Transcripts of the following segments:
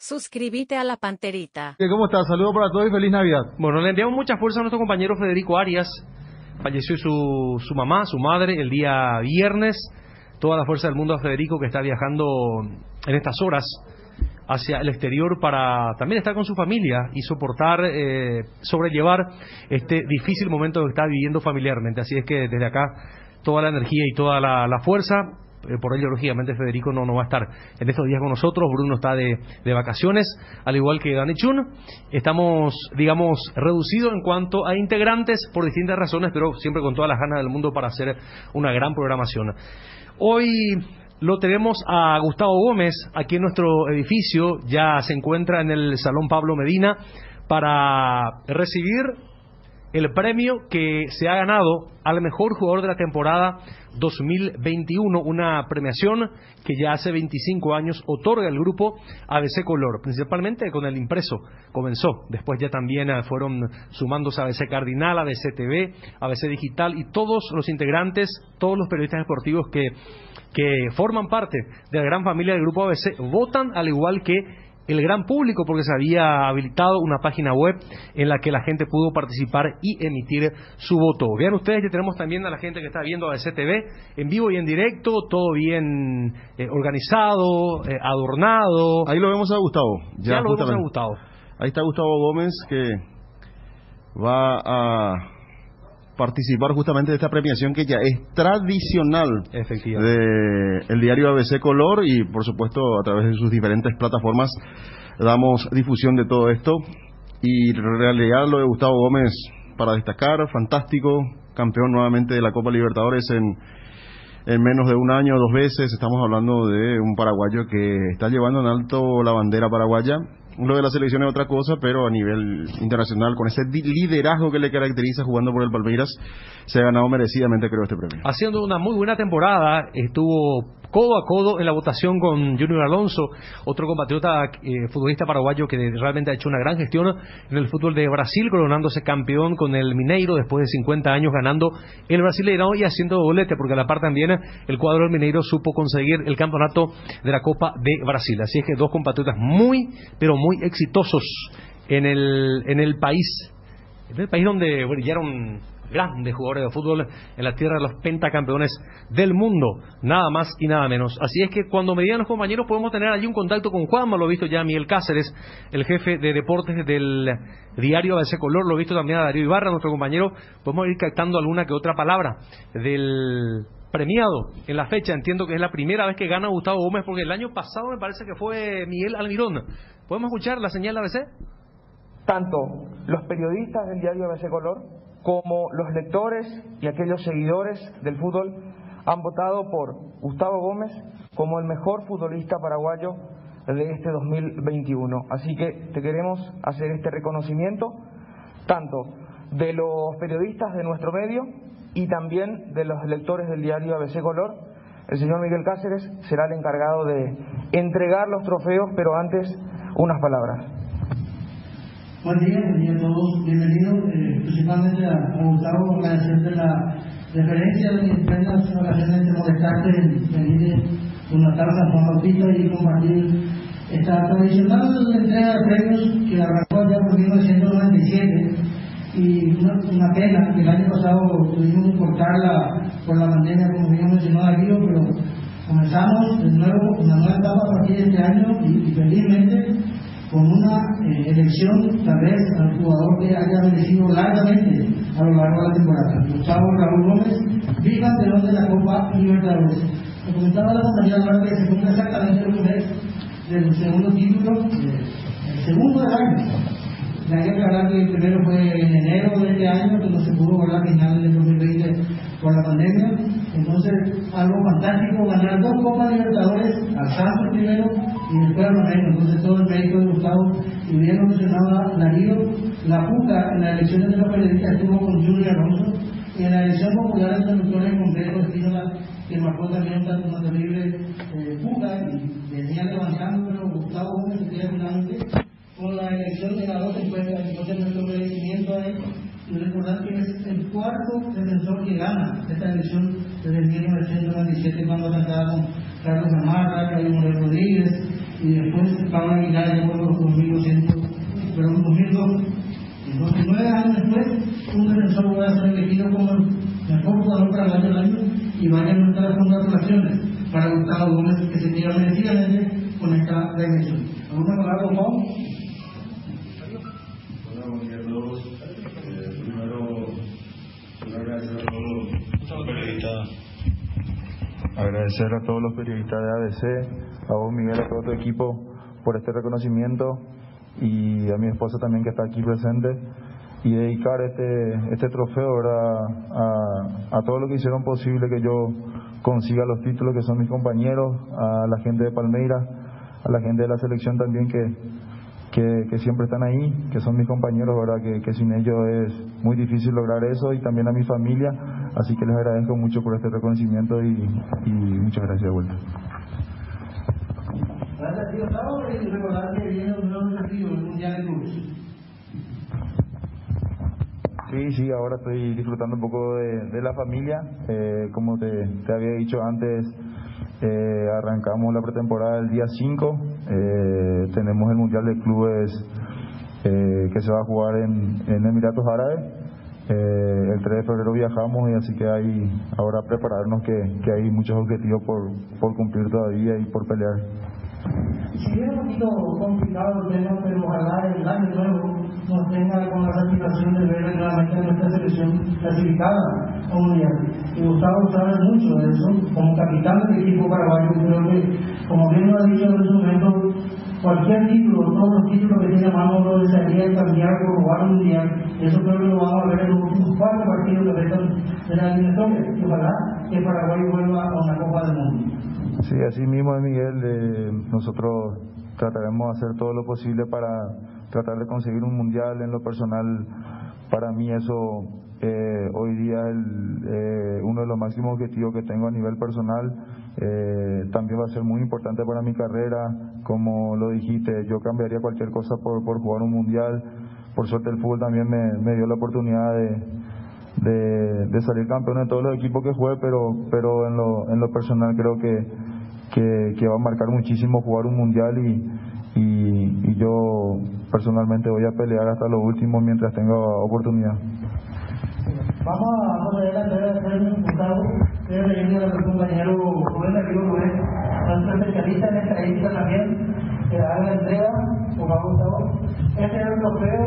Suscríbete a La Panterita. ¿Cómo estás? Saludos para todos y feliz Navidad. Bueno, le enviamos mucha fuerza a nuestro compañero Federico Arias. Falleció su mamá, su madre, el día viernes. Toda la fuerza del mundo a Federico, que está viajando en estas horas hacia el exterior para también estar con su familia y sobrellevar este difícil momento que está viviendo familiarmente. Así es que desde acá toda la energía y toda la fuerza. Por ello, lógicamente, Federico no va a estar en estos días con nosotros. Bruno está de vacaciones, al igual que Dani Chun. Estamos, digamos, reducidos en cuanto a integrantes por distintas razones, pero siempre con todas las ganas del mundo para hacer una gran programación. Hoy lo tenemos a Gustavo Gómez aquí en nuestro edificio. Ya se encuentra en el Salón Pablo Medina para recibir el premio que se ha ganado al mejor jugador de la temporada 2021, una premiación que ya hace 25 años otorga el grupo ABC Color, principalmente con el impreso. Comenzó, después ya también fueron sumándose ABC Cardinal, ABC TV, ABC Digital y todos los integrantes, todos los periodistas deportivos que forman parte de la gran familia del grupo ABC votan, al igual que el gran público, porque se había habilitado una página web en la que la gente pudo participar y emitir su voto. Vean ustedes, ya tenemos también a la gente que está viendo ABC TV en vivo y en directo, todo bien organizado, adornado. Ahí lo vemos a Gustavo. Ya lo vemos a Gustavo. Ahí está Gustavo Gómez, que va a participar justamente de esta premiación que ya es tradicional del diario ABC Color, y por supuesto a través de sus diferentes plataformas damos difusión de todo esto. Y en realidad lo de Gustavo Gómez, para destacar, fantástico, campeón nuevamente de la Copa Libertadores en menos de un año, 2 veces. Estamos hablando de un paraguayo que está llevando en alto la bandera paraguaya. Lo de la selección es otra cosa, pero a nivel internacional, con ese liderazgo que le caracteriza jugando por el Palmeiras, se ha ganado merecidamente, creo, este premio. Haciendo una muy buena temporada, estuvo codo a codo en la votación con Junior Alonso, otro compatriota futbolista paraguayo que realmente ha hecho una gran gestión en el fútbol de Brasil, coronándose campeón con el Mineiro después de 50 años, ganando el Brasileirão y haciendo doblete, porque a la par también el cuadro del Mineiro supo conseguir el campeonato de la Copa de Brasil. Así es que dos compatriotas muy, pero muy exitosos en el país donde brillaron grandes jugadores de fútbol, en la tierra de los pentacampeones del mundo, nada más y nada menos. Así es que cuando me digan los compañeros, podemos tener allí un contacto con Juanma, lo he visto ya a Miguel Cáceres, el jefe de deportes del diario ABC Color, lo he visto también a Darío Ibarra, nuestro compañero. Podemos ir captando alguna que otra palabra del premiado en la fecha. Entiendo que es la primera vez que gana Gustavo Gómez, porque el año pasado me parece que fue Miguel Almirón. ¿Podemos escuchar la señal de ABC? Tanto los periodistas del diario ABC Color como los lectores y aquellos seguidores del fútbol han votado por Gustavo Gómez como el mejor futbolista paraguayo de este 2021. Así que te queremos hacer este reconocimiento, tanto de los periodistas de nuestro medio y también de los lectores del diario ABC Color. El señor Miguel Cáceres será el encargado de entregar los trofeos, pero antes unas palabras. Buen día a todos, bienvenidos, principalmente a Gustavo, agradecerte la referencia de mis penas, ocasiones de molestarte en venir una tarde a Juan Bautista y compartir esta tradicional entrega de premios que arrancó ya por 1997, y una pena que el año pasado tuvimos que cortarla por la pandemia, como bien mencionó Darío, pero comenzamos de nuevo una nueva etapa a partir de este año y felizmente con una elección tal vez al jugador que haya merecido largamente a lo largo de la temporada. Gustavo Raúl Gómez, bicampeón de la Copa Libertadores. Me comentaba la compañera Laura que se cumple exactamente el mes del segundo título, el segundo del año. Le hay que aclarar que el primero fue en enero de este año, que no se pudo jugar la final del 2020 por la pandemia. Entonces, algo fantástico, ganar 2 Copas Libertadores, al Santos primero y después al Flamengo. Entonces, todo el mérito de Gustavo, y bien lo mencionaba Darío, la fuga en las elecciones de los periodistas estuvo con Junior Alonso, y en la elección popular de conductores en concreto, Espínola, que marcó también una terrible fuga y venía levantando, pero Gustavo Gómez se queda finalmente con la elección de las 2 encuestas. Entonces, nuestro agradecimiento a él. Y recordar que es el 4º defensor que gana esta elección desde 1997, cuando cantaba con Carlos Zamarra, Carlos Morel Rodríguez y después Pablo Aguilar llegó a los 2.200, pero en 2002. Entonces, 9 años después, un defensor va a ser elegido como el mejor jugador paraguayo del año y van a montar las congratulaciones para Gustavo Gómez, que se queda merecidamente con esta elección. ¿Alguna palabra, Gustavo? Hola, buen día a todos. Primero, agradecer a todos los periodistas. Agradecer a todos los periodistas de ABC, a vos, Miguel, a todo tu equipo por este reconocimiento y a mi esposa también que está aquí presente, y dedicar este trofeo, ¿verdad?, a todo lo que hicieron posible que yo consiga los títulos, que son mis compañeros, a la gente de Palmeiras, a la gente de la selección también que siempre están ahí, que son mis compañeros, ¿verdad?, que sin ellos es muy difícil lograr eso, y también a mi familia, así que les agradezco mucho por este reconocimiento y muchas gracias de vuelta. Gracias, tío Gustavo, y recordar que viene un nuevo desafío, el Mundial de Clubes. Sí, ahora estoy disfrutando un poco de la familia. Como te había dicho antes, arrancamos la pretemporada el día 5. Tenemos el Mundial de Clubes que se va a jugar en Emiratos Árabes. El 3 de febrero viajamos, y así que hay ahora prepararnos, que hay muchos objetivos por cumplir todavía y por pelear. Si es un poquito complicado el tema, pero ojalá el año nuevo nos tenga con la satisfacción de ver nuevamente a nuestra selección clasificada a un mundial. Y Gustavo sabe mucho de eso, como capitán del equipo paraguayo. Creo que, como bien lo ha dicho en su momento, cualquier título, todos los títulos que tiene a mano lo desearía cambiar por jugar un mundial. Eso creo que lo vamos a ver en los últimos 4 partidos que restan de la eliminatoria. Y ojalá que Paraguay vuelva a una Copa del Mundo. Sí, así mismo, Miguel, nosotros trataremos de hacer todo lo posible para tratar de conseguir un mundial. En lo personal, para mí eso hoy día es uno de los máximos objetivos que tengo a nivel personal. También va a ser muy importante para mi carrera. Como lo dijiste, yo cambiaría cualquier cosa por jugar un mundial. Por suerte el fútbol también me dio la oportunidad de salir campeón en todos los equipos que jugué, pero en lo personal creo que va a marcar muchísimo jugar un mundial, y yo personalmente voy a pelear hasta lo último mientras tenga oportunidad. Vamos a ver la entrega de premios, Gustavo. Estoy leyendo a nuestro compañero Rubén Darío Rubén, nuestro especialista en estadística también, que haga la entrega, por favor, Gustavo. Este es el trofeo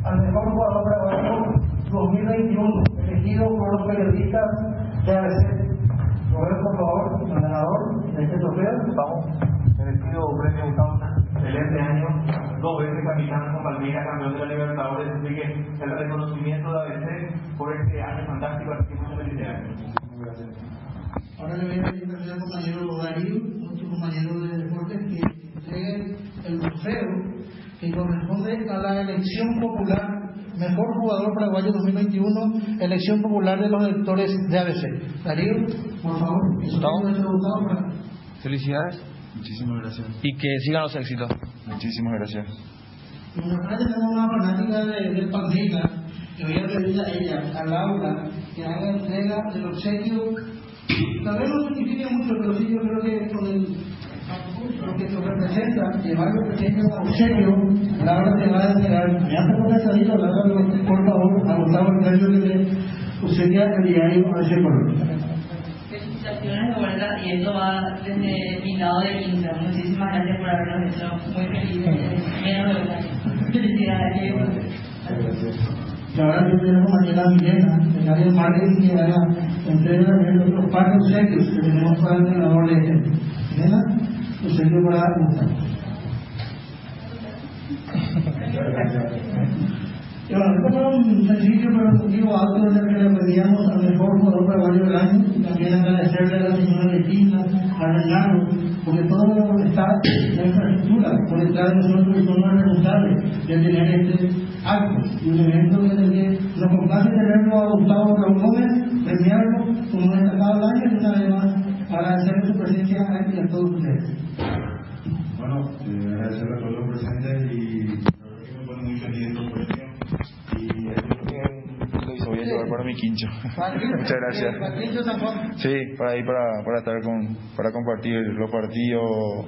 al mejor jugador paraguayo 2021, elegido por los periodistas de ABC. Roberto, por favor, el ganador de este trofeo. Gustavo, merecido premio Gustavo, excelente año, 2 veces capitán con Palmeiras, campeón de la Libertadores, así que el reconocimiento de ABC por este año fantástico, así que muchas felicidades. Gracias. Ahora le voy a pedir al compañero Darío, nuestro compañero de deportes, que entregue el trofeo que corresponde a la elección popular Mejor Jugador Paraguayo 2021, elección popular de los electores de ABC. Darío, por favor. Felicidades. Muchísimas gracias. Y que sigan los éxitos. Muchísimas gracias. En nuestra tenemos una fanática del Palmeiras, que voy a pedirle a ella, a Laura, que haga entrega del obsequio. Tal vez no significa mucho, pero sí yo creo que con lo que se representa, llevar el pequeño obsequio, Laura te va a entregar. Me hace un mensadito, Laura, por favor, a Gustavo el premio que le obsequia el diario ABC Color. Felicitaciones de vuelta, y esto va desde mi lado de Insta. Muchísimas gracias por habernos hecho muy felices. Menos de una. Felicidades. Y ahora yo tenemos mañana a Milena, el área de marketing, que haga entrega de otros par de obsequios que tenemos para el entrenador de Milena, obsequio para Gustavo. Y bueno, esto fue un sencillo pero motivo alto en el que le pedíamos al mejor jugador paraguayo del año, y también agradecerle a la señora Letina, a Renaro, porque todo lo que está en la infraestructura por detrás de nosotros, y son los responsables de tener este acto y un evento en el que nos complace tenerlo a Gustavo Raúl Gómez, premiarlo como destacado del año, y una vez más agradecerle su presencia a él y a todos ustedes. Bueno, agradecerle a todos los presentes, y creo que me pone muy feliz estos premios, y esto lo voy a llevar para mi quincho. Muchas gracias. Sí, para ahí, para estar para compartir los partidos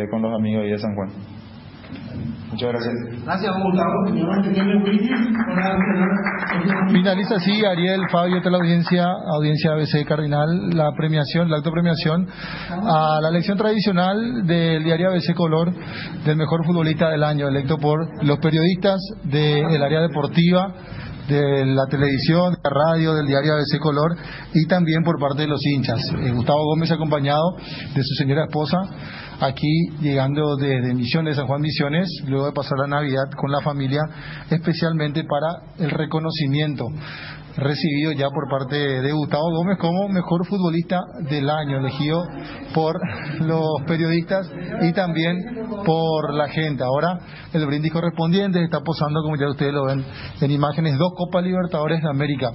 con los amigos ahí de San Juan. Muchas gracias. Gracias, Gustavo. Finaliza así, Ariel, Fabio, toda la audiencia ABC Cardinal, la premiación, el acto de premiación a la elección tradicional del diario ABC Color del mejor futbolista del año, electo por los periodistas del área deportiva, de la televisión, de la radio, del diario ABC Color y también por parte de los hinchas. Gustavo Gómez acompañado de su señora esposa, aquí llegando de Misiones, San Juan Misiones, luego de pasar la Navidad con la familia, especialmente para el reconocimiento recibido ya por parte de Gustavo Gómez como mejor futbolista del año, elegido por los periodistas y también por la gente. Ahora el brindis correspondiente está posando, como ya ustedes lo ven en imágenes, 2 Copas Libertadores de América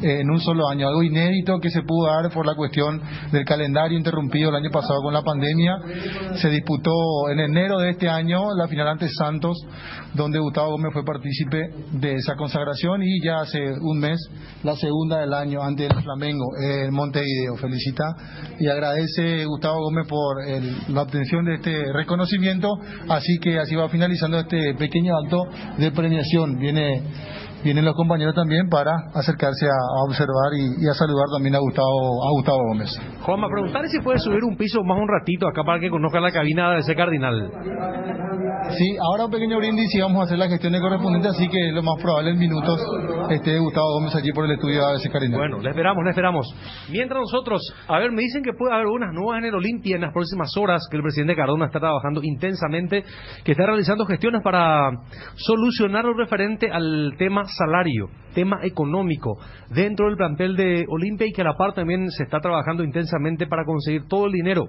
en un solo año, algo inédito que se pudo dar por la cuestión del calendario interrumpido el año pasado con la pandemia. Se disputó en enero de este año la final ante Santos, donde Gustavo Gómez fue partícipe de esa consagración, y ya hace un mes la segunda del año ante el Flamengo en Montevideo. Felicita y agradece Gustavo Gómez por la obtención de este reconocimiento, así que así va finalizando este pequeño acto de premiación. Vienen los compañeros también para acercarse a observar y a saludar también a Gustavo Gómez. Juanma, preguntarle si puede subir un piso más un ratito acá para que conozca la cabina de ese Cardinal. Sí, ahora un pequeño brindis y vamos a hacer las gestiones correspondientes, así que lo más probable en minutos esté Gustavo Gómez allí por el estudio de ABC Cardinal. Bueno, le esperamos. Mientras nosotros, me dicen que puede haber unas nuevas en el Olimpia en las próximas horas, que el presidente Cardona está trabajando intensamente, que está realizando gestiones para solucionar lo referente al tema salario, tema económico dentro del plantel de Olimpia, y que a la par también se está trabajando intensamente para conseguir todo el dinero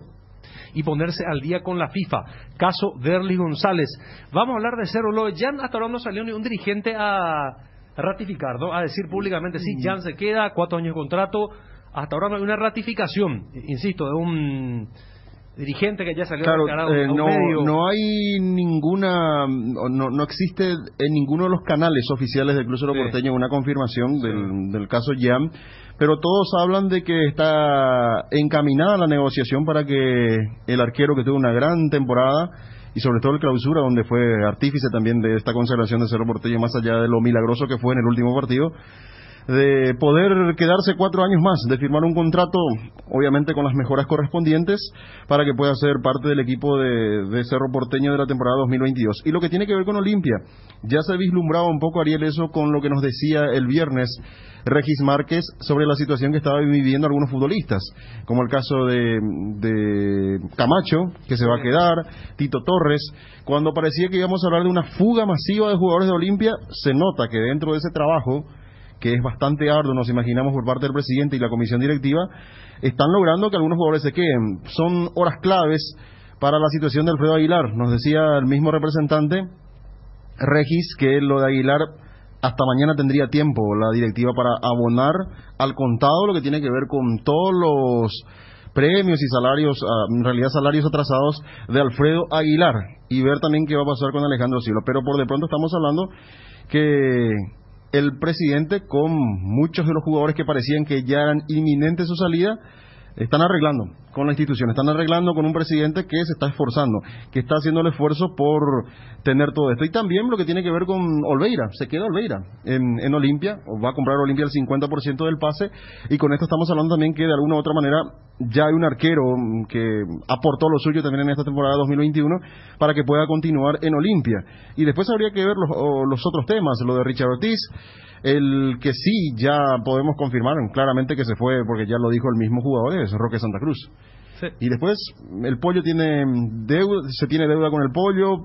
y ponerse al día con la FIFA. Caso Derlis González. Vamos a hablar de Cerro Loe. Jan, hasta ahora no salió ni un dirigente a ratificar, ¿no? A decir públicamente, sí, Jan se queda, 4 años de contrato. Hasta ahora no hay una ratificación, insisto, de un dirigente que ya salió declarado a un medio. No hay ninguna, no existe en ninguno de los canales oficiales del Club Cerro Porteño una confirmación del caso Jan, pero todos hablan de que está encaminada la negociación para que el arquero, que tuvo una gran temporada, y sobre todo el Clausura, donde fue artífice también de esta consagración de Cerro Porteño, más allá de lo milagroso que fue en el último partido, de poder quedarse 4 años más, de firmar un contrato, obviamente con las mejoras correspondientes, para que pueda ser parte del equipo de Cerro Porteño de la temporada 2022. Y lo que tiene que ver con Olimpia, ya se vislumbraba un poco, Ariel, eso con lo que nos decía el viernes Regis Márquez sobre la situación que estaban viviendo algunos futbolistas, como el caso de Camacho, que se va a quedar, Tito Torres. Cuando parecía que íbamos a hablar de una fuga masiva de jugadores de Olimpia, se nota que dentro de ese trabajo, que es bastante arduo, nos imaginamos, por parte del presidente y la comisión directiva, están logrando que algunos jugadores se queden. Son horas claves para la situación de Alfredo Aguilar. Nos decía el mismo representante, Regis, que lo de Aguilar hasta mañana tendría tiempo la directiva para abonar al contado lo que tiene que ver con todos los premios y salarios, en realidad salarios atrasados de Alfredo Aguilar, y ver también qué va a pasar con Alejandro Silva. Pero por de pronto estamos hablando que el presidente, con muchos de los jugadores que parecían que ya eran inminentes su salida, están arreglando con la institución, están arreglando con un presidente que se está esforzando, que está haciendo el esfuerzo por tener todo esto. Y también lo que tiene que ver con Olveira, se queda Olveira en Olimpia, o va a comprar Olimpia el 50% del pase, y con esto estamos hablando también que de alguna u otra manera ya hay un arquero que aportó lo suyo también en esta temporada 2021 para que pueda continuar en Olimpia. Y después habría que ver los otros temas, lo de Richard Ortiz, el que sí ya podemos confirmar claramente que se fue, porque ya lo dijo el mismo jugador, es Roque Santa Cruz. Sí. Y después el Pollo tiene deuda con el Pollo,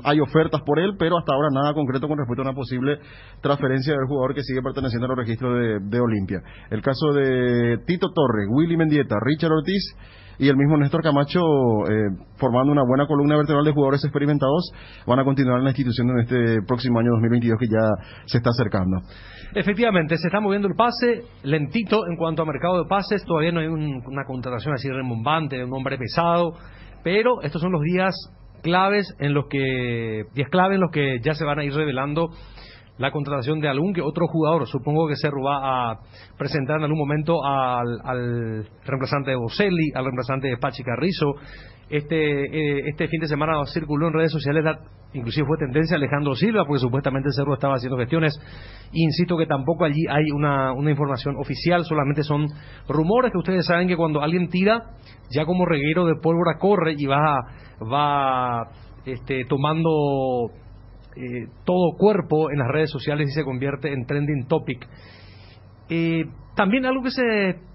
hay ofertas por él, pero hasta ahora nada concreto con respecto a una posible transferencia del jugador que sigue perteneciendo a los registros de Olimpia. El caso de Tito Torres, Willy Mendieta, Richard Ortiz y el mismo Néstor Camacho, formando una buena columna vertebral de jugadores experimentados, van a continuar en la institución en este próximo año 2022 que ya se está acercando. Efectivamente, se está moviendo el pase, lentito en cuanto a mercado de pases, todavía no hay una contratación así rembombante de un hombre pesado, pero estos son los días clave en los que ya se van a ir revelando la contratación de algún que otro jugador. Supongo que Cerro va a presentar en algún momento al reemplazante de Boselli, al reemplazante de Pachi Carrizo. Este fin de semana circuló en redes sociales, inclusive fue tendencia Alejandro Silva, porque supuestamente Cerro estaba haciendo gestiones. Insisto que tampoco allí hay una información oficial, solamente son rumores, que ustedes saben que cuando alguien tira, ya como reguero de pólvora corre y va tomando todo cuerpo en las redes sociales y se convierte en trending topic. También algo que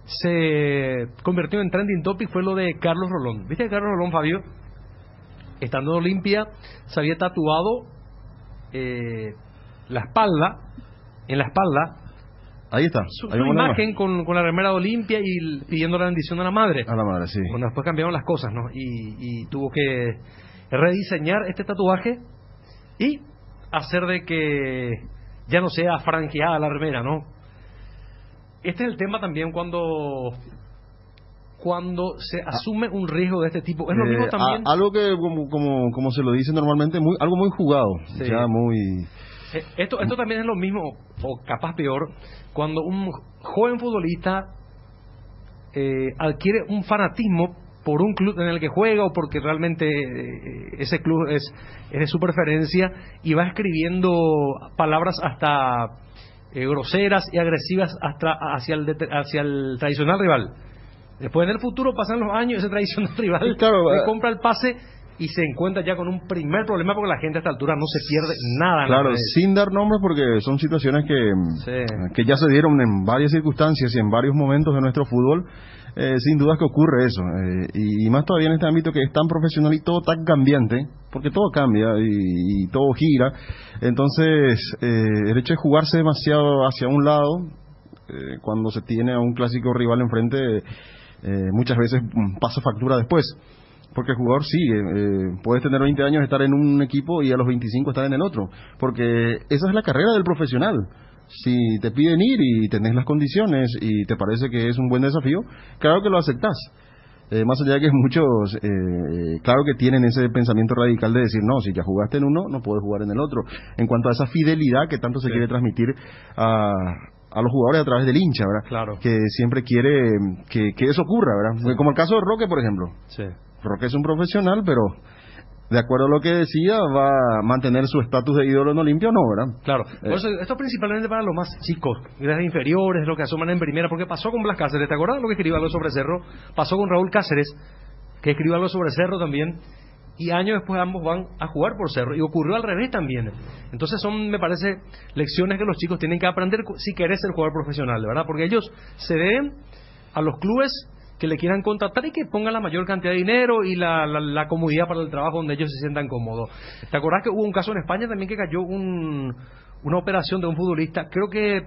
se convirtió en trending topic fue lo de Carlos Rolón. ¿Viste que Carlos Rolón, Fabio, estando en Olimpia, se había tatuado en la espalda ahí está, su imagen con la remera de Olimpia y pidiendo la bendición a la madre? A la madre, sí. Bueno, después cambiaron las cosas, ¿no? Y tuvo que rediseñar este tatuaje y hacer de que ya no sea franqueada la remera, ¿no? Este es el tema también cuando se asume un riesgo de este tipo. Es lo mismo también. Algo que, como se lo dice normalmente, algo muy jugado. Sí. Ya muy. Esto también es lo mismo, o capaz peor, cuando un joven futbolista adquiere un fanatismo por un club en el que juega o porque realmente ese club es de su preferencia y va escribiendo palabras hasta groseras y agresivas hacia el tradicional rival. Después en el futuro pasan los años, ese tradicional rival le compra el pase y se encuentra ya con un primer problema, porque la gente a esta altura no se pierde nada. Claro, sin dar nombres, porque son situaciones que ya se dieron en varias circunstancias y en varios momentos de nuestro fútbol. Sin duda que ocurre eso, y más todavía en este ámbito que es tan profesional y todo tan cambiante, porque todo cambia y todo gira. Entonces el hecho de jugarse demasiado hacia un lado, cuando se tiene a un clásico rival enfrente, muchas veces pasa factura después, porque el jugador sigue, puedes tener 20 años, estar en un equipo y a los 25 estar en el otro, porque esa es la carrera del profesional. Si te piden ir y tenés las condiciones y te parece que es un buen desafío, claro que lo aceptás. Más allá de que muchos, claro que tienen ese pensamiento radical de decir, no, si ya jugaste en uno, no puedes jugar en el otro. En cuanto a esa fidelidad que tanto se quiere transmitir a los jugadores a través del hincha, ¿verdad? Claro. Que siempre quiere que eso ocurra, ¿verdad? Sí. Como el caso de Roque, por ejemplo. Sí. Roque es un profesional, pero de acuerdo a lo que decía, va a mantener su estatus de ídolo en Olimpia o no, ¿verdad? Claro. Por eso, esto principalmente para los más chicos, las inferiores, lo que asuman en primera, porque pasó con Blas Cáceres. ¿Te acuerdas lo que escribió algo sobre Cerro? Pasó con Raúl Cáceres, que escribió algo sobre Cerro también, y años después ambos van a jugar por Cerro, y ocurrió al revés también. Entonces son, me parece, lecciones que los chicos tienen que aprender si querés ser jugador profesional, ¿verdad? Porque ellos se deben a los clubes que le quieran contratar y que pongan la mayor cantidad de dinero y la comodidad para el trabajo donde ellos se sientan cómodos. ¿Te acordás que hubo un caso en España también que cayó una operación de un futbolista, creo que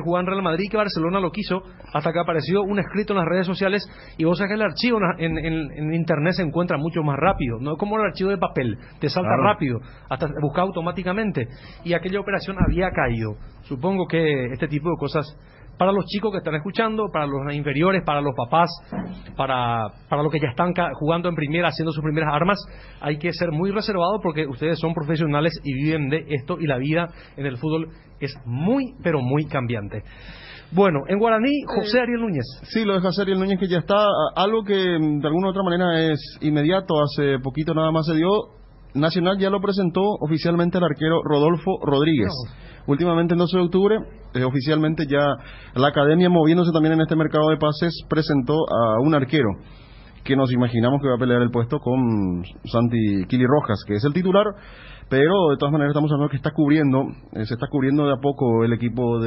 jugaba en Real Madrid, que Barcelona lo quiso, hasta que apareció un escrito en las redes sociales, y vos sabés que el archivo en internet se encuentra mucho más rápido, no como el archivo de papel, te salta rápido, hasta busca automáticamente, y aquella operación había caído. Supongo que este tipo de cosas, para los chicos que están escuchando, para los inferiores, para los papás, para los que ya están jugando en primera, haciendo sus primeras armas, hay que ser muy reservados, porque ustedes son profesionales y viven de esto, y la vida en el fútbol es muy, pero muy cambiante. Bueno, en Guaraní, José Ariel Núñez. Sí, lo de José Ariel Núñez, que ya está, algo que de alguna u otra manera es inmediato, hace poquito nada más se dio. Nacional ya lo presentó oficialmente al arquero Rodolfo Rodríguez. Últimamente, el 12 de octubre, oficialmente ya la academia, moviéndose también en este mercado de pases, presentó a un arquero que nos imaginamos que va a pelear el puesto con Santi Kili Rojas, que es el titular, pero de todas maneras estamos hablando que se está cubriendo de a poco el equipo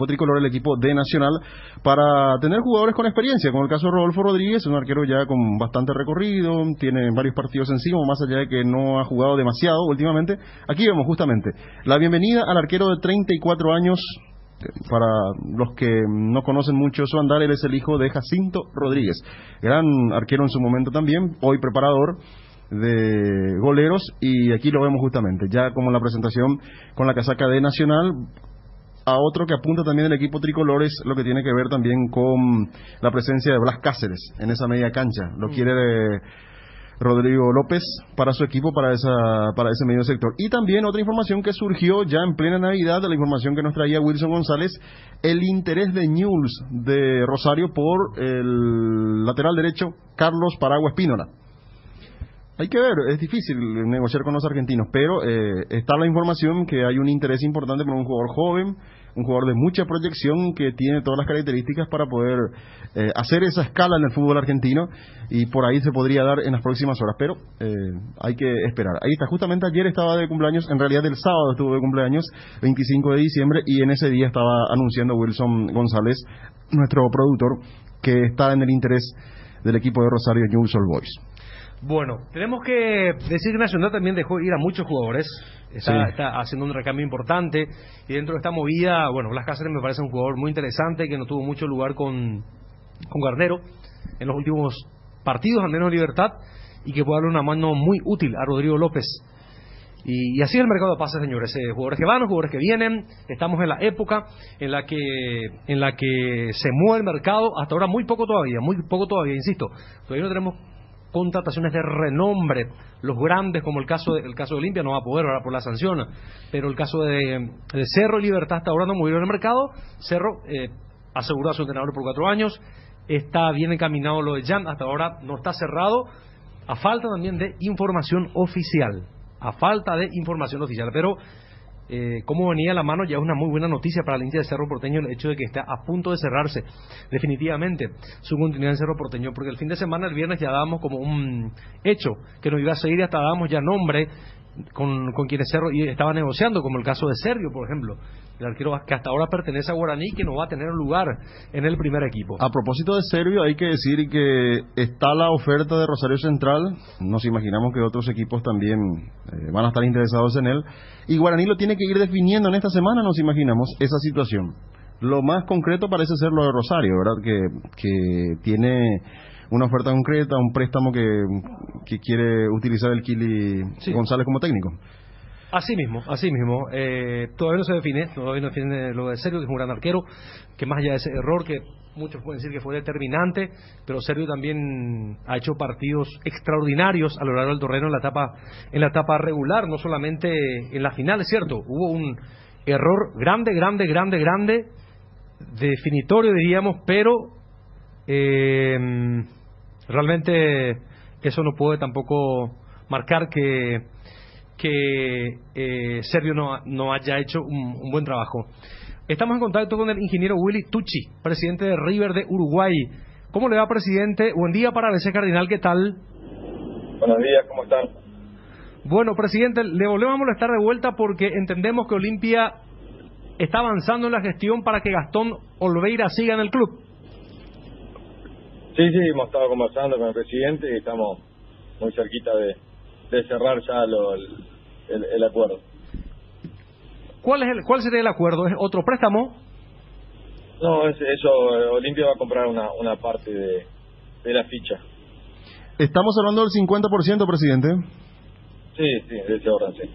tricolor, el equipo de Nacional, para tener jugadores con experiencia, como el caso de Rodolfo Rodríguez, un arquero ya con bastante recorrido, tiene varios partidos encima, más allá de que no ha jugado demasiado últimamente. Aquí vemos justamente la bienvenida al arquero de 34 años. Para los que no conocen mucho su andar, él es el hijo de Jacinto Rodríguez, gran arquero en su momento también, hoy preparador de goleros, y aquí lo vemos justamente, ya como la presentación con la casaca de Nacional. A otro que apunta también el equipo tricolor es lo que tiene que ver también con la presencia de Blas Cáceres en esa media cancha. Lo quiere Rodrigo López para su equipo, para ese medio sector. Y también otra información que surgió ya en plena Navidad, de la información que nos traía Wilson González, el interés de Newell's de Rosario por el lateral derecho Carlos Paragua Espínola. Hay que ver, es difícil negociar con los argentinos, pero está la información que hay un interés importante por un jugador joven, un jugador de mucha proyección que tiene todas las características para poder hacer esa escala en el fútbol argentino, y por ahí se podría dar en las próximas horas, pero hay que esperar. Ahí está, justamente ayer estaba de cumpleaños, en realidad el sábado estuvo de cumpleaños, 25 de diciembre, y en ese día estaba anunciando Wilson González, nuestro productor, que está en el interés del equipo de Rosario Newell's Old Boys. Bueno, tenemos que decir que Nacional también dejó ir a muchos jugadores, está haciendo un recambio importante, y dentro de esta movida, bueno, Blas Cáceres me parece un jugador muy interesante, que no tuvo mucho lugar con Garnero en los últimos partidos, al menos en Libertad, y que puede darle una mano muy útil a Rodrigo López. Y así es el mercado de pases, señores, jugadores que van, jugadores que vienen. Estamos en la época en la que se mueve el mercado, hasta ahora muy poco todavía, insisto, todavía no tenemos contrataciones de renombre. Los grandes, como el caso de Olimpia, no va a poder ahora por la sanción, pero el caso de Cerro y Libertad hasta ahora no movieron el mercado. Cerro aseguró a su entrenador por 4 años, está bien encaminado lo de Jan, hasta ahora no está cerrado, a falta también de información oficial, pero como venía a la mano, ya es una muy buena noticia para el hincha de Cerro Porteño el hecho de que está a punto de cerrarse definitivamente su continuidad en Cerro Porteño, porque el fin de semana, el viernes, ya dábamos como un hecho que nos iba a seguir, hasta dábamos ya nombre con quienes Cerro y estaba negociando, como el caso de Sergio, por ejemplo, el arquero que hasta ahora pertenece a Guaraní, que no va a tener un lugar en el primer equipo. A propósito de Sergio, hay que decir que está la oferta de Rosario Central. Nos imaginamos que otros equipos también van a estar interesados en él, y Guaraní lo tiene que ir definiendo en esta semana, nos imaginamos, esa situación. Lo más concreto parece ser lo de Rosario, ¿verdad? Que tiene una oferta concreta, un préstamo que quiere utilizar el Kili González como técnico. Así mismo. Todavía no se define lo de Sergio, que es un gran arquero, que más allá de ese error que muchos pueden decir que fue determinante, pero Sergio también ha hecho partidos extraordinarios a lo largo del torneo en la etapa regular, no solamente en la final, es cierto, hubo un error grande, definitorio diríamos, pero realmente eso no puede tampoco marcar que Sergio no haya hecho un buen trabajo. Estamos en contacto con el ingeniero Willy Tucci, presidente de River de Uruguay. ¿Cómo le va, presidente? Buen día para ABC Cardinal, ¿qué tal? Buenos días, ¿cómo están? Bueno, presidente, le volvemos a molestar de vuelta porque entendemos que Olimpia está avanzando en la gestión para que Gastón Olveira siga en el club. Sí, hemos estado conversando con el presidente y estamos muy cerquita de cerrar ya el acuerdo. ¿Cuál sería el acuerdo? ¿Es otro préstamo? No, eso, Olimpia va a comprar una parte de la ficha. ¿Estamos hablando del 50%, presidente? Sí, de ese orden, sí.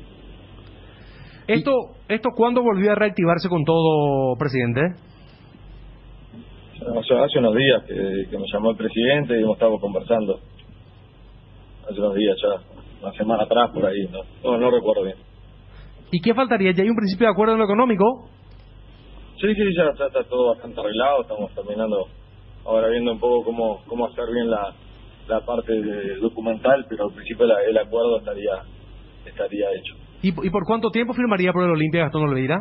¿Esto cuándo volvió a reactivarse con todo, presidente? Hace unos días que me llamó el presidente y hemos estado conversando. Hace unos días ya, una semana atrás por ahí, no recuerdo bien. ¿Y qué faltaría? ¿Ya hay un principio de acuerdo en lo económico? Sí, ya está todo bastante arreglado, estamos terminando ahora viendo un poco cómo hacer bien la parte documental, pero al principio el acuerdo estaría hecho. ¿Y por cuánto tiempo firmaría por el Olimpia Gastón Olveira?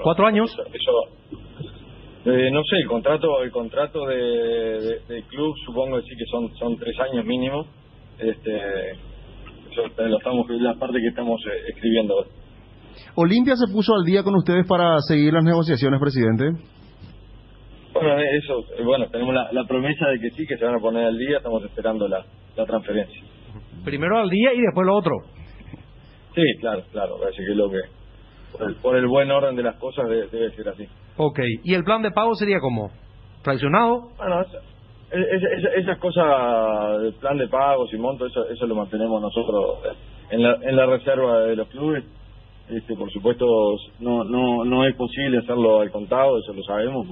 4 años. No sé, el contrato del club supongo que sí que son 3 años mínimo. Eso lo estamos, la parte que estamos escribiendo. ¿Olimpia se puso al día con ustedes para seguir las negociaciones, presidente? Bueno, tenemos la promesa de que sí, que se van a poner al día, estamos esperando la transferencia. Primero al día y después lo otro. Sí, claro, parece que es lo que por el buen orden de las cosas debe ser así. Ok, ¿y el plan de pago sería cómo? ¿Fraccionado? Bueno, esas cosas del plan de pagos y monto, eso lo mantenemos nosotros en la reserva de los clubes. Por supuesto no es posible hacerlo al contado, eso lo sabemos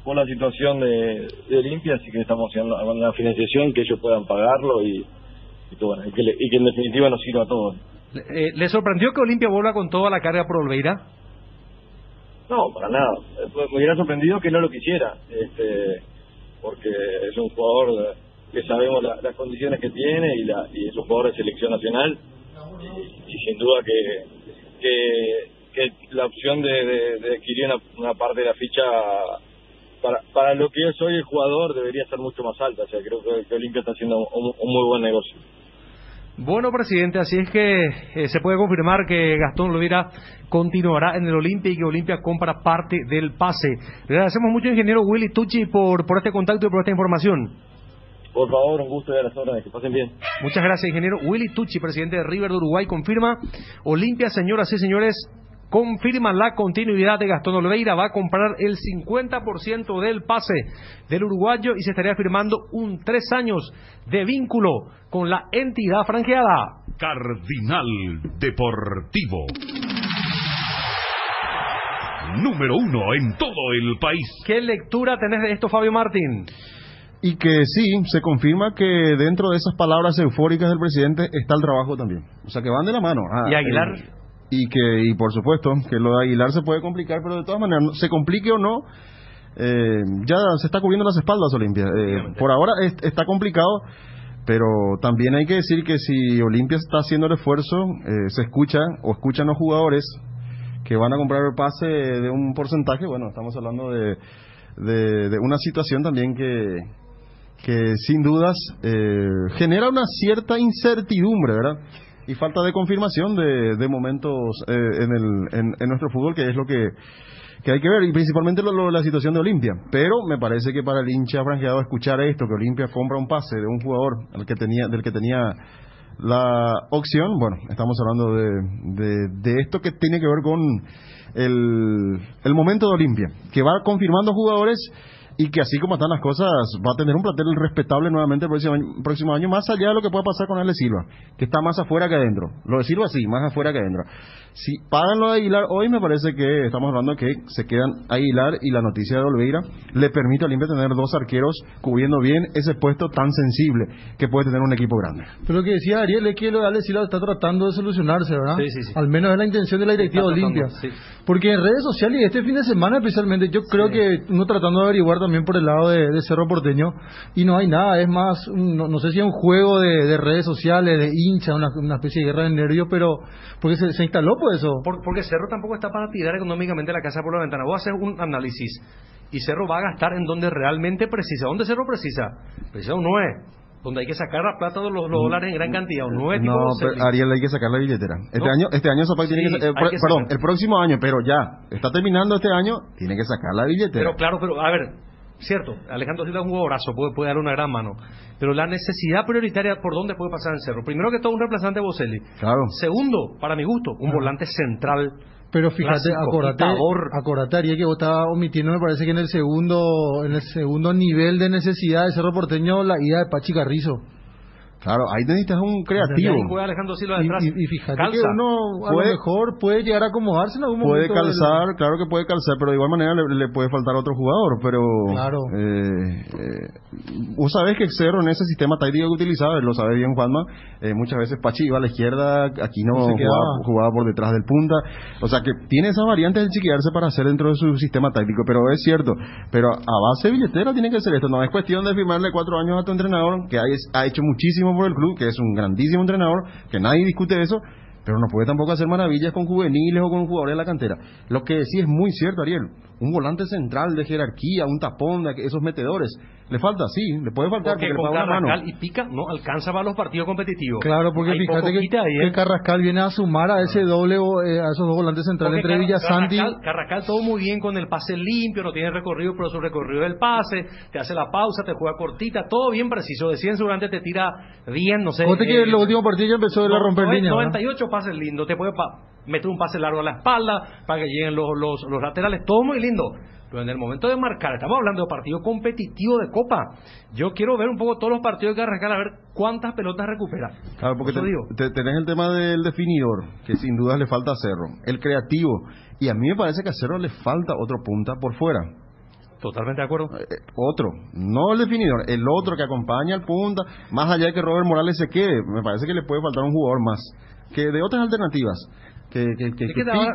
por la situación de Olimpia, así que estamos haciendo una financiación que ellos puedan pagarlo y bueno, y que en definitiva nos sirva a todos. ¿Le sorprendió que Olimpia vuelva con toda la carga por Olveira? No, para nada. Me hubiera sorprendido que no lo quisiera, porque es un jugador que sabemos las condiciones que tiene y es un jugador de selección nacional y sin duda que la opción de adquirir una parte de la ficha para lo que es hoy el jugador debería ser mucho más alta. O sea, creo que Olimpia está haciendo un muy buen negocio. Bueno, presidente, así es que se puede confirmar que Gastón Olveira continuará en el Olimpia y que Olimpia compra parte del pase. Le agradecemos mucho, ingeniero Willy Tucci, por este contacto y por esta información. Por favor, un gusto y a las órdenes, que pasen bien. Muchas gracias, ingeniero Willy Tucci, presidente de River de Uruguay, confirma Olimpia, señoras y señores, confirma la continuidad de Gastón Olveira, va a comprar el 50% del pase del uruguayo y se estaría firmando 3 años de vínculo con la entidad franjeada. Cardinal Deportivo, número 1 en todo el país. ¿Qué lectura tenés de esto, Fabio Martín? Y que sí, se confirma que dentro de esas palabras eufóricas del presidente está el trabajo también. O sea, que van de la mano. ¿Y Aguilar? Y por supuesto, que lo de Aguilar se puede complicar, pero de todas maneras, se complique o no, ya se está cubriendo las espaldas Olimpia. Por ahora está complicado, pero también hay que decir que si Olimpia está haciendo el esfuerzo, se escuchan los jugadores que van a comprar el pase de un porcentaje. Bueno, estamos hablando de una situación también que sin dudas genera una cierta incertidumbre, ¿verdad? Y falta de confirmación de momentos en nuestro fútbol, que es lo que hay que ver, y principalmente la situación de Olimpia. Pero me parece que para el hincha franjeado escuchar esto, que Olimpia compra un pase de un jugador del que tenía la opción, bueno, estamos hablando de esto que tiene que ver con el momento de Olimpia, que va confirmando jugadores y que así como están las cosas va a tener un plantel respetable nuevamente el próximo año, más allá de lo que pueda pasar con Ale Silva, que está más afuera que adentro. Lo de Silva sí, más afuera que adentro. Si pagan lo de Aguilar hoy, me parece que estamos hablando que se quedan Aguilar, y la noticia de Olveira le permite a Olimpia tener 2 arqueros cubriendo bien ese puesto tan sensible que puede tener un equipo grande. Pero lo que decía Ariel es que lo de Ale Silva está tratando de solucionarse, ¿verdad? Sí. Al menos es la intención de la directiva de Olimpia. Sí. Porque en redes sociales y este fin de semana especialmente, yo creo que uno tratando de averiguar también por el lado de Cerro Porteño, y no hay nada, es más, no sé si es un juego de redes sociales, de hincha, una especie de guerra de nervios, pero porque se instaló por eso. Porque Cerro tampoco está para tirar económicamente la casa por la ventana. Voy a hacer un análisis, y Cerro va a gastar en donde realmente precisa. ¿Dónde Cerro precisa? Precisa un 9. Donde hay que sacar la plata de los dólares en gran cantidad. Un 9 tipo pero Ariel, hay que sacar la billetera. Este año Zapag tiene que perdón, el próximo año, pero ya está terminando este año, tiene que sacar la billetera. Pero a ver, cierto, Alejandro Silva es un jugadorazo, puede darle una gran mano, pero la necesidad prioritaria, ¿por dónde puede pasar en Cerro? Primero que todo, un reemplazante de Boselli. Segundo, para mi gusto, un volante central. Pero fíjate, acordate, Ariel, que vos estabas omitiendo, me parece que en el segundo nivel de necesidad de Cerro Porteño, la ida de Pachi Carrizo. Claro, ahí necesitas un creativo. Ahí juega Alejandro Silva detrás. Y fíjate que uno a lo mejor puede llegar a acomodarse en algún momento. Puede calzar, claro que puede calzar, pero de igual manera le puede faltar otro jugador. Pero claro. Vos sabés que Cerro en ese sistema táctico que utilizaba, lo sabe bien Juanma, muchas veces Pachi iba a la izquierda, aquí no jugaba por detrás del punta. O sea que tiene esas variantes de chiquearse para hacer dentro de su sistema táctico, pero es cierto. Pero a base de billetera tiene que ser esto. No es cuestión de firmarle 4 años a tu entrenador, que ha hecho muchísimo por el club, que es un grandísimo entrenador, que nadie discute eso, pero no puede tampoco hacer maravillas con juveniles o con jugadores de la cantera. Lo que sí es muy cierto, Ariel, un volante central de jerarquía, un tapón, de esos metedores, le falta, sí, le puede faltar, porque con Carrascal y Pica no alcanza para los partidos competitivos. Claro, porque fíjate que Carrascal viene a sumar a ese doble, a esos dos volantes centrales entre Villasanti. Carrascal todo muy bien con el pase limpio, no tiene recorrido, pero su recorrido del pase, te hace la pausa, te juega cortita, todo bien preciso, de 100 seguramente te tira bien, no sé. Fíjate que en los últimos partidos ya empezó a romper líneas. 98 pases lindos, te puede meter un pase largo a la espalda para que lleguen los laterales, todo muy lindo. Pero en el momento de marcar, estamos hablando de partido competitivo de Copa. Yo quiero ver un poco todos los partidos de Carrascal, a ver cuántas pelotas recupera. Claro, porque tenés el tema del definidor, que sin duda le falta a Cerro. El creativo. Y a mí me parece que a Cerro le falta otro punta por fuera. Totalmente de acuerdo. Otro, no el definidor, el otro que acompaña al punta, más allá de que Robert Morales se quede, me parece que le puede faltar un jugador más, que de otras alternativas. Que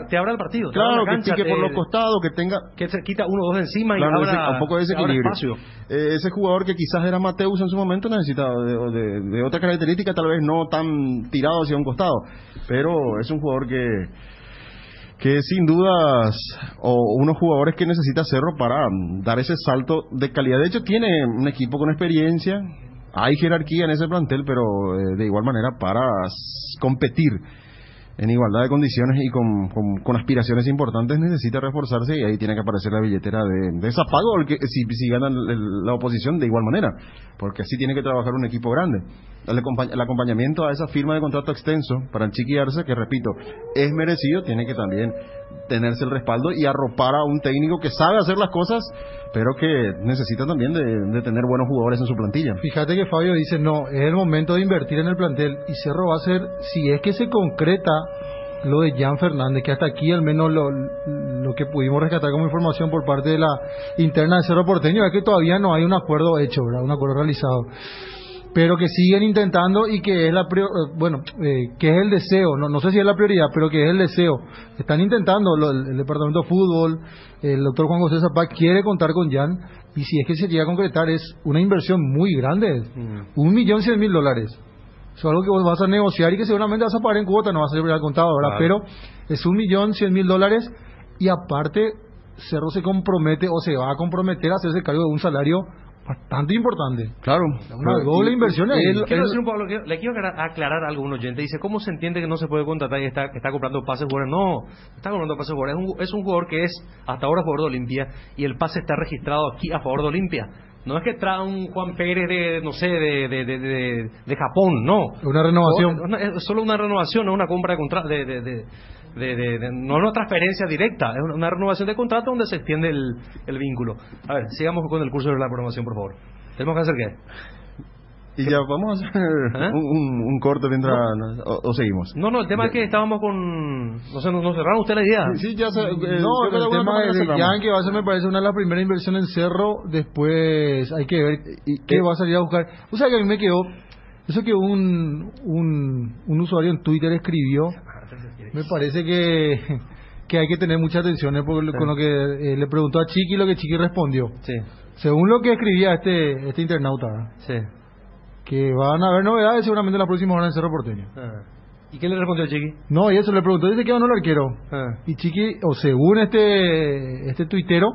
te abra el partido. Claro, la cancha, que pique por los costados, que tenga... Que se quita uno o dos de encima, claro, y abra un poco de desequilibrio. Espacio. Ese jugador que quizás era Mateus en su momento necesita de otra característica, tal vez no tan tirado hacia un costado, pero es un jugador que sin dudas, o unos jugadores que necesita Cerro para dar ese salto de calidad. De hecho, tiene un equipo con experiencia, hay jerarquía en ese plantel, pero de igual manera para competir en igualdad de condiciones y con aspiraciones importantes necesita reforzarse, y ahí tiene que aparecer la billetera de Zapago, si gana la oposición de igual manera, porque así tiene que trabajar un equipo grande. El acompañamiento a esa firma de contrato extenso para el Chiqui Arce, que repito, es merecido, tiene que también tenerse el respaldo y arropar a un técnico que sabe hacer las cosas, pero que necesita también de tener buenos jugadores en su plantilla. Fíjate que Fabio dice, no, es el momento de invertir en el plantel, y Cerro va a ser, si es que se concreta lo de Jan Fernández, que hasta aquí al menos lo que pudimos rescatar como información por parte de la interna de Cerro Porteño es que todavía no hay un acuerdo hecho, ¿verdad? Un acuerdo realizado, pero que siguen intentando, y que es que es el deseo, no sé si es la prioridad, pero que es el deseo. Están intentando, el departamento de fútbol, el doctor Juan José Zapá quiere contar con Jan, y si es que se llega a concretar es una inversión muy grande, $1.100.000. Es algo que vos vas a negociar y que seguramente vas a pagar en cuota, no vas a ser al contado, ¿verdad? Claro. Pero es $1.100.000, y aparte Cerro se compromete, o se va a comprometer a hacerse cargo de un salario bastante importante. Claro. Una doble inversión ahí. Le quiero aclarar algo a un oyente. Dice, ¿cómo se entiende que no se puede contratar y está comprando pases jugadores? No, está comprando pases jugadores. Es un jugador que es hasta ahora jugador de Olimpia, y el pase está registrado aquí a favor de Olimpia. No es que trae un Juan Pérez de Japón, no. Una renovación. Es solo una renovación, no una compra de contrato, no una transferencia directa, es una renovación de contrato donde se extiende el vínculo. A ver, sigamos con el curso de la programación, por favor. ¿Tenemos que hacer qué? Y ya vamos a hacer un corte mientras o seguimos. No, el tema es que estábamos con... No sé, nos cerraron usted la idea. Sí, ya sé. El tema de Jan, que va a ser, me parece, una de las primeras inversiones en Cerro. Después hay que ver qué va a salir a buscar. O sea, que a mí me quedó... Eso que un usuario en Twitter escribió, me parece que hay que tener mucha atención con lo que le preguntó a Chiqui, lo que Chiqui respondió. Sí. Según lo que escribía este internauta. Sí. Que van a haber novedades seguramente en las próximas horas en Cerro Porteño. ¿Y qué le respondió Chiqui? No, y eso le preguntó, dice que ganó el arquero. Y Chiqui, o según este tuitero,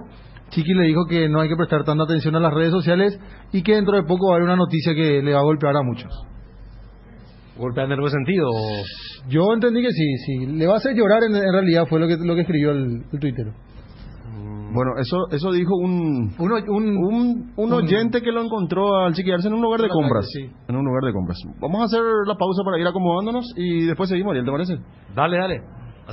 Chiqui le dijo que no hay que prestar tanta atención a las redes sociales, y que dentro de poco va a haber una noticia que le va a golpear a muchos. ¿Golpear en el buen sentido? Yo entendí que sí. Le va a hacer llorar, en realidad fue lo que escribió el tuitero. Bueno, eso dijo un oyente que lo encontró al Chiqui Arce en un lugar de compras. Sí. En un lugar de compras. Vamos a hacer la pausa para ir acomodándonos y después seguimos, ¿te parece? Dale.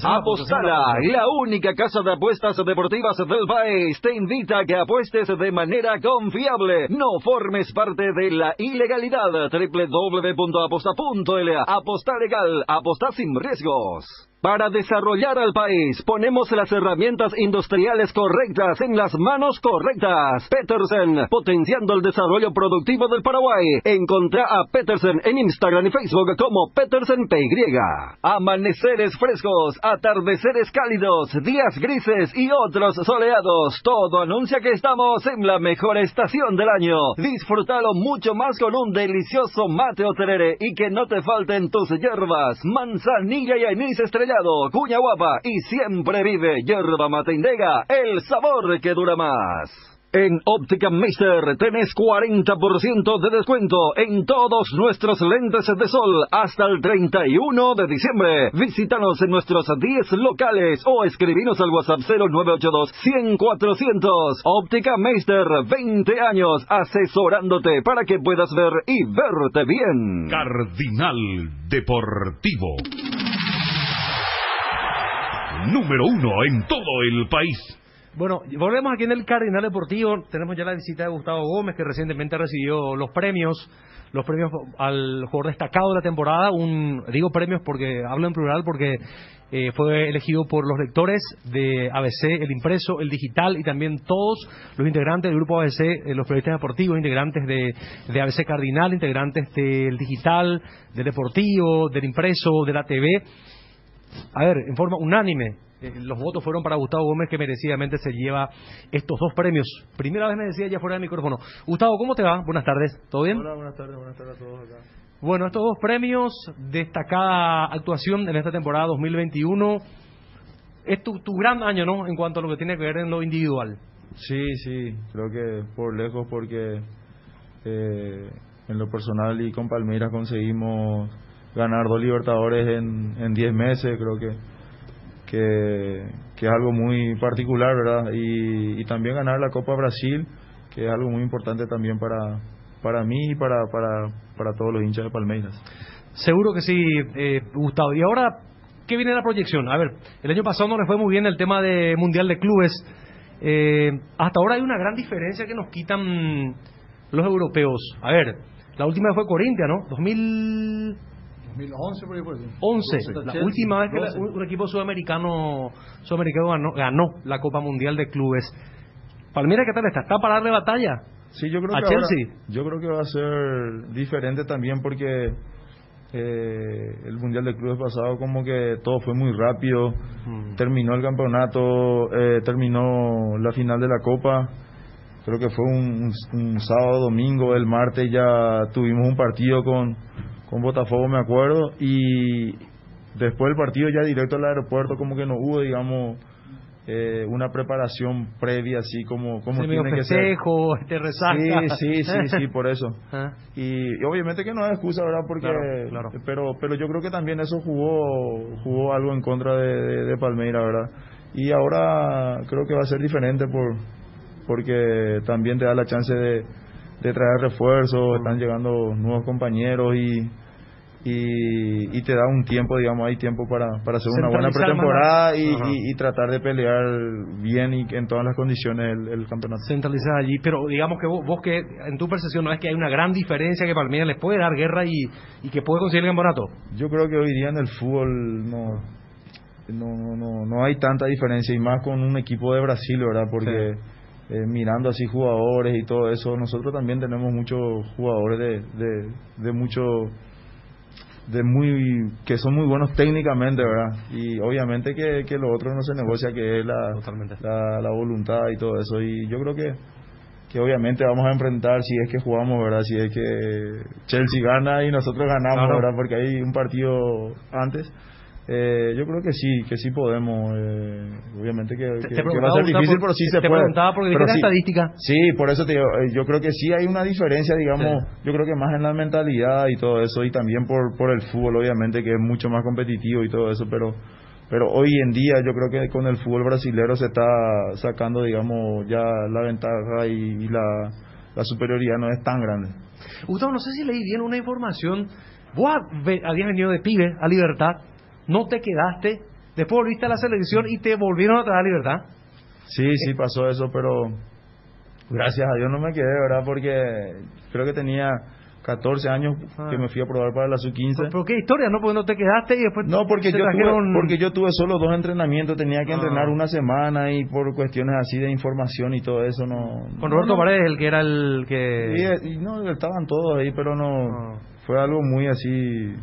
Apostala, la única casa de apuestas deportivas del país, te invita a que apuestes de manera confiable. No formes parte de la ilegalidad. www.aposta.la. Apostar legal, apostar sin riesgos. Para desarrollar al país, ponemos las herramientas industriales correctas en las manos correctas. Petersen, potenciando el desarrollo productivo del Paraguay. Encontrá a Petersen en Instagram y Facebook como Petersen PY. Amaneceres frescos, atardeceres cálidos, días grises y otros soleados. Todo anuncia que estamos en la mejor estación del año. Disfrútalo mucho más con un delicioso mate o tereré, y que no te falten tus hierbas, manzanilla y anís estrellado, cuña guapa, y siempre vive Yerba Mate Indega, el sabor que dura más. En Óptica Meister tenés 40% de descuento en todos nuestros lentes de sol hasta el 31 de diciembre. Visítanos en nuestros 10 locales o escribinos al WhatsApp 0982-100-400. Óptica Meister, 20 años asesorándote para que puedas ver y verte bien. Cardinal Deportivo. Número 1 en todo el país. Bueno, volvemos aquí en el Cardinal Deportivo. Tenemos ya la visita de Gustavo Gómez, que recientemente recibió los premios al jugador destacado de la temporada. Digo premios porque hablo en plural, porque fue elegido por los lectores de ABC, el impreso, el digital, y también todos los integrantes del grupo ABC, los periodistas deportivos, integrantes de ABC Cardinal, integrantes del digital, del deportivo, del impreso, de la TV. A ver, en forma unánime, los votos fueron para Gustavo Gómez, que merecidamente se lleva estos 2 premios. Primera vez me decía ya fuera del micrófono. Gustavo, ¿cómo te va? Buenas tardes, ¿todo bien? Hola, buenas tardes a todos acá. Bueno, estos 2 premios, destacada actuación en esta temporada 2021. Es tu gran año, ¿no?, en cuanto a lo que tiene que ver en lo individual. Sí, creo que por lejos, porque en lo personal y con Palmeiras conseguimos ganar 2 Libertadores en 10 meses. Creo que es algo muy particular, ¿verdad? Y también ganar la Copa Brasil, que es algo muy importante también para mí y para todos los hinchas de Palmeiras. Seguro que sí, Gustavo. Y ahora, ¿qué viene la proyección? A ver, el año pasado no le fue muy bien el tema de Mundial de Clubes. Hasta ahora hay una gran diferencia que nos quitan los europeos. A ver, la última vez fue Corinthians, ¿no? 2011 por ahí. 11, la última vez que un equipo sudamericano ganó la Copa Mundial de Clubes. Palmeiras, ¿qué tal está? ¿Está para darle batalla? Sí, yo creo a que Chelsea. Yo creo que va a ser diferente también, porque el Mundial de Clubes pasado como que todo fue muy rápido. Terminó el campeonato, terminó la final de la Copa. Creo que fue un sábado, domingo. El martes ya tuvimos un partido con Botafogo, me acuerdo, y después del partido ya directo al aeropuerto, como que no hubo, digamos, una preparación previa así como tiene que ser. Resaca. Sí, por eso. Y obviamente que no es excusa, ¿verdad? Porque claro. Pero yo creo que también eso jugó algo en contra de Palmeiras, ¿verdad? Y ahora creo que va a ser diferente porque también te da la chance de traer refuerzos. Están llegando nuevos compañeros y te da un tiempo, digamos, hay tiempo para hacer una buena pretemporada y tratar de pelear bien y en todas las condiciones el campeonato. Centralizar allí, pero digamos que vos que en tu percepción no es que hay una gran diferencia, que Palmeiras les puede dar guerra y que puede conseguir el campeonato. Yo creo que hoy día en el fútbol no hay tanta diferencia, y más con un equipo de Brasil, ¿verdad? Porque mirando así jugadores y todo eso, nosotros también tenemos muchos jugadores que son muy buenos técnicamente, ¿verdad? Y obviamente que lo otro no se negocia, que es la voluntad y todo eso. Y yo creo que obviamente vamos a enfrentar, si es que jugamos, ¿verdad? Si es que Chelsea gana y nosotros ganamos, ¿verdad? Porque hay un partido antes. Yo creo que sí podemos. Obviamente que va a ser difícil, pero sí se puede. Te preguntaba porque viste la estadística. Sí, por eso te digo, yo creo que sí hay una diferencia, digamos, yo creo que más en la mentalidad y todo eso, y también por el fútbol, obviamente, que es mucho más competitivo y todo eso, pero hoy en día yo creo que con el fútbol brasilero se está sacando, digamos, ya la ventaja y la superioridad no es tan grande. Gustavo, no sé si leí bien una información. Vos habías venido de pibe a Libertad, no te quedaste, después volviste a la selección y te volvieron a traer a Libertad. Sí, pasó eso, pero gracias a Dios no me quedé, ¿verdad? Porque creo que tenía 14 años que me fui a probar para la sub-15. ¿Pero qué historia? ¿No? Porque no te quedaste y después porque yo tuve solo 2 entrenamientos, tenía que entrenar una semana, y por cuestiones así de información y todo eso no... Con Roberto Paredes, el que era el que... Y no, estaban todos ahí, pero no... Fue algo muy así...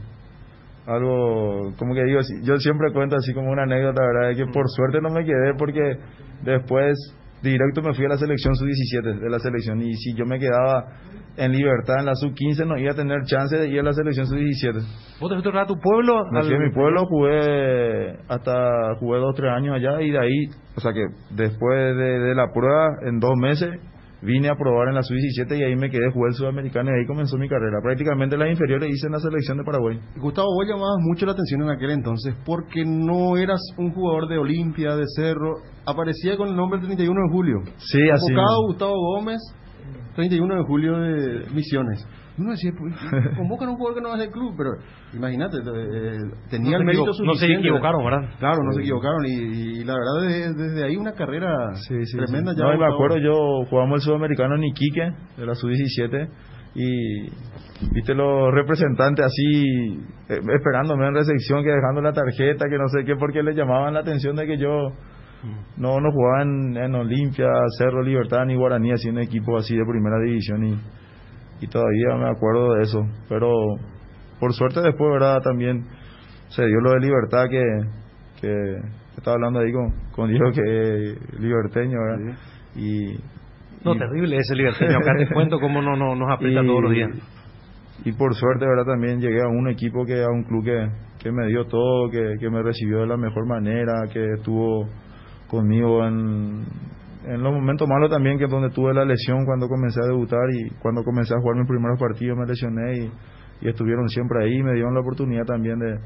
Algo, como que digo, yo siempre cuento así como una anécdota, ¿verdad? De que por suerte no me quedé, porque después directo me fui a la selección sub-17 de la selección, y si yo me quedaba en Libertad en la sub-15 no iba a tener chance de ir a la selección sub-17. ¿Vos te fuiste a tu pueblo? Me fui a mi pueblo, jugué 2 o 3 años allá, y de ahí, o sea que después de la prueba, en 2 meses vine a probar en la sub-17, y ahí me quedé, jugué el sudamericano, y ahí comenzó mi carrera. Prácticamente las inferiores hice en la selección de Paraguay. Gustavo, vos llamabas mucho la atención en aquel entonces porque no eras un jugador de Olimpia, de Cerro, aparecía con el nombre 31 de julio. Sí, así. Convocado Gustavo Gómez, 31 de julio de Misiones. Uno decía, pues, convocan a un jugador que no hace club, pero imagínate, tenía el mérito suficiente. No se equivocaron, ¿verdad? Claro, no se equivocaron, y la verdad desde ahí una carrera tremenda. Sí. No, me acuerdo, yo jugamos el sudamericano en Iquique, de la sub-17, y viste los representantes así, esperándome en recepción, que dejando la tarjeta, que no sé qué, porque les llamaban la atención de que yo no jugaba en Olimpia, Cerro, Libertad, ni Guaraní, así en equipo así de primera división, y todavía me acuerdo de eso. Pero por suerte después, ¿verdad? También se dio lo de Libertad, que estaba hablando ahí con Diego, que es liberteño, ¿verdad? Sí. Terrible ese liberteño. Acá te cuento cómo nos aprieta todos los días. Y por suerte, ¿verdad? También llegué a un equipo, a un club que me dio todo, que me recibió de la mejor manera, que estuvo conmigo en los momentos malos también, que es donde tuve la lesión cuando comencé a debutar, y cuando comencé a jugar mis primeros partidos me lesioné, y estuvieron siempre ahí, me dieron la oportunidad también de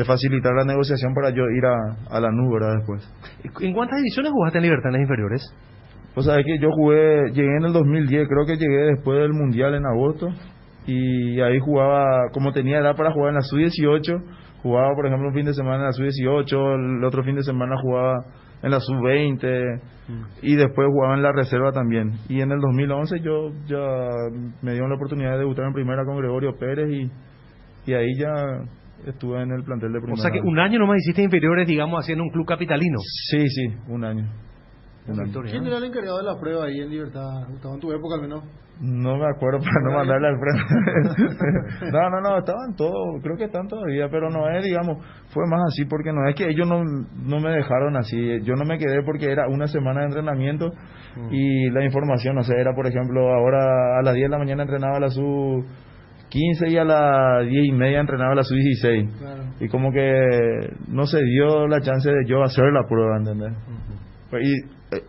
facilitar la negociación para yo ir a la nube, ¿verdad? Después. ¿En cuántas divisiones jugaste en Libertad, en las inferiores? Pues sabes que yo llegué en el 2010, creo que llegué después del Mundial en agosto, y ahí jugaba, como tenía edad para jugar en la sub-18, jugaba por ejemplo un fin de semana en la sub-18, el otro fin de semana jugaba en la sub-20, y después jugaba en la reserva también. Y en el 2011 yo ya me dieron la oportunidad de debutar en primera con Gregorio Pérez, y ahí ya estuve en el plantel de primera. O sea que un año nomás hiciste inferiores, digamos, haciendo un club capitalino. Sí, un año. ¿Quién era el encargado de la prueba ahí en Libertad, Gustavo, en tu época al menos? No me acuerdo para no mandarle al frente. No, estaban todos, creo que están todavía, pero no es, digamos, fue más así porque no es que ellos no me dejaron así, yo no me quedé porque era una semana de entrenamiento y la información, o sea, era por ejemplo, ahora a las 10 de la mañana entrenaba la sub-15 y a las 10:30 entrenaba la sub-16. Claro. Y como que no se dio la chance de yo hacer la prueba, ¿entendés? Y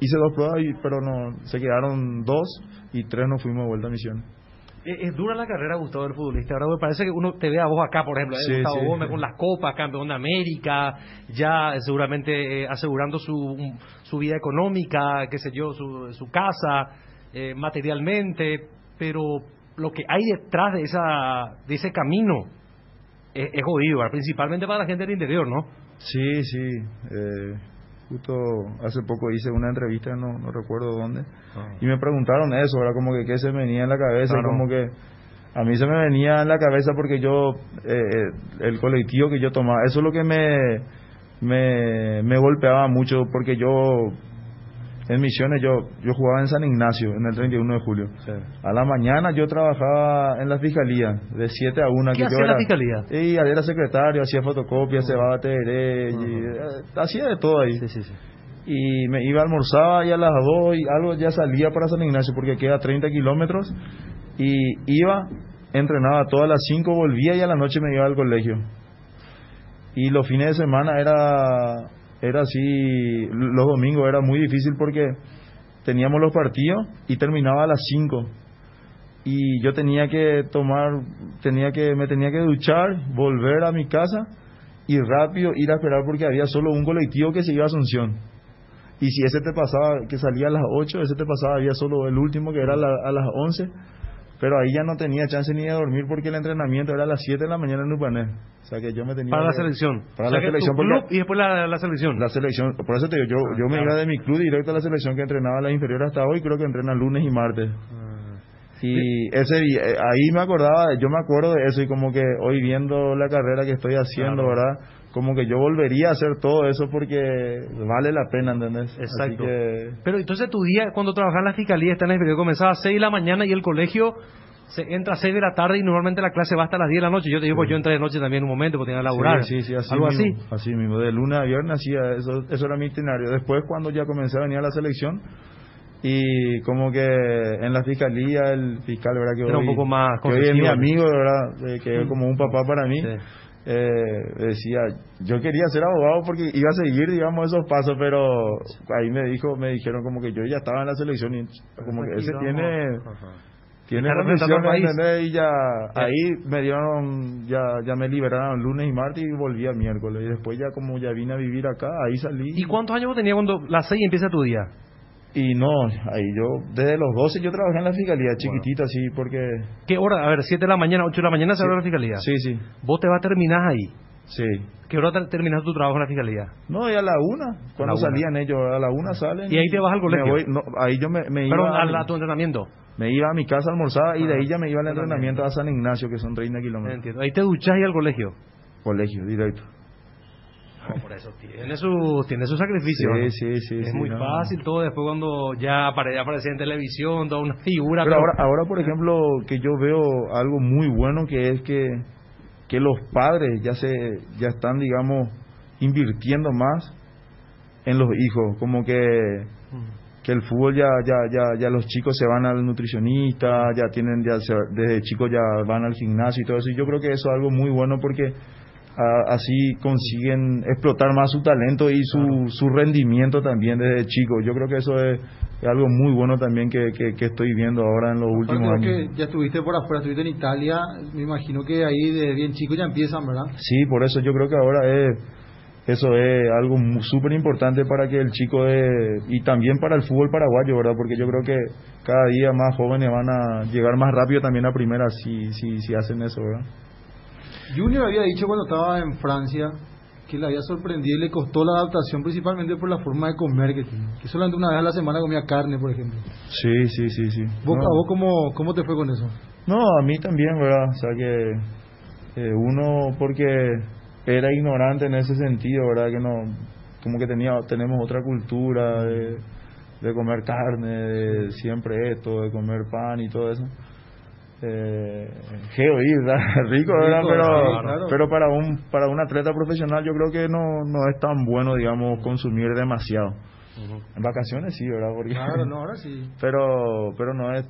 hice 2 pruebas, pero no, se quedaron 2 y 3 nos fuimos de vuelta a misión. Es dura la carrera, Gustavo, del futbolista. Ahora me parece que uno te ve a vos acá, por ejemplo, Gustavo Gómez con las copas, campeón de América, ya seguramente asegurando su vida económica, qué sé yo, su casa, materialmente, pero lo que hay detrás de ese camino es jodido, principalmente para la gente del interior, ¿no? Sí. Justo hace poco hice una entrevista, no recuerdo dónde, y me preguntaron eso, ¿verdad? Como que qué se me venía en la cabeza, claro. Y como que a mí se me venía en la cabeza porque yo, el colectivo que yo tomaba, eso es lo que me golpeaba mucho, porque yo, en Misiones, yo jugaba en San Ignacio, en el 31 de julio. Sí. A la mañana yo trabajaba en la fiscalía, de 7 a 1. ¿Qué hacía en la fiscalía? Y era secretario, hacía fotocopias, cebaba TR, hacía de todo ahí. Sí. Y me iba, almorzaba, y a las 2 y algo ya salía para San Ignacio, porque queda 30 kilómetros, y iba, entrenaba todas las 5, volvía, y a la noche me iba al colegio. Y los fines de semana era así, los domingos era muy difícil porque teníamos los partidos y terminaba a las 5 y yo me tenía que duchar, volver a mi casa y rápido ir a esperar porque había solo un colectivo que se iba a Asunción, y si ese te pasaba, que salía a las 8, ese te pasaba, había solo el último que era a las 11, pero ahí ya no tenía chance ni de dormir porque el entrenamiento era a las 7 de la mañana en Upané. O sea que yo me tenía... Para la selección. Para la selección. Club y después la selección. La selección. Por eso te digo, yo me iba de mi club directo a la selección, que entrenaba a la inferior hasta hoy, creo que entrena lunes y martes. Y ese día, ahí yo me acuerdo de eso, y como que hoy viendo la carrera que estoy haciendo, claro, ¿verdad? Como que yo volvería a hacer todo eso porque vale la pena, ¿entendés? Exacto. Pero entonces tu día, cuando trabajaba en la fiscalía, está en el periodo, comenzaba a 6 de la mañana y el colegio se entra a 6 de la tarde y normalmente la clase va hasta las 10 de la noche. Yo te digo, pues yo entré de noche también en un momento porque tenía que laburar. Sí, así algo mismo, así. Así mismo, de lunes a viernes hacía eso era mi itinerario. Después, cuando ya comencé a venir a la selección, y como que en la fiscalía, el fiscal, ¿verdad? Que era hoy, un poco más que hoy es mi amigo, ¿verdad? Que es como un papá para mí. Sí. Decía, yo quería ser abogado porque iba a seguir, digamos, esos pasos, pero ahí me dijeron como que yo ya estaba en la selección y como que ese tiene condiciones, y ya ahí me dieron, ya me liberaron lunes y martes y volví a miércoles, y después ya como ya vine a vivir acá, ahí salí. ¿Y cuántos años vos tenías cuando las 6 empieza tu día? Y no, ahí yo, desde los 12 yo trabajé en la fiscalía, chiquitita, sí, porque... ¿Qué hora? A ver, 7 de la mañana, 8 de la mañana se abre la fiscalía. Sí, sí. ¿Vos te vas a terminar ahí? Sí. ¿Qué hora terminas tu trabajo en la fiscalía? No, y a la 1, cuando salían ellos, a la 1 salen. ¿Y ahí te vas al colegio? Ahí yo me iba... Pero a tu entrenamiento. Me iba a mi casa a almorzar y de ahí ya me iba al entrenamiento a San Ignacio, que son 30 kilómetros. Entiendo. Ahí te duchás y al colegio. Colegio, directo. No, por eso tiene su sacrificio. Sí. Es muy fácil todo después cuando ya aparece en televisión, toda una figura. Pero ahora, por ejemplo, que yo veo algo muy bueno, que es que los padres ya están, digamos, invirtiendo más en los hijos, como que el fútbol ya los chicos se van al nutricionista, desde chicos ya van al gimnasio y todo eso, y yo creo que eso es algo muy bueno porque así consiguen explotar más su talento y su rendimiento también desde chicos. Yo creo que eso es algo muy bueno también que estoy viendo ahora en los últimos años. Que ya estuviste por afuera, estuviste en Italia, me imagino que ahí de bien chico ya empiezan, ¿verdad? Sí, por eso yo creo que ahora eso es algo súper importante para que el chico y también para el fútbol paraguayo, ¿verdad? Porque yo creo que cada día más jóvenes van a llegar más rápido también a primera si hacen eso, ¿verdad? Junior había dicho cuando estaba en Francia que le había sorprendido y le costó la adaptación principalmente por la forma de comer que tiene. Que solamente una vez a la semana comía carne, por ejemplo. Sí. ¿Vos cómo te fue con eso? No, a mí también, ¿verdad? O sea que uno, porque era ignorante en ese sentido, ¿verdad? Que no, como que tenemos otra cultura de comer carne, de siempre esto, de comer pan y todo eso. Rico, ¿verdad? Pero para un atleta profesional yo creo que no es tan bueno, digamos, consumir demasiado. En vacaciones sí, ¿verdad? Porque, claro, no, ahora sí. Pero no es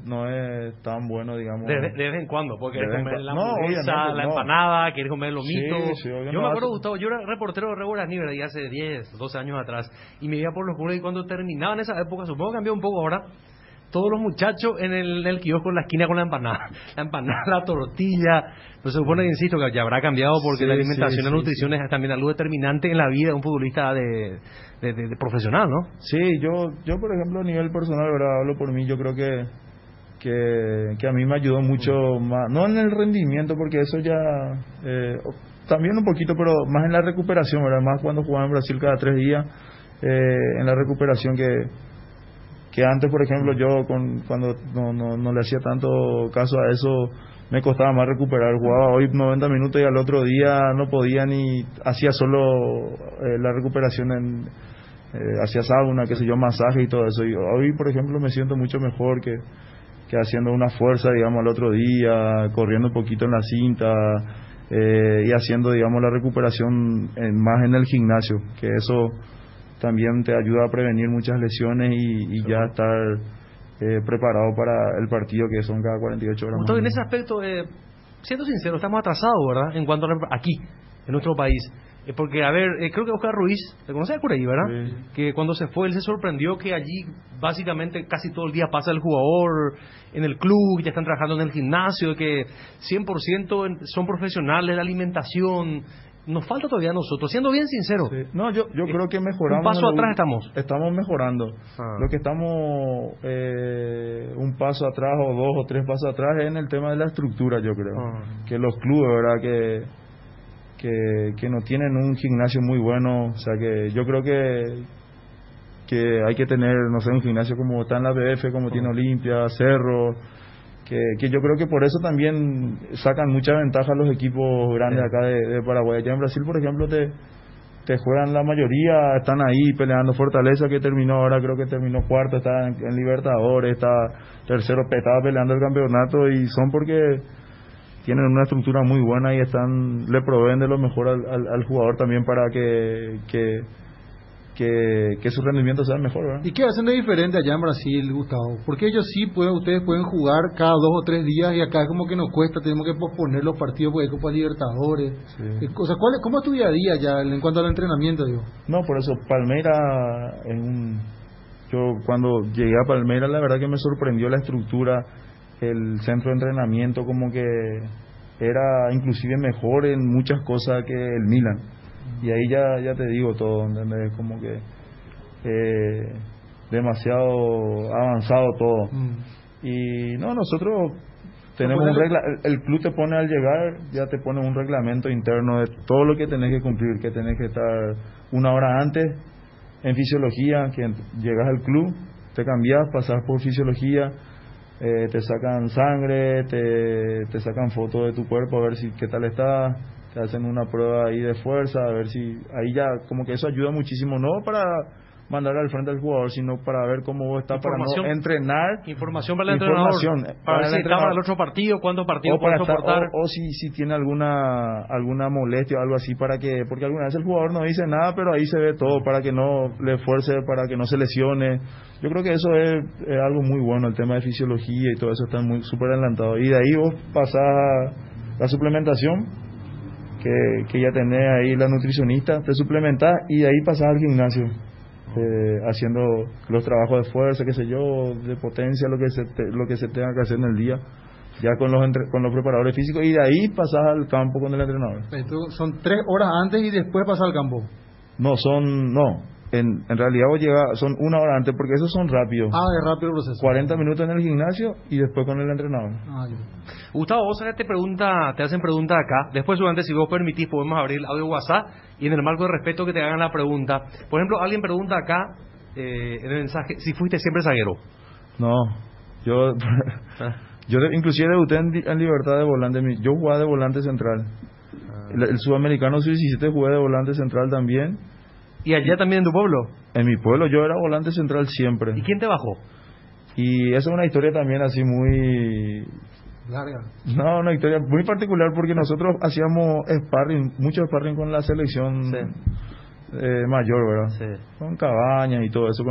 tan bueno, digamos. De vez en cuando, porque quieres comer la hamburguesa, la empanada, quieres comer el lomito. Sí, yo me acuerdo, Gustavo, yo era reportero de Reguaraní, ¿verdad? Y hace 10, 12 años atrás, y me iba por los pueblos y cuando terminaba en esa época, supongo que cambió un poco ahora, todos los muchachos en el kiosco en la esquina con la empanada, la tortilla. Pero se supone, insisto, que ya habrá cambiado porque la alimentación y la nutrición es también algo determinante en la vida de un futbolista de profesional, ¿no? Sí, yo por ejemplo a nivel personal, ¿verdad? Hablo por mí, yo creo que a mí me ayudó mucho más, no en el rendimiento porque eso ya también un poquito, pero más en la recuperación, ¿verdad? Más cuando jugaba en Brasil cada 3 días, en la recuperación que antes, por ejemplo, yo cuando no le hacía tanto caso a eso, me costaba más recuperar. Jugaba hoy 90 minutos y al otro día no podía ni hacía solo la recuperación hacía sauna, qué sé yo, masaje y todo eso. Y hoy, por ejemplo, me siento mucho mejor que haciendo una fuerza, digamos, al otro día, corriendo un poquito en la cinta y haciendo, digamos, la recuperación más en el gimnasio, que eso también te ayuda a prevenir muchas lesiones y ya estar preparado para el partido que son cada 48 horas. Gustavo, en ese aspecto, siendo sincero, estamos atrasados, ¿verdad? En cuanto a aquí, en nuestro país. Porque, a ver, creo que Oscar Ruiz, ¿te conoces por ahí, verdad? Sí. Que cuando se fue, él se sorprendió que allí básicamente casi todo el día pasa el jugador en el club, ya están trabajando en el gimnasio, que 100% son profesionales de la alimentación. Nos falta todavía a nosotros, siendo bien sinceros. Sí. No, yo creo que mejoramos. Un paso atrás estamos mejorando. Lo que estamos un paso atrás o 2 o 3 pasos atrás es en el tema de la estructura, yo creo. Que los clubes, ¿verdad? Que no tienen un gimnasio muy bueno, o sea que yo creo que hay que tener, no sé, un gimnasio como está en la BF, como tiene Olimpia, Cerro, que yo creo que por eso también sacan mucha ventaja los equipos grandes acá de Paraguay. Allá en Brasil, por ejemplo, te juegan la mayoría, están ahí peleando. Fortaleza, que terminó ahora, creo que terminó cuarto, está en Libertadores, está tercero, estaba peleando el campeonato, y son porque tienen una estructura muy buena y le proveen de lo mejor al jugador también para que su rendimiento sea mejor, ¿verdad? ¿Y qué hacen de diferente allá en Brasil, Gustavo? Porque ellos sí ustedes pueden jugar cada 2 o 3 días y acá es como que nos cuesta, tenemos que posponer los partidos porque hay Copa Libertadores. Sí. O sea, ¿cómo es tu día a día ya en cuanto al entrenamiento, digo? No, por eso Palmeiras yo cuando llegué a Palmeiras la verdad que me sorprendió la estructura, el centro de entrenamiento, como que era inclusive mejor en muchas cosas que el Milan. Y ahí ya te digo todo, ¿entendés? Como que demasiado avanzado todo. Y no, nosotros tenemos un el club te pone al llegar, ya te pone un reglamento interno de todo lo que tenés que cumplir, que tenés que estar 1 hora antes en fisiología, que llegas al club, te cambias, pasas por fisiología, te sacan sangre, te sacan fotos de tu cuerpo a ver si qué tal está, te hacen una prueba ahí de fuerza, a ver si ahí ya como que eso ayuda muchísimo, no para mandar al frente al jugador, sino para ver cómo vos estás, para no entrenar. Información para el entrenador, para ver si está para el otro partido, cuántos partidos puede soportar. O si tiene alguna molestia o algo así, porque alguna vez el jugador no dice nada, pero ahí se ve todo, para que no le esfuerce, para que no se lesione. Yo creo que eso es algo muy bueno, el tema de fisiología y todo eso está súper adelantado. Y de ahí vos pasás a la suplementación, que ya tenés ahí la nutricionista, te suplementás y de ahí pasás al gimnasio. Haciendo los trabajos de fuerza, qué sé yo, de potencia, lo que se tenga que hacer en el día, ya con los preparadores físicos, y de ahí pasas al campo con el entrenador. Esto son 3 horas antes y después pasas al campo. En realidad vos llegás, son 1 hora antes, porque esos son rápidos. Es rápido el proceso. 40 minutos en el gimnasio y después con el entrenador. Gustavo, vos te hacen preguntas acá. Después, durante, si vos permitís, podemos abrir el audio WhatsApp y en el marco de respeto que te hagan la pregunta. Por ejemplo, alguien pregunta acá en el mensaje si fuiste siempre zaguero. No, yo inclusive debuté en Libertad de volante. Yo jugaba de volante central. El sudamericano sub-17 jugué de volante central también. ¿Y allá también en tu pueblo? En mi pueblo yo era volante central siempre. ¿Y quién te bajó? Y esa es una historia también así muy... larga. No, una historia muy particular, porque nosotros hacíamos mucho sparring con la selección mayor, ¿verdad? Sí. Con Cabañas y todo eso.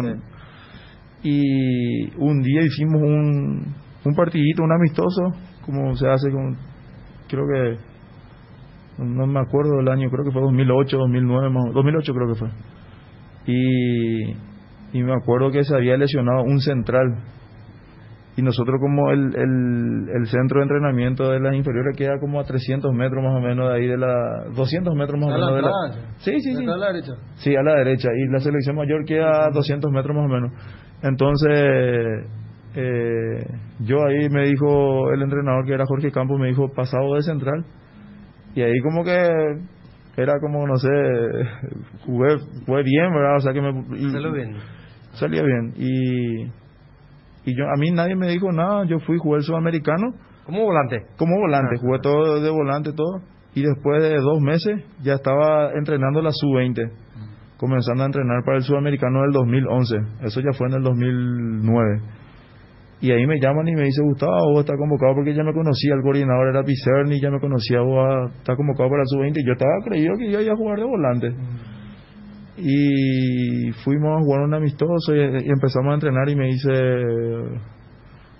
Y un día hicimos un partidito, un amistoso, como se hace creo que... no me acuerdo del año, creo que fue 2008, 2009, 2008 creo que fue. Y me acuerdo que se había lesionado un central. Y nosotros, como el centro de entrenamiento de las inferiores queda como a 300 metros más o menos de ahí, 200 metros más o menos de la... Sí. ¿A la derecha? Sí, a la derecha. Y la selección mayor queda a 200 metros más o menos. Entonces, yo ahí me dijo el entrenador, que era Jorge Campos, me dijo, pasado de central. Y ahí como que era como, no sé, jugué bien, ¿verdad? O sea que salía bien. Y yo, a mí nadie me dijo nada, yo jugué el sudamericano. ¿Como volante? Como volante, jugué todo de volante, todo. Y después de 2 meses ya estaba entrenando la sub-20, comenzando a entrenar para el sudamericano del 2011. Eso ya fue en el 2009. Y ahí me llaman y me dice, Gustavo, vos estás convocado, porque ya me conocía, el coordinador era Pizerni, ya me conocía, vos estás convocado para el sub-20. Y yo estaba creído que yo iba a jugar de volante. Y fuimos a jugar un amistoso y empezamos a entrenar, y me dice,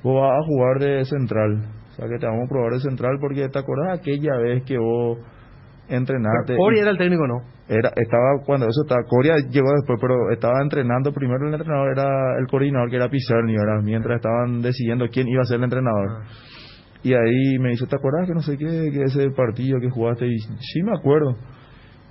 vos vas a jugar de central, o sea que te vamos a probar de central, porque te acordás aquella vez que vos entrenaste. Coria era el técnico, ¿no? Coria llegó después, pero estaba entrenando primero. El entrenador era el coordinador, que era Pizarni, ¿verdad? Mientras estaban decidiendo quién iba a ser el entrenador. Y ahí me dice, ¿te acuerdas que no sé qué, que ese partido que jugaste? Y sí, me acuerdo.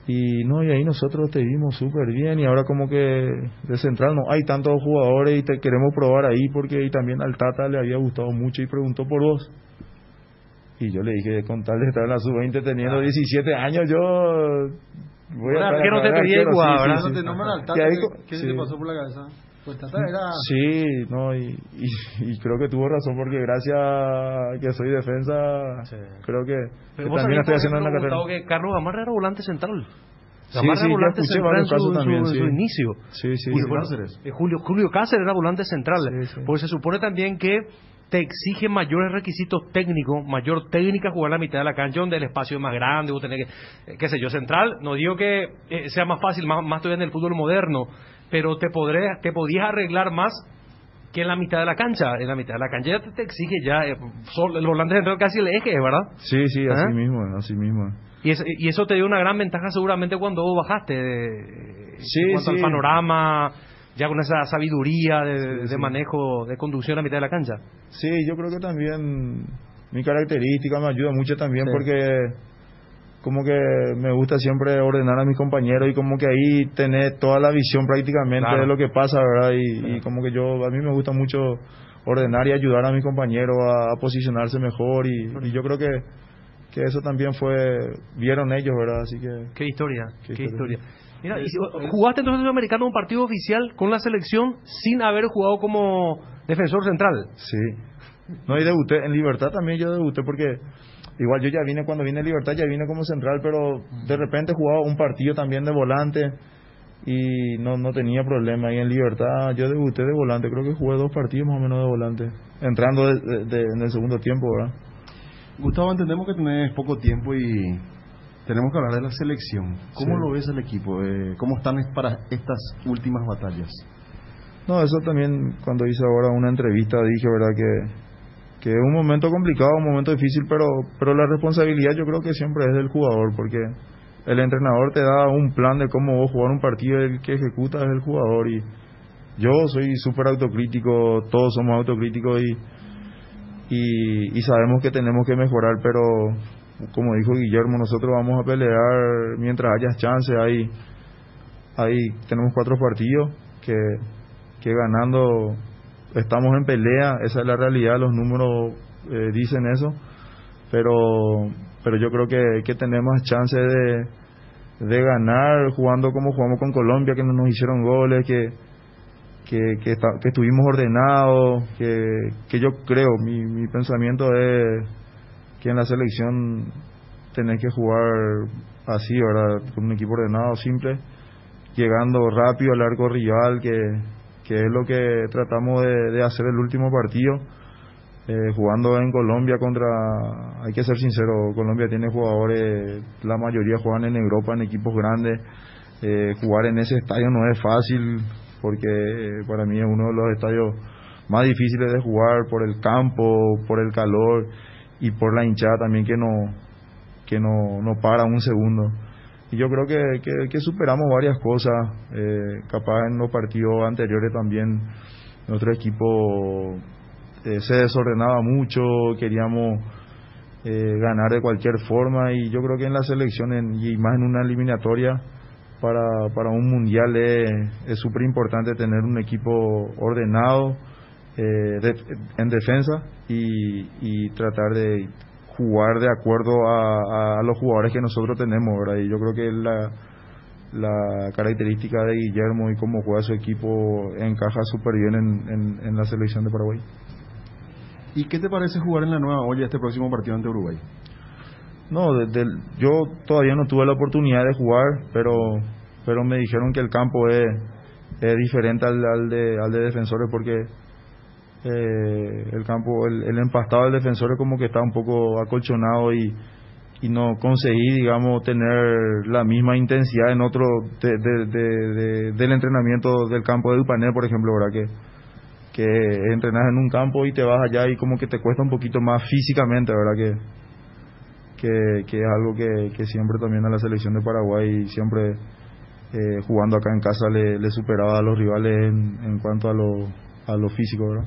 Y ahí nosotros te vimos súper bien, y ahora como que de central no hay tantos jugadores y te queremos probar ahí, porque y también al Tata le había gustado mucho y preguntó por vos. Y yo le dije, con tal de estar en la sub-20 teniendo 17 años, yo voy a estar... ¿Qué no te pedía jugar, verdad? No te nombran al Tata, ¿qué se te pasó por la cabeza? Pues Tata era... Sí, y creo que tuvo razón, porque gracias a que soy defensa, creo que también estoy haciendo una carrera. Que Carlos Gamarra era volante central. Gamarra era volante central en su inicio. Julio Cáceres era volante central. Porque se supone también que te exige mayores requisitos técnicos, mayor técnica jugar la mitad de la cancha, donde el espacio es más grande, vos tenés que, qué sé yo, central. No digo que sea más fácil, más todavía en el fútbol moderno, pero te podías arreglar más que en la mitad de la cancha. En la mitad de la cancha ya te exige ya el volante central casi el eje, ¿verdad? Sí, así mismo. Y eso te dio una gran ventaja seguramente cuando vos bajaste en cuanto al panorama, ya con esa sabiduría de manejo, de conducción a mitad de la cancha. Sí, yo creo que también mi característica me ayuda mucho también, porque como que me gusta siempre ordenar a mis compañeros y como que ahí tener toda la visión prácticamente de lo que pasa, ¿verdad? Y como que a mí me gusta mucho ordenar y ayudar a mis compañeros a posicionarse mejor y yo creo que eso también vieron ellos, ¿verdad? Así que... Qué historia. Mira, y jugaste entonces en el americano un partido oficial con la selección sin haber jugado como defensor central. Sí. No, y debuté en Libertad también, yo debuté porque igual yo cuando vine a Libertad ya vine como central, pero de repente jugaba un partido también de volante y no tenía problema. Y en Libertad yo debuté de volante, creo que jugué 2 partidos más o menos de volante, entrando en el segundo tiempo, ¿verdad? Gustavo, entendemos que tenés poco tiempo y tenemos que hablar de la selección. ¿Cómo lo ves el equipo? ¿Cómo están para estas últimas batallas? No, eso también cuando hice ahora una entrevista dije, ¿verdad? Que es un momento complicado, un momento difícil, pero la responsabilidad yo creo que siempre es del jugador, porque el entrenador te da un plan de cómo vos jugar un partido, el que ejecuta es el jugador, y yo soy súper autocrítico, todos somos autocríticos y sabemos que tenemos que mejorar, pero como dijo Guillermo, nosotros vamos a pelear mientras haya chance. Ahí tenemos 4 partidos que ganando estamos en pelea, esa es la realidad, los números dicen eso, pero yo creo que tenemos chance de ganar jugando como jugamos con Colombia, que no nos hicieron goles, que estuvimos ordenados, que yo creo, mi pensamiento es que en la selección tenés que jugar así, ¿verdad? Con un equipo ordenado, simple, llegando rápido al arco rival, que es lo que tratamos de hacer el último partido, jugando en Colombia hay que ser sincero, Colombia tiene jugadores, la mayoría juegan en Europa, en equipos grandes, jugar en ese estadio no es fácil, porque para mí es uno de los estadios más difíciles de jugar, por el campo, por el calor y por la hinchada también que no para un segundo. Y yo creo que superamos varias cosas, capaz en los partidos anteriores también nuestro equipo se desordenaba mucho, queríamos ganar de cualquier forma, y yo creo que en la selección y más en una eliminatoria para un mundial es súper importante tener un equipo ordenado en defensa y tratar de jugar de acuerdo a los jugadores que nosotros tenemos, ¿verdad? Y yo creo que la característica de Guillermo y cómo juega su equipo encaja súper bien en la selección de Paraguay. ¿Y qué te parece jugar en la Nueva Olla este próximo partido ante Uruguay? No, yo todavía no tuve la oportunidad de jugar, pero me dijeron que el campo es diferente al de Defensores, porque el campo, el empastado del Defensores como que está un poco acolchonado y no conseguí, digamos, tener la misma intensidad en otro del entrenamiento del campo de Dupané, por ejemplo, ¿verdad? Que entrenas en un campo y te vas allá y como que te cuesta un poquito más físicamente, ¿verdad? Que es algo que siempre también a la selección de Paraguay, siempre jugando acá en casa le superaba a los rivales en cuanto a lo físico, ¿verdad?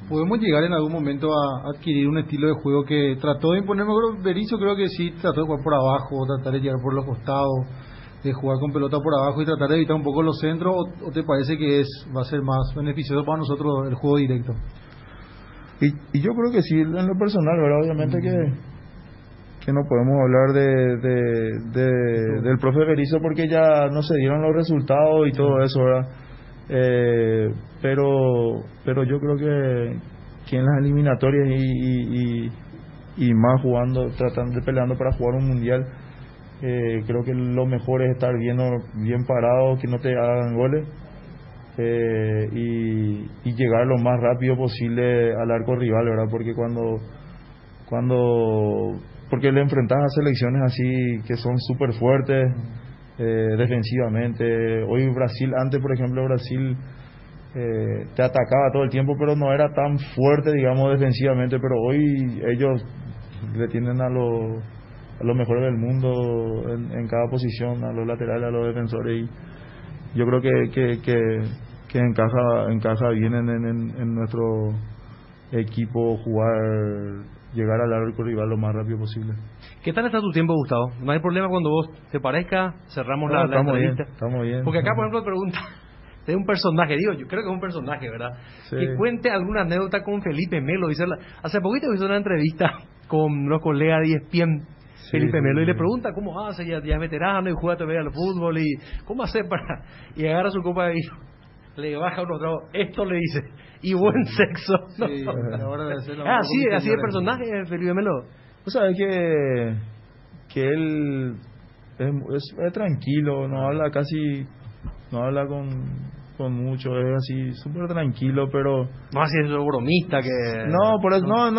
¿Podemos llegar en algún momento a adquirir un estilo de juego que trató de imponer? Berizzo creo que sí trató de jugar por abajo, tratar de llegar por los costados, de jugar con pelota por abajo y tratar de evitar un poco los centros, ¿o te parece que va a ser más beneficioso para nosotros el juego directo? Y yo creo que sí, en lo personal, ¿verdad? Obviamente que no podemos hablar del profe Berizzo porque ya no se dieron los resultados y todo eso, ¿verdad? Pero yo creo que en las eliminatorias y más jugando, tratando de peleando para jugar un mundial, creo que lo mejor es estar bien parado, que no te hagan goles, y llegar lo más rápido posible al arco rival, ¿verdad? Porque porque le enfrentas a selecciones así que son súper fuertes defensivamente. Hoy antes por ejemplo Brasil te atacaba todo el tiempo, pero no era tan fuerte, digamos, defensivamente, pero hoy ellos le tienen a los mejores del mundo en cada posición, a los laterales, a los defensores, y yo creo que encaja bien en nuestro equipo llegar al arco rival lo más rápido posible. ¿Qué tal está tu tiempo, Gustavo? No hay problema cuando vos te parezca, cerramos la entrevista. Estamos bien. Porque acá, por ejemplo, pregunta de un personaje, yo creo que es un personaje, ¿verdad? Sí. Que cuente alguna anécdota con Felipe Melo. Hace poquito hizo una entrevista con unos colegas de ESPN, Felipe Melo, y le pregunta cómo hace, ya es veterano y juega todavía al fútbol, y cómo hace para... Y agarra su copa de vino, le baja unos tragos, esto le dice, y buen sexo. ¿No? Sí, así es personaje, Felipe Melo. Tú sabes que él es tranquilo, no habla con mucho, es así súper tranquilo, pero no así es bromista que no, por eso no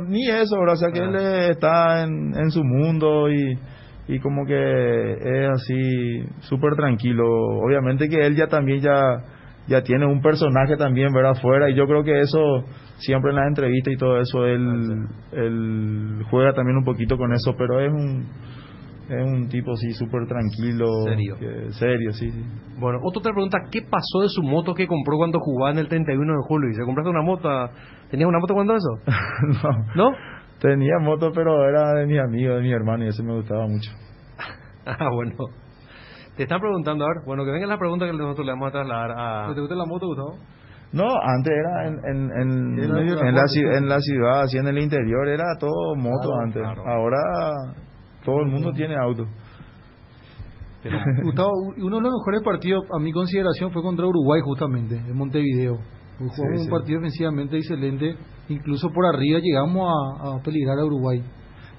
ni eso, ¿verdad? O sea que él está en su mundo y como que es así súper tranquilo. Obviamente que él ya tiene un personaje también, ¿verdad? Afuera, y yo creo que eso siempre en las entrevistas y todo eso él juega también un poquito con eso, pero es un tipo así súper tranquilo, serio, sí. Bueno, otra pregunta, ¿qué pasó de su moto que compró cuando jugaba en el 31 de julio? ¿Y se compraste una moto? ¿Tenías una moto cuando eso? ¿No? Tenía moto, pero era de mi amigo, de mi hermano, y eso me gustaba mucho. Bueno. Te están preguntando, a ver, bueno, que venga la pregunta que nosotros le vamos a trasladar a... ¿Te gusta la moto, Gustavo? No, antes era en la ciudad, así en el interior, era todo moto antes. Claro. Ahora todo el mundo tiene auto. Pero, Gustavo, uno de los mejores partidos, a mi consideración, fue contra Uruguay, justamente, en Montevideo. Jugamos un partido ofensivamente excelente, incluso por arriba llegamos a peligrar a Uruguay.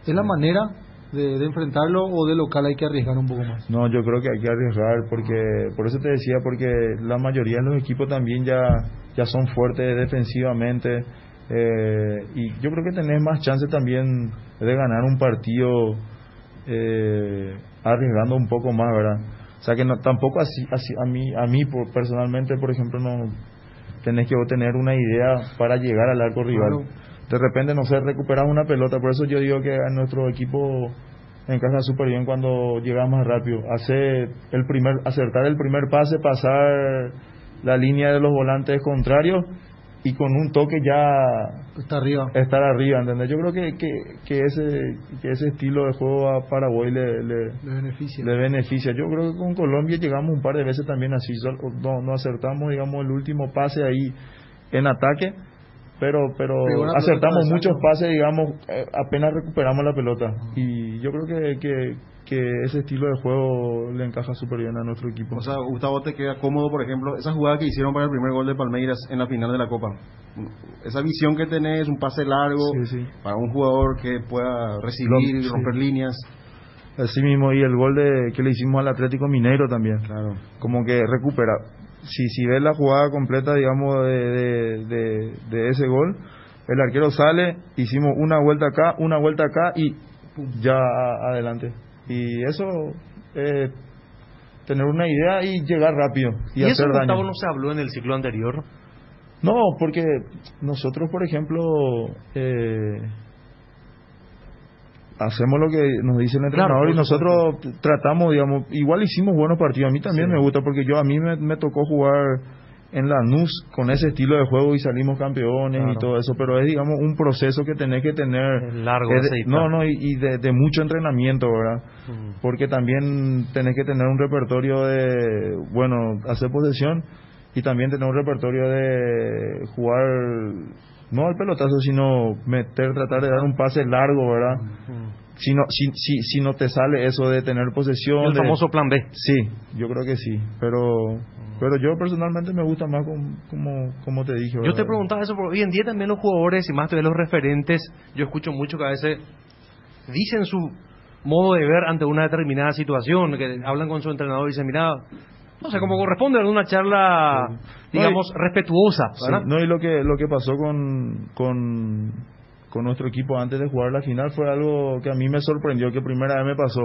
¿Es la manera de enfrentarlo o de local hay que arriesgar un poco más? No, yo creo que hay que arriesgar, porque por eso te decía, porque la mayoría de los equipos también ya son fuertes defensivamente, y yo creo que tenés más chance también de ganar un partido arriesgando un poco más, ¿verdad? O sea que no, tampoco así a mí personalmente, por ejemplo, no tenés que tener una idea para llegar al arco rival. Claro. De repente, no sé, recuperar una pelota. Por eso yo digo que a nuestro equipo encaja súper bien cuando llega más rápido. Acertar el primer pase, pasar la línea de los volantes contrarios y con un toque ya estar arriba, ¿entendés? Yo creo que ese estilo de juego a Paraguay le beneficia. Yo creo que con Colombia llegamos un par de veces también así, no acertamos, digamos, el último pase ahí en ataque, pero acertamos muchos pases, digamos, apenas recuperamos la pelota. Y yo creo que ese estilo de juego le encaja súper bien a nuestro equipo. O sea, Gustavo, ¿te queda cómodo, por ejemplo, esa jugada que hicieron para el primer gol de Palmeiras en la final de la Copa? Esa visión que tenés, un pase largo, para un jugador que pueda recibir y romper líneas. Así mismo, y el gol que le hicimos al Atlético Mineiro también. Claro. Como que recupera. Si ves la jugada completa, digamos, de ese gol, el arquero sale, hicimos una vuelta acá y ya adelante. Y eso, tener una idea y llegar rápido y hacer daño. ¿Y eso, Gustavo, no se habló en el ciclo anterior? No, porque nosotros, por ejemplo, hacemos lo que nos dice el entrenador, claro, y nosotros tratamos, digamos, igual hicimos buenos partidos. A mí también me gusta, porque a mí me tocó jugar en Lanús con ese estilo de juego y salimos campeones, claro, y todo eso, pero es, digamos, un proceso que tenés que tener largo, y de mucho entrenamiento, ¿verdad? Porque también tenés que tener un repertorio de, hacer posesión, y también tener un repertorio de jugar no al pelotazo, sino tratar de dar un pase largo, ¿verdad? Si no te sale eso de tener posesión, el famoso plan B. Sí, yo creo que sí, pero yo personalmente me gusta más como te dije, ¿verdad? Yo te preguntaba eso porque hoy en día también los jugadores, y más todavía los referentes, yo escucho mucho que a veces dicen su modo de ver ante una determinada situación, que hablan con su entrenador y dicen, mira, no sé, como corresponde a una charla, digamos, respetuosa, ¿verdad? Sí. No, y lo que pasó con nuestro equipo antes de jugar la final fue algo que a mí me sorprendió, que primera vez me pasó.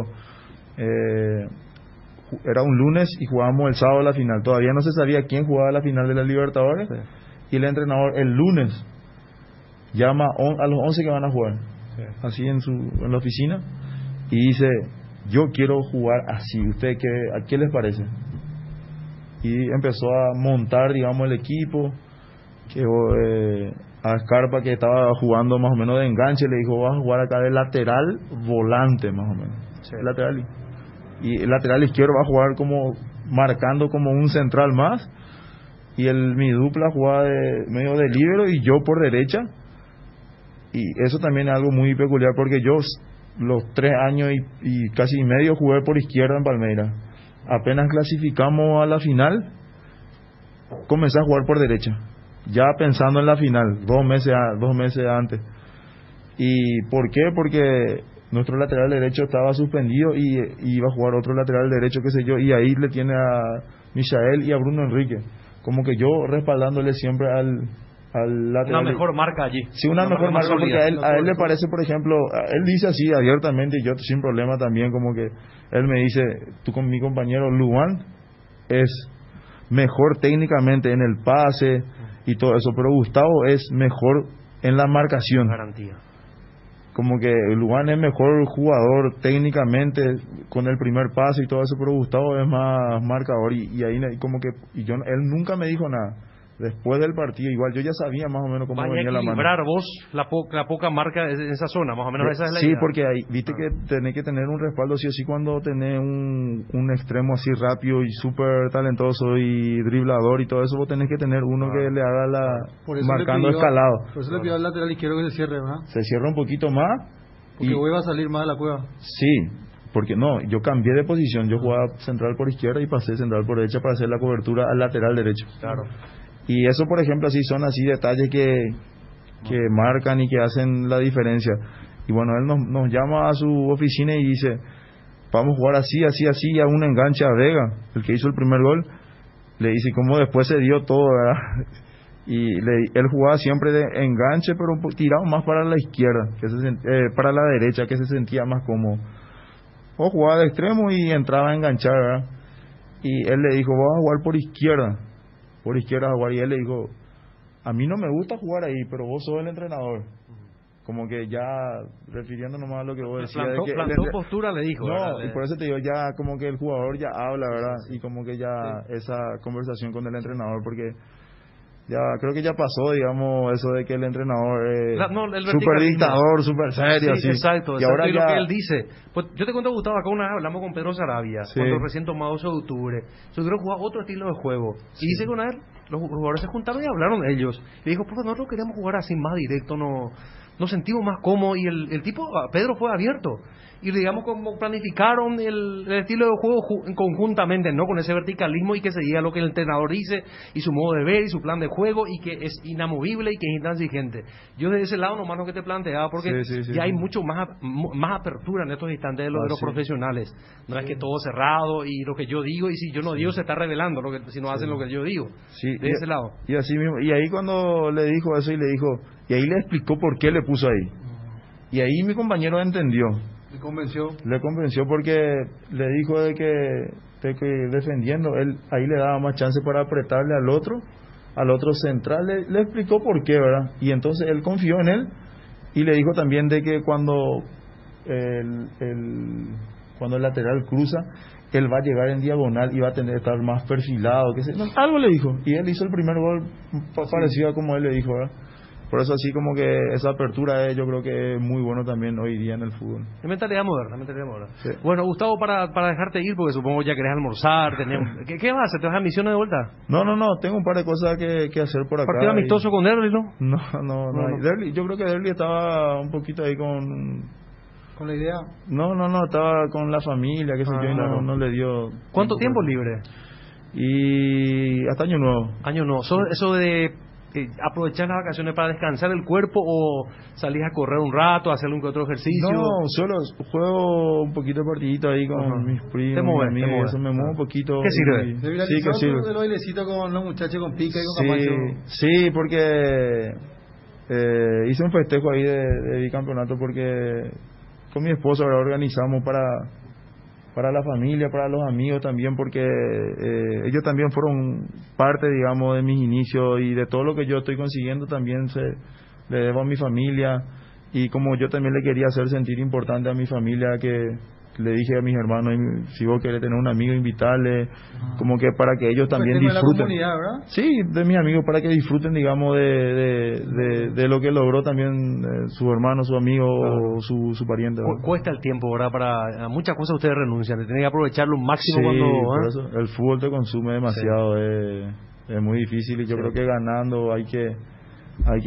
Era un lunes y jugábamos el sábado la final. Todavía no se sabía quién jugaba la final de la Libertadores, y el entrenador el lunes llama a los 11 que van a jugar, así en la oficina, y dice: yo quiero jugar así, ¿usted a qué les parece? Y empezó a montar, digamos, el equipo, que a Scarpa, que estaba jugando más o menos de enganche, le dijo, vas a jugar acá de lateral volante más o menos. Sí. Lateral. Y el lateral izquierdo va a jugar como marcando como un central más, y mi dupla jugaba de medio de líbero y yo por derecha. Y eso también es algo muy peculiar, porque yo los 3 años y casi medio jugué por izquierda en Palmeiras. Apenas clasificamos a la final, comencé a jugar por derecha, ya pensando en la final, 2 meses antes. ¿Y por qué? Porque nuestro lateral derecho estaba suspendido y iba a jugar otro lateral derecho, qué sé yo, y ahí le tiene a Michael y a Bruno Enrique, como que yo respaldándole siempre al lateral. Una mejor marca allí. Sí, una mejor marca, porque a él le parece, por ejemplo, él dice así abiertamente, y yo sin problema también, como que él me dice, tú con mi compañero Luan es mejor técnicamente en el pase y todo eso, pero Gustavo es mejor en la marcación. Garantía. Como que Luan es mejor jugador técnicamente con el primer pase y todo eso, pero Gustavo es más marcador, y ahí como que él nunca me dijo nada. Después del partido, igual yo ya sabía más o menos cómo venía la mano. Equilibrar vos la poca marca en esa zona, más o menos esa es la idea. Sí, porque ahí, viste que tenés que tener un respaldo sí o sí cuando tenés un extremo así rápido y súper talentoso y driblador y todo eso, vos tenés que tener uno que le haga marcando escalado. Por eso le pidió al lateral izquierdo que se cierre, ¿verdad? Se cierra un poquito más. Porque hoy va a salir más de la cueva. Sí, porque no, yo cambié de posición, yo jugaba central por izquierda y pasé central por derecha para hacer la cobertura al lateral derecho. Claro. Y eso, por ejemplo, así son así detalles que marcan y que hacen la diferencia. Y bueno, él nos llama a su oficina y dice, vamos a jugar así, y a un enganche a Vega, el que hizo el primer gol. Le dice cómo después se dio todo, ¿verdad? Y él jugaba siempre de enganche, pero tirado más para la izquierda, para la derecha, que se sentía más cómodo. O jugaba de extremo y entraba a enganchar, ¿verdad? Y él le dijo, vas a jugar por izquierda a jugar, y él le dijo, a mí no me gusta jugar ahí, pero vos sos el entrenador. Como que ya refiriendo nomás a lo que vos decías. Plantó postura, le dijo. No, ¿verdad? Y por eso te digo, ya como que el jugador ya habla, ¿verdad? Sí. Y como que ya esa conversación con el entrenador, porque ya creo que ya pasó, digamos, eso de que el entrenador es súper dictador, súper serio. Sí, exacto. Y ahora ya... lo que él dice. Pues yo te cuento, Gustavo, acá una vez hablamos con Pedro Sarabia, cuando recién tomó 12 de octubre. Yo creo que jugaba otro estilo de juego. Y dice que una vez los jugadores se juntaron y hablaron ellos. Y dijo, pues nosotros queríamos jugar así más directo, nos sentimos más cómodos. Y el tipo, Pedro, fue abierto. Y digamos como planificaron el estilo de juego conjuntamente, ¿no? Con ese verticalismo, y que seguía lo que el entrenador dice y su modo de ver y su plan de juego, y que es inamovible y que es intransigente. Yo de ese lado nomás lo que te planteaba, porque ya hay mucho más apertura en estos instantes de los profesionales. No es que todo cerrado y lo que yo digo, y si yo no digo se está revelando si no hacen lo que yo digo. De ese lado. Y así mismo, y ahí cuando le dijo eso y ahí le explicó por qué le puso ahí. Y ahí mi compañero entendió. Le convenció porque le dijo de que defendiendo, él ahí le daba más chance para apretarle al otro central, le explicó por qué, ¿verdad? Y entonces él confió en él y le dijo también de que cuando el lateral cruza, él va a llegar en diagonal y va a tener que estar más perfilado, algo le dijo, y él hizo el primer gol parecido a como él le dijo, ¿verdad? Por eso así como que esa apertura yo creo que es muy bueno también hoy día en el fútbol. Es mentalidad moderna. Sí. Bueno, Gustavo, para dejarte ir, porque supongo ya querés almorzar, ¿qué vas a hacer? ¿Te vas a Misiones de vuelta? No, tengo un par de cosas que hacer por acá. ¿Partido amistoso con Derli, no? No. Derli, yo creo que Derli estaba un poquito ahí con la idea. No, estaba con la familia, qué sé yo, y no le dio... ¿Cuánto tiempo libre? Y hasta Año Nuevo. Año Nuevo. Eso de... ¿aprovechar las vacaciones para descansar el cuerpo o salís a correr un rato, hacer un que otro ejercicio? No, solo juego un poquito de partidito ahí con mis primos. Te mueves. Eso me muevo un poquito. ¿Qué sirve? Sí, que sirve. El bailecito con los muchachos, con Pica y con Camacho. Sí, porque hice un festejo ahí de bicampeonato, porque con mi esposa ahora organizamos para la familia, para los amigos también, porque ellos también fueron parte, digamos, de mis inicios, y de todo lo que yo estoy consiguiendo también le debo a mi familia, y como yo también le quería hacer sentir importante a mi familia que le dije a mis hermanos, si vos querés tener un amigo, invitarle, como que para que ellos también disfruten. De la comunidad, ¿verdad? Sí, de mis amigos, para que disfruten, digamos, de lo que logró también su hermano, su amigo o su pariente. Cuesta el tiempo, ¿verdad? Para muchas cosas ustedes renuncian, tienen que aprovecharlo un máximo sí, cuando... por eso, el fútbol te consume demasiado, es muy difícil y yo creo que ganando hay que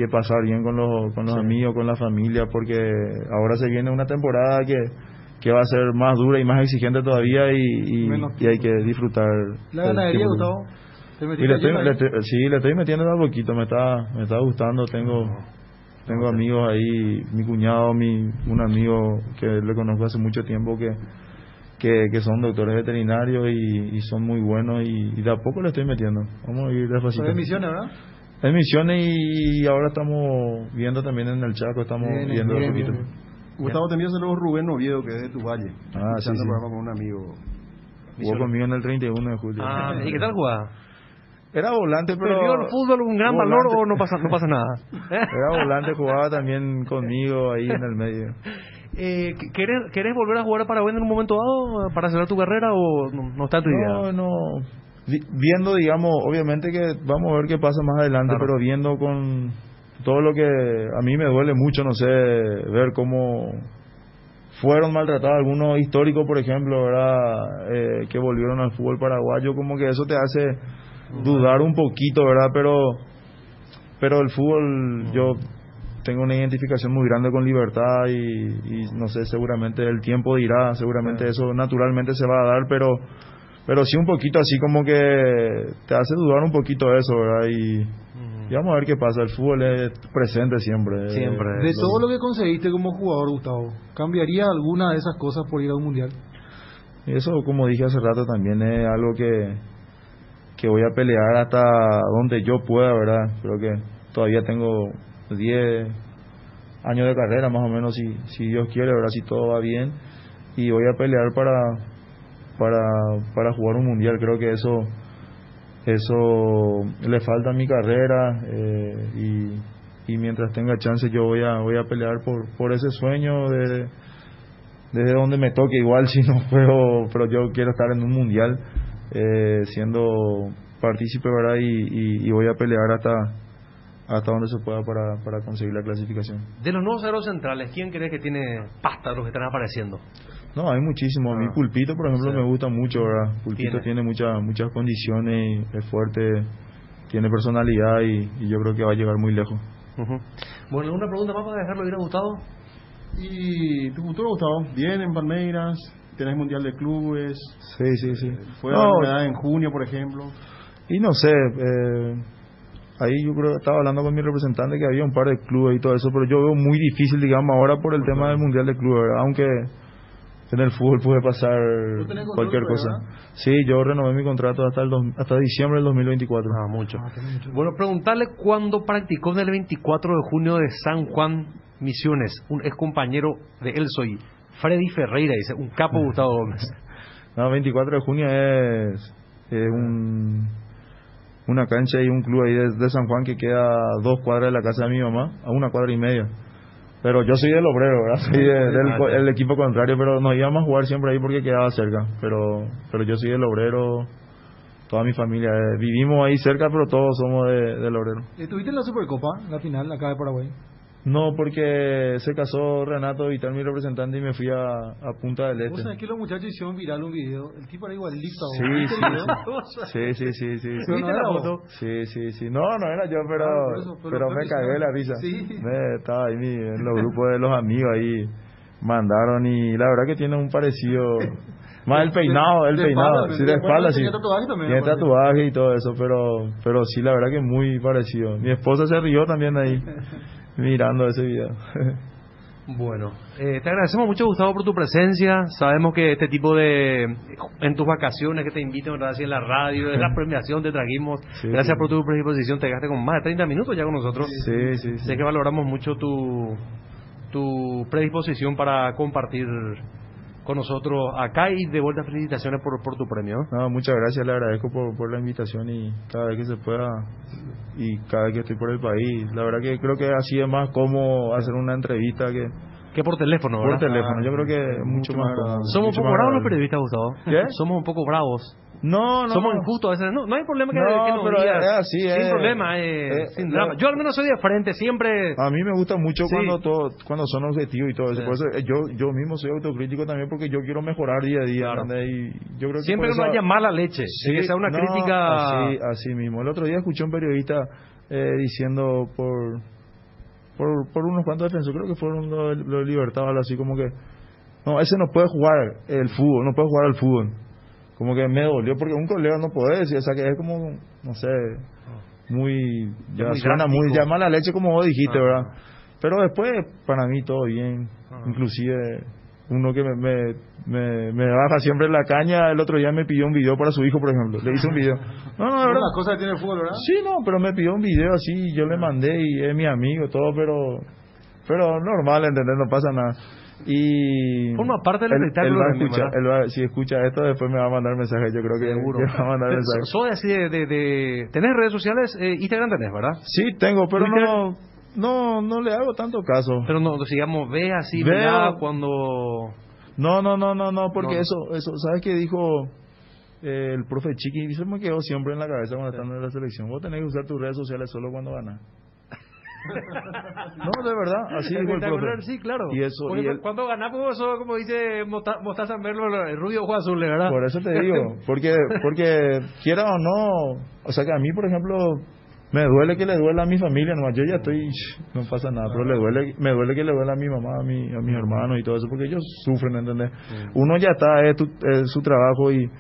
pasar bien con los amigos, con la familia, porque ahora se viene una temporada que va a ser más dura y más exigente todavía y hay que disfrutar. ¿La ganadería, Gustavo? Le estoy metiendo de a poquito, me está gustando, tengo amigos ahí, mi cuñado, un amigo que le conozco hace mucho tiempo que son doctores veterinarios y son muy buenos y de a poco le estoy metiendo, vamos a ir despacito. Son Misiones, ¿verdad? En Misiones y ahora estamos viendo también en el Chaco, estamos viendo un poquito. Gustavo, te envío saludos Rubén Oviedo, que es de tu valle. Sí. El programa con un amigo. Jugó conmigo en el 31 de julio. ¿Y qué tal jugaba? Era volante, pero... ¿Perdió el fútbol un gran valor o no pasa nada? Era volante, jugaba también conmigo ahí en el medio. ¿Querés volver a jugar a Paraguay en un momento dado para cerrar tu carrera o no está tu idea? No. Viendo, digamos, obviamente que vamos a ver qué pasa más adelante, claro. Pero viendo con todo lo que a mí me duele mucho, no sé, ver cómo fueron maltratados algunos históricos, por ejemplo, ¿verdad? Que volvieron al fútbol paraguayo, como que eso te hace dudar un poquito, ¿verdad? Pero el fútbol, yo tengo una identificación muy grande con Libertad y no sé, seguramente el tiempo dirá, seguramente eso naturalmente se va a dar, pero sí un poquito así como que te hace dudar un poquito eso, ¿verdad? Y vamos a ver qué pasa. El fútbol es presente siempre. De todo lo que conseguiste como jugador, Gustavo, ¿cambiaría alguna de esas cosas por ir a un mundial? Eso, como dije hace rato, también es algo que voy a pelear hasta donde yo pueda, ¿verdad? Creo que todavía tengo 10 años de carrera, más o menos, si Dios quiere, ¿verdad? Si todo va bien. Y voy a pelear para jugar un mundial. Creo que eso le falta a mi carrera y mientras tenga chance yo voy a pelear por ese sueño desde donde me toque, igual si no puedo, pero yo quiero estar en un mundial siendo partícipe, ¿verdad? Y voy a pelear hasta donde se pueda para conseguir la clasificación. De los nuevos zagueros centrales, ¿quién crees que tiene pasta de los que están apareciendo? No, hay muchísimos. Mi Pulpito, por ejemplo, me gusta mucho, ¿verdad? Pulpito tiene muchas condiciones, es fuerte, tiene personalidad y yo creo que va a llegar muy lejos. Bueno, ¿una pregunta más para dejarlo ir a Gustavo? ¿Y tu futuro, Gustavo? Bien en Palmeiras, tenés Mundial de Clubes. Sí. ¿Fue la novedad en junio, por ejemplo? Y no sé, ahí yo creo que estaba hablando con mi representante que había un par de clubes y todo eso, pero yo veo muy difícil, digamos, ahora por el tema del Mundial de Clubes, ¿verdad? Aunque en el fútbol puede pasar cualquier cosa. Sí, yo renové mi contrato hasta diciembre del 2024. Mucho. Bueno, preguntarle cuándo practicó en el 24 de junio de San Juan, Misiones, un ex compañero de Elsoy, Freddy Ferreira, dice, un capo Gustavo Gómez. No, 24 de junio es una cancha y un club ahí de San Juan que queda a 2 cuadras de la casa de mi mamá, a 1 cuadra y media. Pero yo soy del Obrero, ¿verdad? Soy del equipo contrario, pero nos íbamos a jugar siempre ahí porque quedaba cerca. Pero yo soy del Obrero, toda mi familia. Vivimos ahí cerca, pero todos somos del Obrero. ¿Estuviste en la Supercopa, la final, acá de Paraguay? No, porque se casó Renato Vital, mi representante, y me fui a Punta del Este. ¿Vos sabés que los muchachos hicieron viral un video? El tipo era igualito a vos. Sí. ¿Viste la foto? Sí. No era yo, pero me cagué la risa. Sí. Estaba ahí en los grupos de los amigos ahí, mandaron y la verdad que tiene un parecido... Más el peinado, sí, de espalda, sí. Tiene tatuaje y todo eso, pero sí, la verdad que es muy parecido. Mi esposa se rió también ahí, mirando ese video. Bueno, te agradecemos mucho, Gustavo, por tu presencia. Sabemos que este tipo en tus vacaciones que te inviten, ¿verdad? Así en la radio, en la premiación te trajimos. Sí, gracias por tu predisposición, te quedaste con más de 30 minutos ya con nosotros. Sí. Sé que valoramos mucho tu predisposición para compartir con nosotros acá y de vuelta felicitaciones por tu premio. No, muchas gracias, le agradezco por la invitación y cada vez que se pueda y cada vez que estoy por el país, la verdad que creo que así es más cómodo hacer una entrevista que Que por teléfono, ¿verdad? Por teléfono, yo creo que mucho más cómodo. Somos un poco bravos los periodistas, Gustavo. ¿Qué? Somos un poco bravos. No. Somos injustos a veces. No hay problema que nos pero digas. es así, sin problema, sin drama. Yo al menos soy de frente, siempre. A mí me gusta mucho cuando son objetivos y todo eso. Por eso yo mismo soy autocrítico también porque yo quiero mejorar día a día. Claro. Y yo creo que siempre que no haya mala leche, que sea una crítica. Así mismo. El otro día escuché un periodista diciendo por unos cuantos defensores, creo que fueron los Libertad, así como que no, ese no puede jugar el fútbol, no puede jugar al fútbol. Como que me dolió porque un colega no puede decir, o sea que es como, no sé, muy, ya muy suena drástico. muy, ya mala leche como vos dijiste, ¿verdad? Pero después, para mí todo bien, inclusive uno que me baja siempre la caña, el otro día me pidió un video para su hijo, por ejemplo, le hice un video. No, de verdad. Las cosas que tiene el fútbol, ¿verdad? Sí, no, pero me pidió un video así, yo le mandé y es mi amigo, todo, pero normal, ¿entendés? No pasa nada. Y forma parte del espectáculo. Él va, si escucha esto, después me va a mandar mensaje. Yo creo que seguro. Me va a mandar mensaje. ¿Soy así de ¿tenés redes sociales? Instagram tenés, ¿verdad? Sí, tengo, pero no le hago tanto caso. Pero no, digamos, ve así, cuando... No, porque eso, ¿sabes qué dijo el profe Chiqui? Eso me quedó siempre en la cabeza cuando estando en la selección. Vos tenés que usar tus redes sociales solo cuando ganas. No, de verdad, así dijo el profe. Sí, claro. Y eso, cuando ganamos, eso, como dice Mostaza Merlo, el rubio ojo azul, ¿verdad? Por eso te digo, porque quiera o no, o sea que a mí, por ejemplo, me duele que le duela a mi familia, nomás yo ya estoy, no pasa nada, pero me duele que le duela a mi mamá, a mis hermanos y todo eso, porque ellos sufren, ¿entendés? Uno ya está, es su trabajo y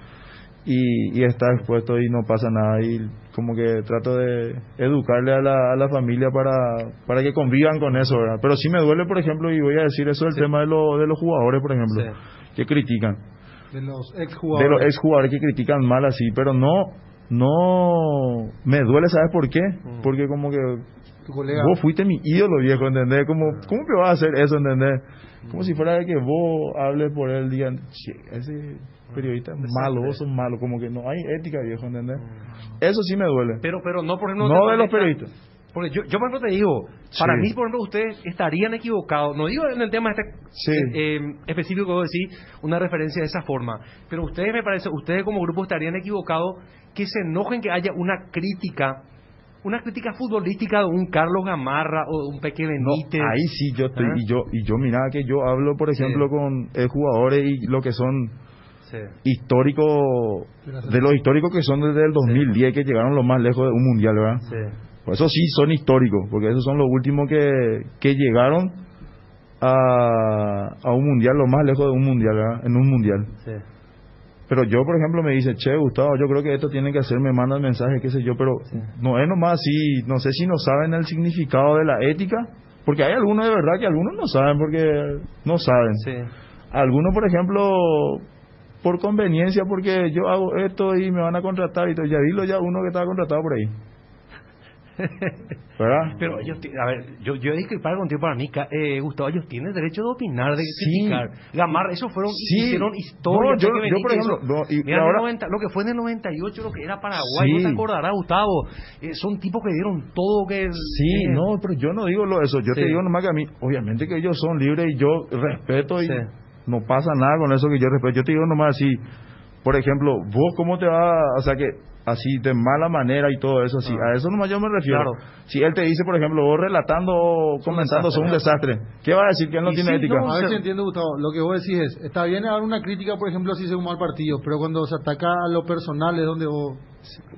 está expuesto y no pasa nada, y como que trato de educarle a la familia para que convivan con eso, ¿verdad? Pero sí me duele, por ejemplo, y voy a decir eso, el tema de los jugadores, por ejemplo, que critican. De los exjugadores. De los exjugadores que critican mal así, pero no me duele, ¿sabes por qué? Porque como que vos fuiste mi ídolo, viejo, ¿entendés? ¿Cómo me vas a hacer eso, ¿entendés? Como si fuera que vos hables por él, digan, ese periodista es malo, vos sos malo, como que no hay ética, viejo, ¿entendés? Eso sí me duele. Pero no, por ejemplo... No de los periodistas. Porque yo por ejemplo te digo, para mí, por ejemplo, ustedes estarían equivocados, no digo en el tema específico que vos decís, una referencia de esa forma, pero ustedes, me parece, ustedes como grupo estarían equivocados que se enojen que haya una crítica futbolística de un Carlos Gamarra o de un Peque Benítez. No, ahí sí yo estoy, y yo mira que yo hablo, por ejemplo, con jugadores y lo que son históricos, de los históricos que son desde el 2010, que llegaron lo más lejos de un mundial, ¿verdad? Por eso sí son históricos, porque esos son los últimos que llegaron a un mundial, lo más lejos de un mundial, ¿verdad? En un mundial. Pero yo, por ejemplo, me dice, che, Gustavo, yo creo que esto tiene que hacer, me mandan mensajes, qué sé yo, pero no es nomás así, no sé si no saben el significado de la ética, porque hay algunos de verdad que algunos no saben, porque no saben. Algunos, por ejemplo, por conveniencia, porque yo hago esto y me van a contratar, y todo, ya dilo ya uno que estaba contratado por ahí. ¿Verdad? Pero yo discrepar contigo, para mí, Gustavo, ellos tienen derecho de opinar, de criticar. Gamarra, eso hicieron historia. Yo por ejemplo, mira, ahora, lo que fue en el 98, lo que era Paraguay, no te acordarás, Gustavo. Son tipos que dieron todo que... no, pero yo no digo eso, yo te digo nomás que a mí, obviamente que ellos son libres y yo respeto y no pasa nada con eso que yo respeto. Yo te digo nomás así, por ejemplo, vos cómo te vas, o sea que así de mala manera y todo eso, así, a eso nomás yo me refiero. Claro. Si él te dice, por ejemplo, vos relatando o comentando son un desastre, ¿qué va a decir? Que él no tiene ética. A ver si entiendo, Gustavo, lo que vos decís es, está bien dar una crítica, por ejemplo, si se un mal partido, pero cuando se ataca a lo personal es donde vos...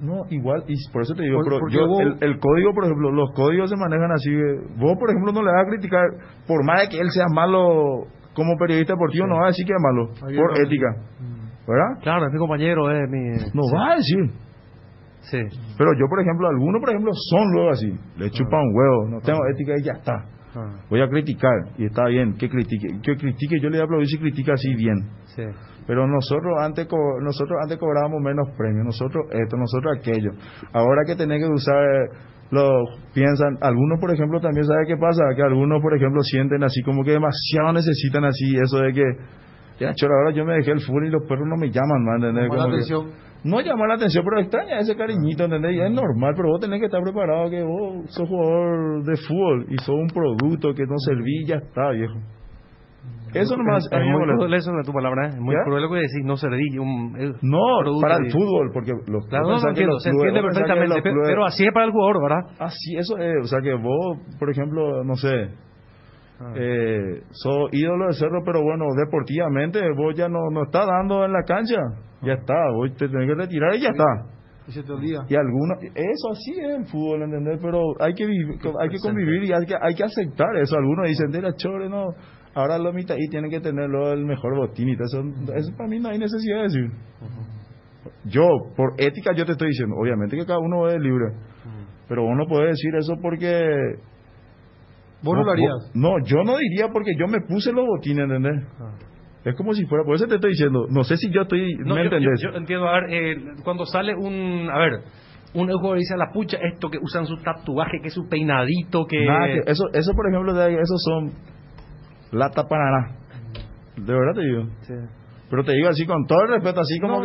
No, igual, y por eso te digo, el código, por ejemplo, los códigos se manejan así, vos, por ejemplo, no le vas a criticar, por más de que él sea malo como periodista deportivo, no va a decir que es malo, por ética, ¿verdad? Claro, es mi compañero, es mi... No va a decir. Pero yo, por ejemplo, algunos, por ejemplo, son luego así, le chupan un huevo, no tengo ética y ya está. Voy a criticar, y está bien, que critique, yo le voy a aplaudir si critica así bien. Pero nosotros antes cobrábamos menos premios, nosotros esto, nosotros aquello. Ahora que tenés que usar, piensan, algunos, por ejemplo, también, ¿sabe qué pasa? Que algunos, por ejemplo, sienten así como que demasiado necesitan así, eso de que, ya, chora, ahora yo me dejé el fútbol y los perros no me llaman, man, ¿entendés? Como que, no llama la atención, pero extraña ese cariñito, ¿entendés? Y es normal, pero vos tenés que estar preparado, que vos sos jugador de fútbol y sos un producto que no servís y ya está, viejo. Eso nomás. Es muy cruel eso de tu palabra, es muy cruel lo que decís, no se le di no, para el fútbol, porque claro, no entiendo, se entiende perfectamente, pero así es para el jugador, ¿verdad? Así, eso es, o sea que vos, por ejemplo, no sé, sos ídolo de Cerro, pero bueno, deportivamente vos ya no estás dando en la cancha, ya está, vos te tenés que retirar y ya está. Y se te olvida. Y algunos, eso así es el fútbol, ¿entendés? Pero hay que convivir y hay que aceptar eso. Algunos dicen, de la chore, no, ahora lo mitad y tienen que tenerlo el mejor botín y todo eso para mí no hay necesidad de decir. Yo, por ética, yo te estoy diciendo, obviamente que cada uno es libre, pero vos no podés decir eso porque... ¿Vos no lo harías? No, yo no diría porque yo me puse los botines, ¿entendés? Es como si fuera, por eso te estoy diciendo, no sé si yo estoy, no, ¿me entendés? Yo entiendo, a ver, cuando sale un jugador dice a la pucha, esto que usan su tatuaje, que su peinadito, que... Nada, que eso por ejemplo, esos son lata para nada, de verdad te digo. Sí. Pero te digo así con todo el respeto, así como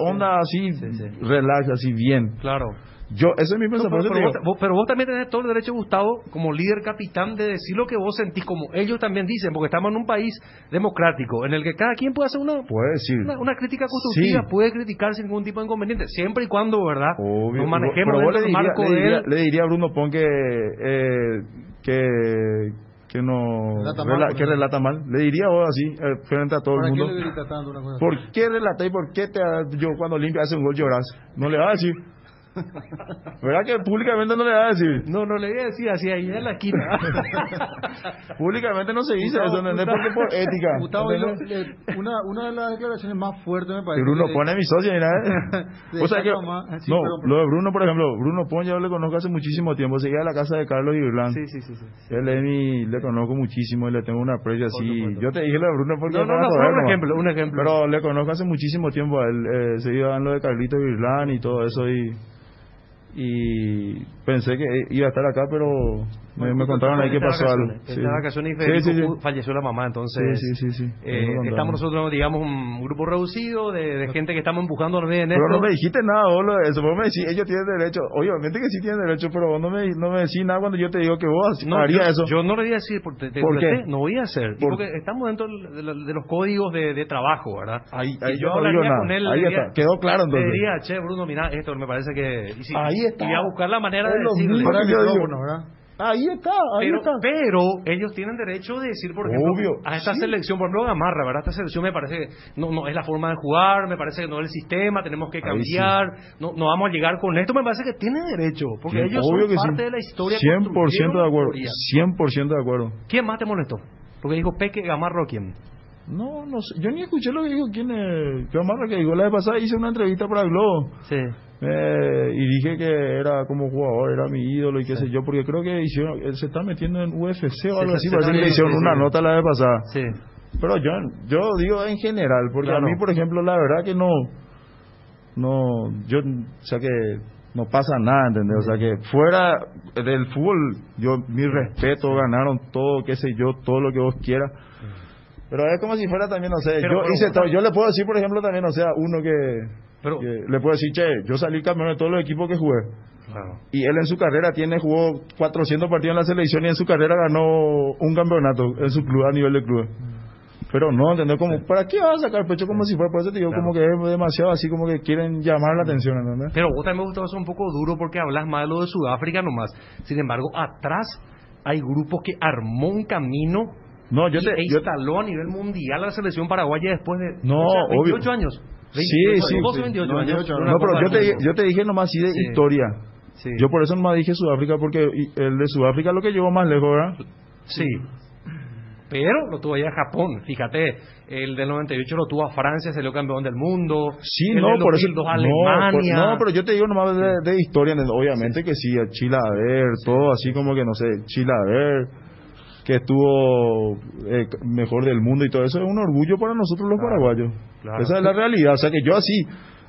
onda así, relax, así bien. Claro. Eso es mi pensamiento. Pero vos también tenés todo el derecho, Gustavo, como líder capitán, de decir lo que vos sentís, como ellos también dicen, porque estamos en un país democrático, en el que cada quien puede hacer una crítica constructiva, puede criticar sin ningún tipo de inconveniente, siempre y cuando, ¿verdad? Obvio. Nos manejemos dentro del marco de él. Le diría a Bruno Pon que relata mal. Le diría vos así, frente a todo el mundo. ¿Por qué le grita tanto una cosa? ¿Por qué relata y por qué yo cuando limpia hace un gol lloras? No le va a decir. ¿Verdad que públicamente no le va a decir? No le voy a decir así ahí en la esquina. Públicamente no se dice eso, ¿entendés? Porque por ética. Gustavo, una de las declaraciones más fuertes me parece. Bruno pone a mi socio, mira. O sea que, lo de Bruno, por ejemplo, Bruno Pon yo le conozco hace muchísimo tiempo. Seguía a la casa de Carlos Irlán. Sí. Él le conozco muchísimo y le tengo una aprecio así. Yo te dije lo de Bruno porque un ejemplo. Pero le conozco hace muchísimo tiempo a él. Seguía en lo de Carlitos Irlán y todo eso y pensé que iba a estar acá, pero me contaron ahí que pasó algo. En la vacaciones y falleció la mamá, entonces estamos nosotros, digamos, un grupo reducido de gente que estamos empujando al bien. Pero no me dijiste nada vos de eso, vos me decís, ellos tienen derecho, obviamente que sí tienen derecho, pero vos no me decís nada cuando yo te digo que vos harías eso. Yo no le voy a decir, ¿por qué? No voy a hacer, porque estamos dentro de los códigos de trabajo, ¿verdad? Ahí yo hablaría con él, ahí está, quedó claro entonces. Le diría, che, Bruno, mira, esto me parece que... Ahí está. Y voy a buscar la manera de decirle. Ahí está. Pero ellos tienen derecho de decir, por ejemplo, a esta selección, por ejemplo, Gamarra, ¿verdad? Esta selección me parece que no es la forma de jugar, me parece que no es el sistema, tenemos que cambiar, no vamos a llegar con esto, me parece que tiene derecho, porque ellos son parte de la historia. 100% de acuerdo, 100% de acuerdo. ¿Quién más te molestó? Porque dijo Peque, Gamarra o quién. No sé, yo ni escuché lo que dijo quién es Gamarra, que dijo la vez pasada, hice una entrevista para Globo. Sí. Y dije que era como jugador, era mi ídolo y qué sé yo, porque creo que él se está metiendo en UFC o algo así, parece que le hicieron una nota la vez pasada. Sí. Pero yo digo en general, porque a mí, por ejemplo, la verdad que no, yo, o sea que no pasa nada, ¿entendés? O sea que fuera del fútbol, mi respeto, ganaron todo, qué sé yo, todo lo que vos quieras. Pero es como si fuera también, no sé, yo le puedo decir, por ejemplo, también, o sea, uno que le puedo decir, che, yo salí campeón de todos los equipos que jugué. Claro. Y él en su carrera jugó 400 partidos en la selección y en su carrera ganó un campeonato en su club, a nivel de club. Pero no, ¿entendés? Como, ¿para qué vas a sacar pecho como si fuera? Por eso te digo, como que es demasiado así, como que quieren llamar la atención, ¿entendés? Pero vos también me gustó eso un poco duro porque hablas más de lo de Sudáfrica nomás. Sin embargo, atrás hay grupos que armó un camino. Instaló a nivel mundial a la selección paraguaya después de 28 años. 28 años. No, pero yo te dije nomás así de historia. Sí. Yo por eso nomás dije Sudáfrica, porque el de Sudáfrica es lo que llevó más lejos, ¿verdad? Sí. Pero lo tuvo allá Japón, fíjate, el del 98 lo tuvo a Francia, salió campeón del mundo. Sí, por eso Alemania. Pero yo te digo nomás de historia, obviamente que sí, Chile a ver, todo así como que no sé, Chile a ver, que estuvo mejor del mundo y todo eso, es un orgullo para nosotros los paraguayos. Claro. Esa es la realidad, o sea que yo así,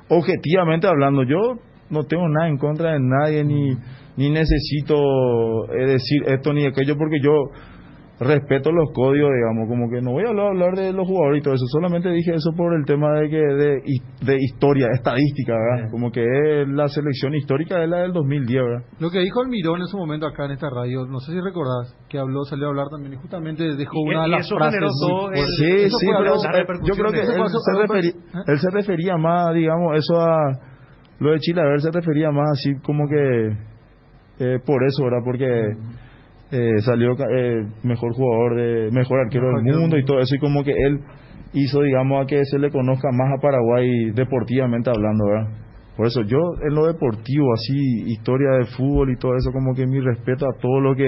objetivamente hablando, yo no tengo nada en contra de nadie, ni necesito decir esto ni aquello, porque yo respeto los códigos, digamos, como que no voy a hablar de los jugadores y todo eso, solamente dije eso por el tema de historia, estadística, ¿verdad? Como que la selección histórica es la del 2010, ¿verdad? Lo que dijo Almirón en su momento acá en esta radio, no sé si recordás, que salió a hablar también y justamente dejó una de las frases. Sí, pero yo creo que él se refería más, digamos, eso a lo de Chilaver, se refería más así como que por eso, ¿verdad? Porque salió mejor jugador, mejor arquero del mundo y todo eso, y como que él hizo, digamos, a que se le conozca más a Paraguay deportivamente hablando, ¿verdad? Por eso yo en lo deportivo, así, historia de fútbol y todo eso, como que mi respeto a todo lo que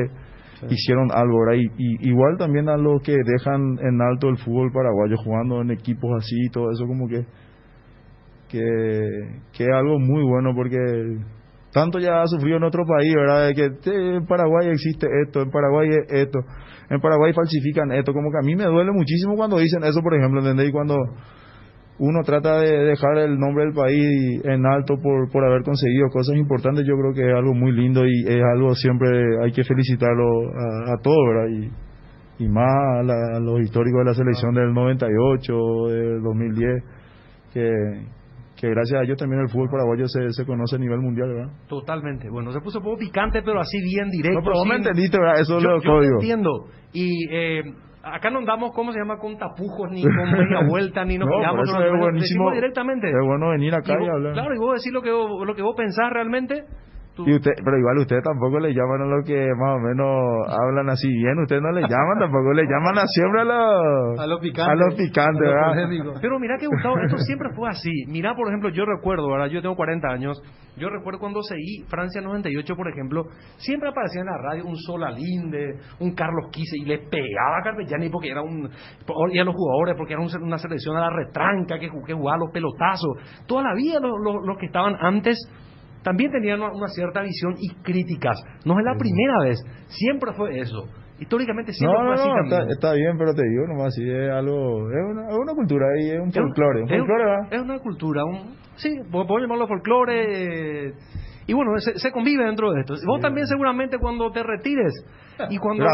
hicieron algo, ¿verdad? Y igual también a los que dejan en alto el fútbol paraguayo jugando en equipos así y todo eso, como que es algo muy bueno, porque tanto ya ha sufrido en otro país, ¿verdad? De que en Paraguay existe esto, en Paraguay es esto, en Paraguay falsifican esto, como que a mí me duele muchísimo cuando dicen eso, por ejemplo, ¿entendés? Y cuando uno trata de dejar el nombre del país en alto por haber conseguido cosas importantes, yo creo que es algo muy lindo y es algo siempre hay que felicitarlo a todos, ¿verdad? Y más a los históricos de la selección del 98, del 2010, que gracias a ellos también el fútbol paraguayo se conoce a nivel mundial, ¿verdad? Totalmente. Bueno, se puso un poco picante, pero así bien directo. No, pero vos me entendiste, ¿verdad? Eso es lo código. Yo entiendo. Y acá no andamos, ¿cómo se llama? Con tapujos, ni con media vuelta, ni nos pillamos. No, es buenísimo. Directamente. Es bueno venir acá y hablar. Claro, y vos decís lo que vos pensás realmente. Y pero igual ustedes tampoco le llaman a lo que más o menos hablan así bien, ustedes no le llaman tampoco, le llaman a siempre a lo picante, ¿verdad? Pero mira que Gustavo, esto siempre fue así. Mira, por ejemplo, yo recuerdo, ¿verdad? Yo tengo 40 años, yo recuerdo cuando seguí Francia 98, por ejemplo, siempre aparecía en la radio un Solalinde, un Carlos Quise, y le pegaba a Carpellani porque era y a los jugadores, porque era una selección a la retranca, que jugaba los pelotazos. Toda la vida los que estaban antes también tenían una cierta visión y críticas. No es la primera vez, siempre fue eso. Históricamente siempre fue así también. Está bien, pero te digo nomás, sí, es algo, es una cultura y es un folclore. Es una cultura, sí, podemos llamarlo folclore. Y bueno, se convive dentro de esto. Vos también seguramente cuando te retires y cuando la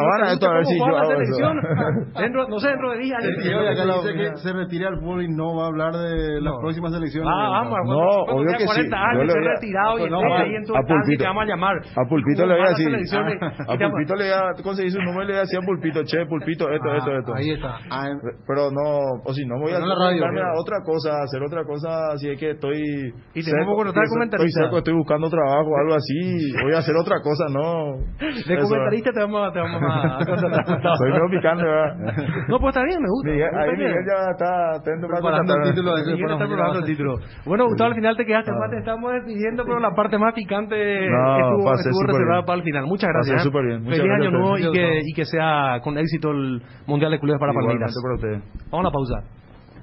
selección, dentro de 10 años. Dice que se retire al fútbol y no va a hablar de las próximas elecciones. Cuando tenga 40 años, se retirado y esté ahí en tu estancia y te vamos a llamar. A Pulpito le voy a decir. A Pulpito le voy a conseguir su número y le voy a decir a Pulpito, Pulpito, esto. Ahí está. Pero no, o si no voy a dedicarme a otra cosa, hacer otra cosa, si es que estoy seco, estoy buscando trabajo, algo así, voy a hacer otra cosa, no. De comentarista te vamos a contratar. Soy medio picante, ¿verdad? No, pues está bien, me gusta. Miguel ya está atento para preparando el título. El título. Bueno, Gustavo, al final te quedaste más, te estamos despidiendo, pero la parte más picante estuvo reservada para el final. Muchas gracias. Súper bien. Feliz año nuevo y que sea con éxito el Mundial de Clubes para Palmeiras. Vamos a la pausa.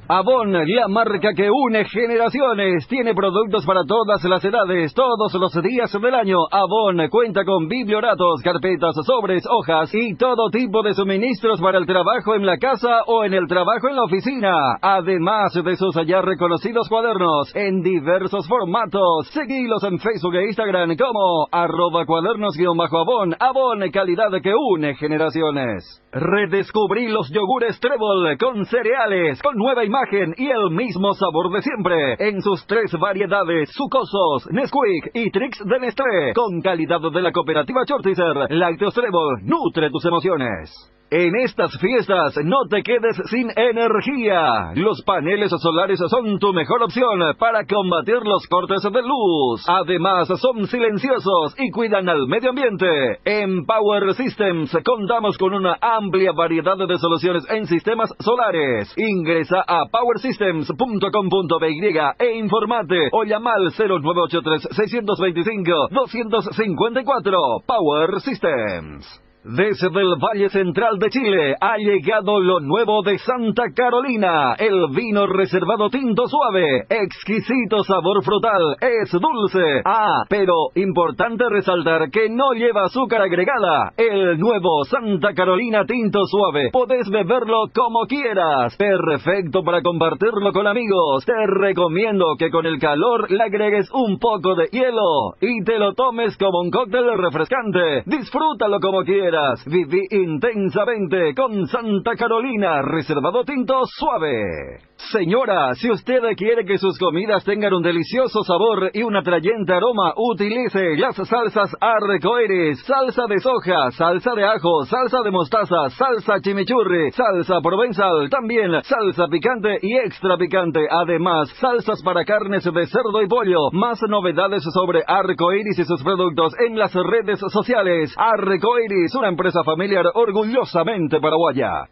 Avon, la marca que une generaciones, tiene productos para todas las edades, todos los días del año. Avon cuenta con biblioratos, carpetas, sobres, hojas y todo tipo de suministros para el trabajo en la casa o en el trabajo en la oficina. Además de sus ya reconocidos cuadernos en diversos formatos. Seguilos en Facebook e Instagram como @cuadernos_Avon. Avon, calidad que une generaciones. Redescubrí los yogures Trébol con cereales, con nueva imagen y el mismo sabor de siempre, en sus 3 variedades: sucosos, Nesquik y Trix de Nestlé, con calidad de la cooperativa Chortizer. Lácteos Trébol, nutre tus emociones. En estas fiestas no te quedes sin energía. Los paneles solares son tu mejor opción para combatir los cortes de luz. Además, son silenciosos y cuidan al medio ambiente. En Power Systems contamos con una amplia variedad de soluciones en sistemas solares. Ingresa a powersystems.com.by e informate o llama al 0983-625-254. Power Systems. Desde el Valle Central de Chile ha llegado lo nuevo de Santa Carolina, el vino reservado tinto suave, exquisito sabor frutal, es dulce. Pero importante resaltar que no lleva azúcar agregada. El nuevo Santa Carolina tinto suave, podés beberlo como quieras, perfecto para compartirlo con amigos. Te recomiendo que con el calor le agregues un poco de hielo y te lo tomes como un cóctel refrescante. Disfrútalo como quieras. horas. Viví intensamente con Santa Carolina, reservado tinto suave. Señora, si usted quiere que sus comidas tengan un delicioso sabor y un atrayente aroma, utilice las salsas Arcoiris, salsa de soja, salsa de ajo, salsa de mostaza, salsa chimichurri, salsa provenzal, también salsa picante y extra picante, además salsas para carnes de cerdo y pollo. Más novedades sobre Arcoiris y sus productos en las redes sociales. Arcoiris, una empresa familiar orgullosamente paraguaya.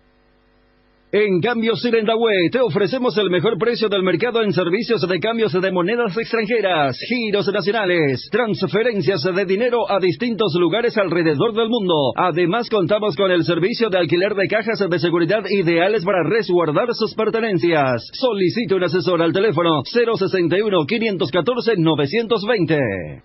En Cambios Sirendahue te ofrecemos el mejor precio del mercado en servicios de cambios de monedas extranjeras, giros nacionales, transferencias de dinero a distintos lugares alrededor del mundo. Además contamos con el servicio de alquiler de cajas de seguridad ideales para resguardar sus pertenencias. Solicite un asesor al teléfono 061-514-920.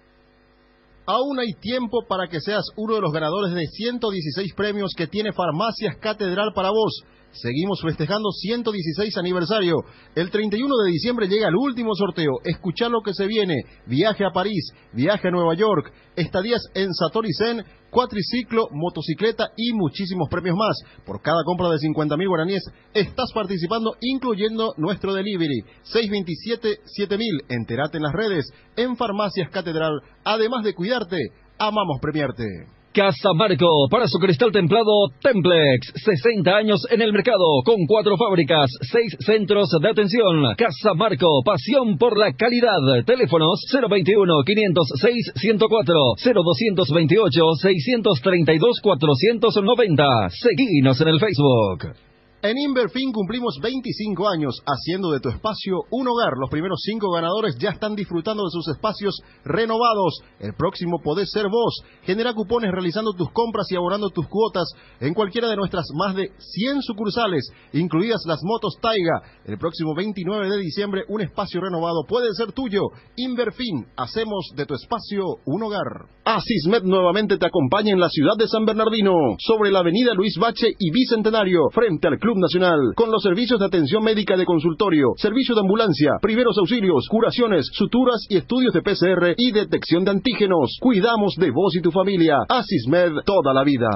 Aún hay tiempo para que seas uno de los ganadores de 116 premios que tiene Farmacias Catedral para vos. Seguimos festejando 116 aniversario. El 31 de diciembre llega el último sorteo. Escuchá lo que se viene. Viaje a París, viaje a Nueva York, estadías en Satori Zen, cuatriciclo, motocicleta y muchísimos premios más. Por cada compra de 50.000 guaraníes estás participando, incluyendo nuestro delivery. 627-7000. Entérate en las redes. En Farmacias Catedral, además de cuidarte, amamos premiarte. Casa Marco, para su cristal templado Templex, 60 años en el mercado, con 4 fábricas, 6 centros de atención. Casa Marco, pasión por la calidad. Teléfonos 021-506-104, 0228-632-490. Seguinos en el Facebook. En Inverfin cumplimos 25 años haciendo de tu espacio un hogar. Los primeros 5 ganadores ya están disfrutando de sus espacios renovados. El próximo podés ser vos. Genera cupones realizando tus compras y abonando tus cuotas en cualquiera de nuestras más de 100 sucursales, incluidas las motos Taiga. El próximo 29 de diciembre un espacio renovado puede ser tuyo. Inverfin, hacemos de tu espacio un hogar. Asismed nuevamente te acompaña en la ciudad de San Bernardino, sobre la avenida Luis Bache y Bicentenario, frente al Club Nacional, con los servicios de atención médica de consultorio, servicio de ambulancia, primeros auxilios, curaciones, suturas y estudios de PCR y detección de antígenos. Cuidamos de vos y tu familia. Asismed, toda la vida.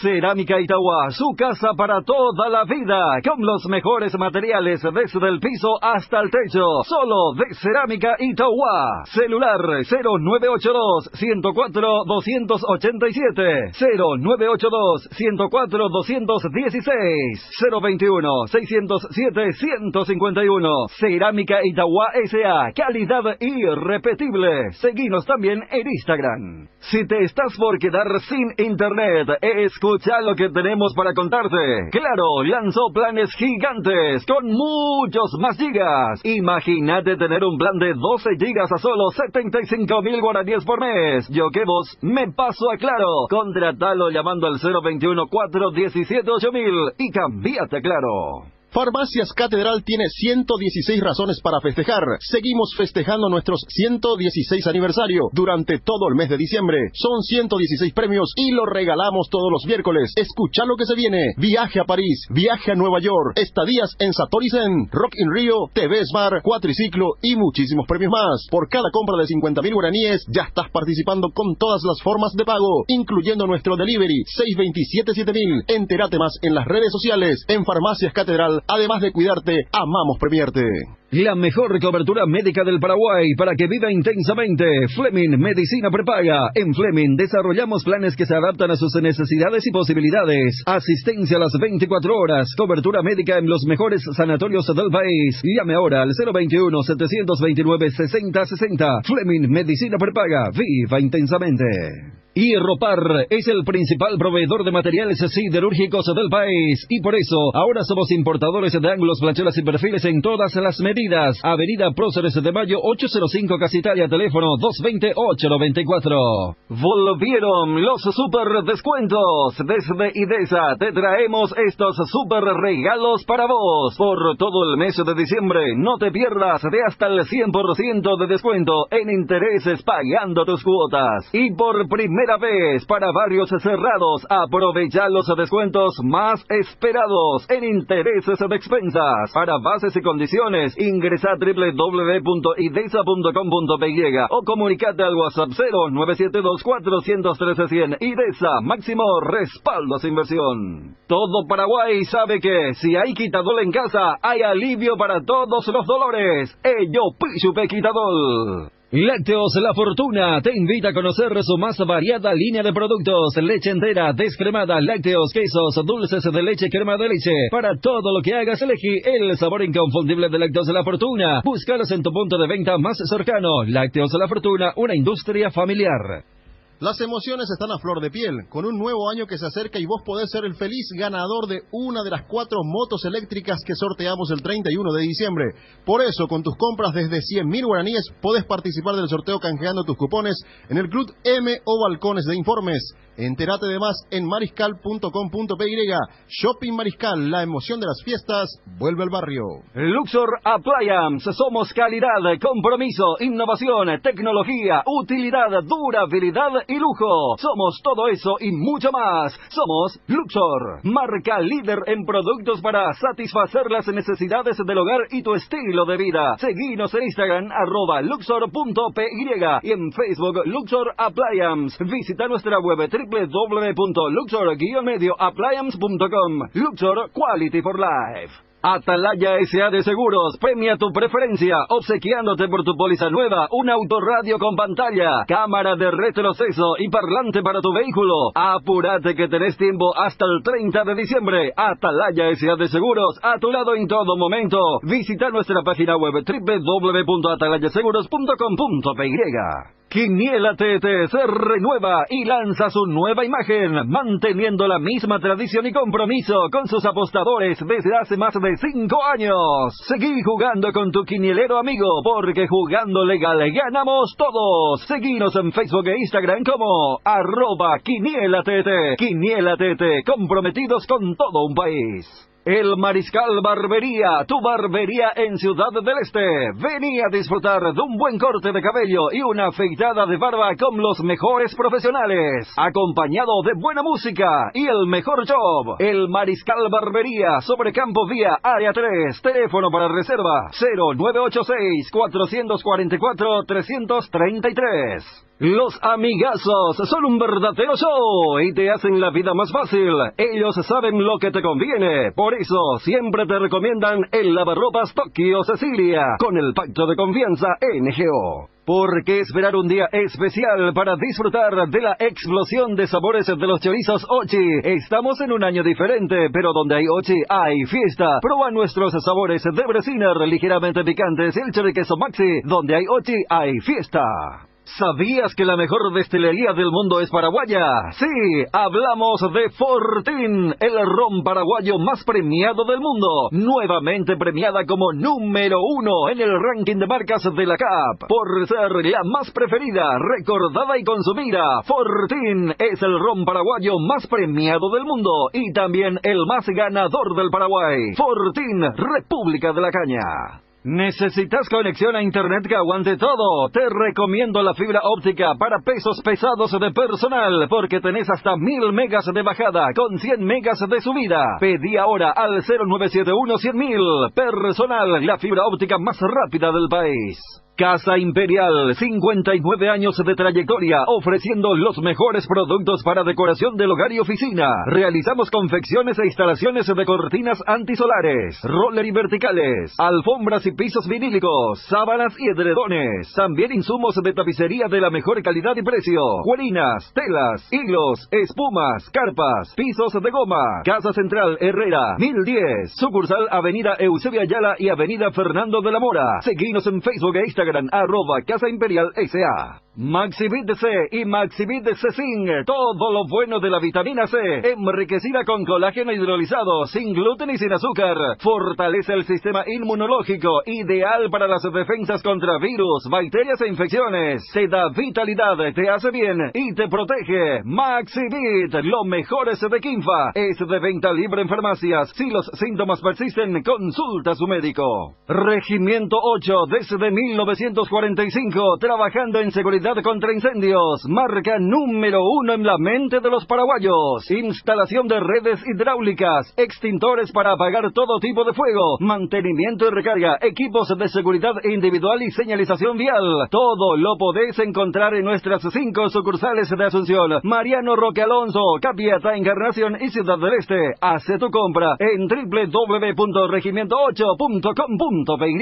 Cerámica Itauguá, su casa para toda la vida, con los mejores materiales desde el piso hasta el techo, solo de Cerámica Itauguá. Celular 0982-104-287, 0982-104-216, 021-607-151. Cerámica Itauguá S.A., calidad irrepetible. Seguinos también en Instagram. Si te estás por quedar sin internet, escucha lo que tenemos para contarte. Claro, lanzó planes gigantes con muchos más gigas. Imagínate tener un plan de 12 gigas a solo 75.000 guaraníes por mes. Yo que vos me paso a Claro. Contratalo llamando al 021-417-8000 y cambiate a Claro. Farmacias Catedral tiene 116 razones para festejar. Seguimos festejando nuestros 116 aniversario durante todo el mes de diciembre. Son 116 premios y los regalamos todos los miércoles. Escucha lo que se viene. Viaje a París, viaje a Nueva York, estadías en Satori Zen, Rock in Rio, TV Smart, cuatriciclo y muchísimos premios más. Por cada compra de 50.000 guaraníes ya estás participando con todas las formas de pago, incluyendo nuestro delivery 627-7000. Entérate más en las redes sociales. En Farmacias Catedral, además de cuidarte, amamos premiarte. La mejor cobertura médica del Paraguay para que viva intensamente. Fleming Medicina Prepaga. En Fleming desarrollamos planes que se adaptan a sus necesidades y posibilidades. Asistencia a las 24 horas. Cobertura médica en los mejores sanatorios del país. Llame ahora al 021-729-6060. Fleming Medicina Prepaga. Viva intensamente. Hierropar es el principal proveedor de materiales siderúrgicos del país y por eso ahora somos importadores de ángulos, planchuelas y perfiles en todas las medidas. Avenida Próceres de Mayo 805 Casitalia, teléfono 220-894. Volvieron los super descuentos. Desde IDESA te traemos estos super regalos para vos. Por todo el mes de diciembre no te pierdas de hasta el 100% de descuento en intereses pagando tus cuotas. Y por primera primera vez para barrios cerrados. Aprovecha los descuentos más esperados en intereses de expensas. Para bases y condiciones, ingresa a www.idesa.com.py o comunicate al WhatsApp 0972-413-100. IDESA, máximo respaldo a su inversión. Todo Paraguay sabe que si hay Quitadol en casa, hay alivio para todos los dolores. Ello Pichupe Quitadol. Lácteos La Fortuna te invita a conocer su más variada línea de productos: leche entera, descremada, lácteos, quesos, dulces de leche, crema de leche. Para todo lo que hagas, elegí el sabor inconfundible de Lácteos La Fortuna. Búscalos en tu punto de venta más cercano. Lácteos La Fortuna, una industria familiar. Las emociones están a flor de piel, con un nuevo año que se acerca y vos podés ser el feliz ganador de una de las 4 motos eléctricas que sorteamos el 31 de diciembre. Por eso, con tus compras desde 100.000 guaraníes, podés participar del sorteo canjeando tus cupones en el Club M o balcones de informes. Entérate de más en mariscal.com.py. Shopping Mariscal, la emoción de las fiestas, vuelve al barrio. Luxor Appliance, somos calidad, compromiso, innovación, tecnología, utilidad, durabilidad y lujo. Somos todo eso y mucho más. Somos Luxor, marca líder en productos para satisfacer las necesidades del hogar y tu estilo de vida. Seguinos en Instagram, @luxor.py, y en Facebook, Luxor Appliance. Visita nuestra web www.luxor-appliance.com. Luxor, Quality for Life. Atalaya S.A. de Seguros premia tu preferencia, obsequiándote por tu póliza nueva un autorradio con pantalla, cámara de retroceso y parlante para tu vehículo. Apúrate que tenés tiempo hasta el 30 de diciembre. Atalaya S.A. de Seguros, a tu lado en todo momento. Visita nuestra página web www.atalayaseguros.com.py. Quiniela TT se renueva y lanza su nueva imagen, manteniendo la misma tradición y compromiso con sus apostadores desde hace más de 5 años. Seguí jugando con tu quinielero amigo, porque jugando legal ganamos todos. Seguinos en Facebook e Instagram como @QuinielaTT. Quiniela TT, comprometidos con todo un país. El Mariscal Barbería, tu barbería en Ciudad del Este. Vení a disfrutar de un buen corte de cabello y una afeitada de barba con los mejores profesionales, acompañado de buena música y el mejor job. El Mariscal Barbería, sobre Campo Vía, Área 3. Teléfono para reserva 0986-444-333. Los amigazos son un verdadero show y te hacen la vida más fácil. Ellos saben lo que te conviene. Por eso siempre te recomiendan el lavarropas Tokio Cecilia, con el pacto de confianza NGO. ¿Por qué esperar un día especial para disfrutar de la explosión de sabores de los chorizos Ochi? Estamos en un año diferente, pero donde hay Ochi hay fiesta. Proba nuestros sabores de Bresiner ligeramente picantes y el choriqueso Maxi. Donde hay Ochi hay fiesta. ¿Sabías que la mejor destilería del mundo es paraguaya? Sí, hablamos de Fortín, el ron paraguayo más premiado del mundo, nuevamente premiada como número 1 en el ranking de marcas de la CAP, por ser la más preferida, recordada y consumida. Fortín es el ron paraguayo más premiado del mundo y también el más ganador del Paraguay. Fortín, República de la Caña. ¿Necesitas conexión a internet que aguante todo? Te recomiendo la fibra óptica para pesos pesados de personal, porque tenés hasta 1000 megas de bajada con 100 megas de subida. Pedí ahora al 0971-100.000. Personal, la fibra óptica más rápida del país. Casa Imperial, 59 años de trayectoria, ofreciendo los mejores productos para decoración del hogar y oficina. Realizamos confecciones e instalaciones de cortinas antisolares, roller y verticales, alfombras y pisos vinílicos, sábanas y edredones. También insumos de tapicería de la mejor calidad y precio, juelinas, telas, hilos, espumas, carpas, pisos de goma. Casa Central Herrera, 1010, sucursal Avenida Eusebio Ayala y Avenida Fernando de la Mora. Seguinos en Facebook e Instagram, @Casa Imperial S.A. Maxivit C y Maxivit C-Zinc, todo lo bueno de la vitamina C, enriquecida con colágeno hidrolizado, sin gluten y sin azúcar. Fortalece el sistema inmunológico, ideal para las defensas contra virus, bacterias e infecciones. Te da vitalidad, te hace bien y te protege. Maxivit, lo mejor es de Quinfa, es de venta libre en farmacias. Si los síntomas persisten, consulta a su médico. Regimiento 8, desde 1945, trabajando en seguridad seguridad contra incendios, marca número 1 en la mente de los paraguayos. Instalación de redes hidráulicas, extintores para apagar todo tipo de fuego, mantenimiento y recarga, equipos de seguridad individual y señalización vial. Todo lo podés encontrar en nuestras 5 sucursales de Asunción, Mariano Roque Alonso, Capiatá, Encarnación y Ciudad del Este. Hace tu compra en www.regimiento8.com.py.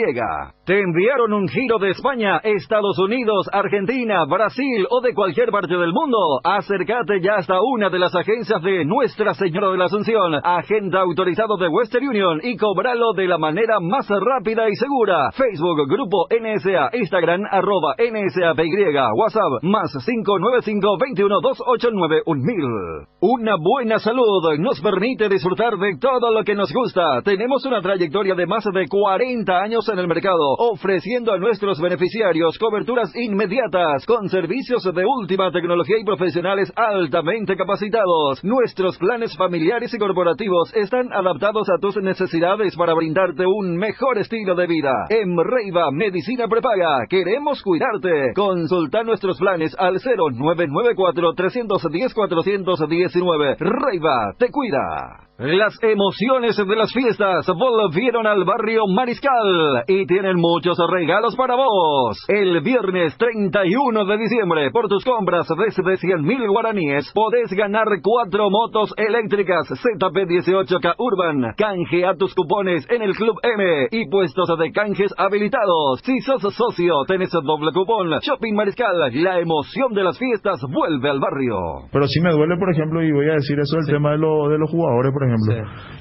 ¿Te enviaron un giro de España, Estados Unidos, Argentina, Brasil o de cualquier parte del mundo? Acércate ya hasta una de las agencias de Nuestra Señora de la Asunción, agente autorizado de Western Union, y cobralo de la manera más rápida y segura. Facebook, Grupo NSA, Instagram, @NSAPY, WhatsApp, más 595-21-289-1000. Una buena salud nos permite disfrutar de todo lo que nos gusta. Tenemos una trayectoria de más de 40 años en el mercado, ofreciendo a nuestros beneficiarios coberturas inmediatas, con servicios de última tecnología y profesionales altamente capacitados. Nuestros planes familiares y corporativos están adaptados a tus necesidades para brindarte un mejor estilo de vida. En Reiva Medicina Prepaga queremos cuidarte. Consulta nuestros planes al 0994-310-419. Reiva te cuida. Las emociones de las fiestas volvieron al barrio Mariscal y tienen muchos regalos para vos. El viernes 31 de diciembre, por tus compras desde 100.000 guaraníes, podés ganar 4 motos eléctricas ZP18K Urban. Canjea tus cupones en el Club M y puestos de canjes habilitados. Si sos socio, tenés doble cupón. Shopping Mariscal, la emoción de las fiestas vuelve al barrio. Pero sí me duele, por ejemplo, y voy a decir eso, el tema de los jugadores, por ejemplo,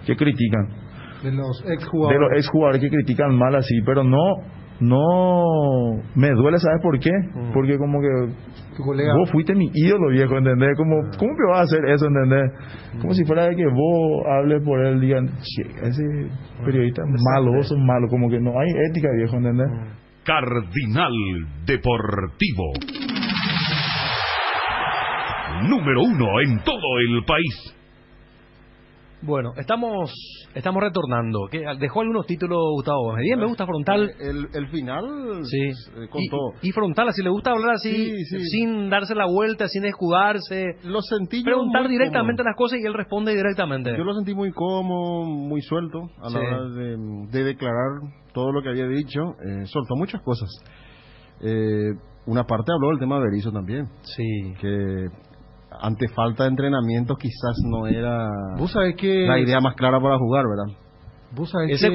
que critican. De los De los exjugadores que critican mal así, pero no me duele, ¿sabes por qué? Porque como que vos fuiste mi ídolo, viejo, ¿entendés? ¿Cómo que vas a hacer eso, ¿entendés? Como si fuera de que vos hables por él, digan, ese periodista es malo, vos sos malo, como que no hay ética, viejo, ¿entendés? Cardinal Deportivo. Número 1 en todo el país. Bueno, estamos retornando. Dejó algunos títulos, Gustavo. Bien, me gusta Frontal. El final, sí, contó. Y Frontal, así le gusta hablar así, sin darse la vuelta, sin escudarse. Lo sentí preguntar directamente las cosas y él responde directamente. Yo lo sentí muy cómodo, muy suelto a la hora de declarar todo lo que había dicho. Soltó muchas cosas. Una parte habló del tema de Berizzo también. Sí. Que ante falta de entrenamiento quizás no era la idea más clara para jugar, ¿verdad? Él se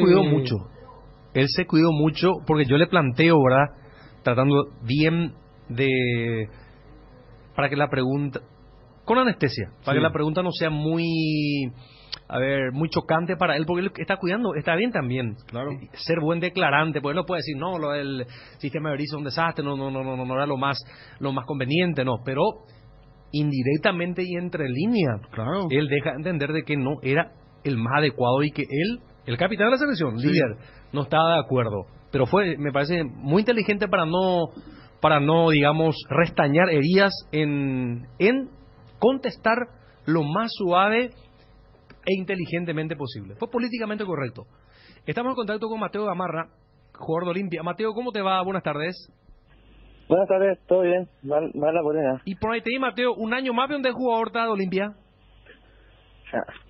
cuidó mucho porque yo le planteo, ¿verdad? Tratando bien para que la pregunta, con anestesia, para que la pregunta no sea muy chocante para él, porque él está cuidando, está bien también. Claro. Ser buen declarante, porque él no puede decir, no, lo del sistema de Berizzo es un desastre, no era lo más conveniente, no, pero indirectamente y entre líneas, claro, él deja entender de que no era el más adecuado y que él, el capitán de la selección, líder, no estaba de acuerdo. Pero me parece muy inteligente para no digamos, restañar heridas en contestar lo más suave e inteligentemente posible. Fue políticamente correcto. Estamos en contacto con Mateo Gamarra, jugador de Olimpia. Mateo, ¿cómo te va? Buenas tardes. Buenas tardes, todo bien, mala buena. Y por ahí te di, Mateo, un año más de un jugador de Olimpia.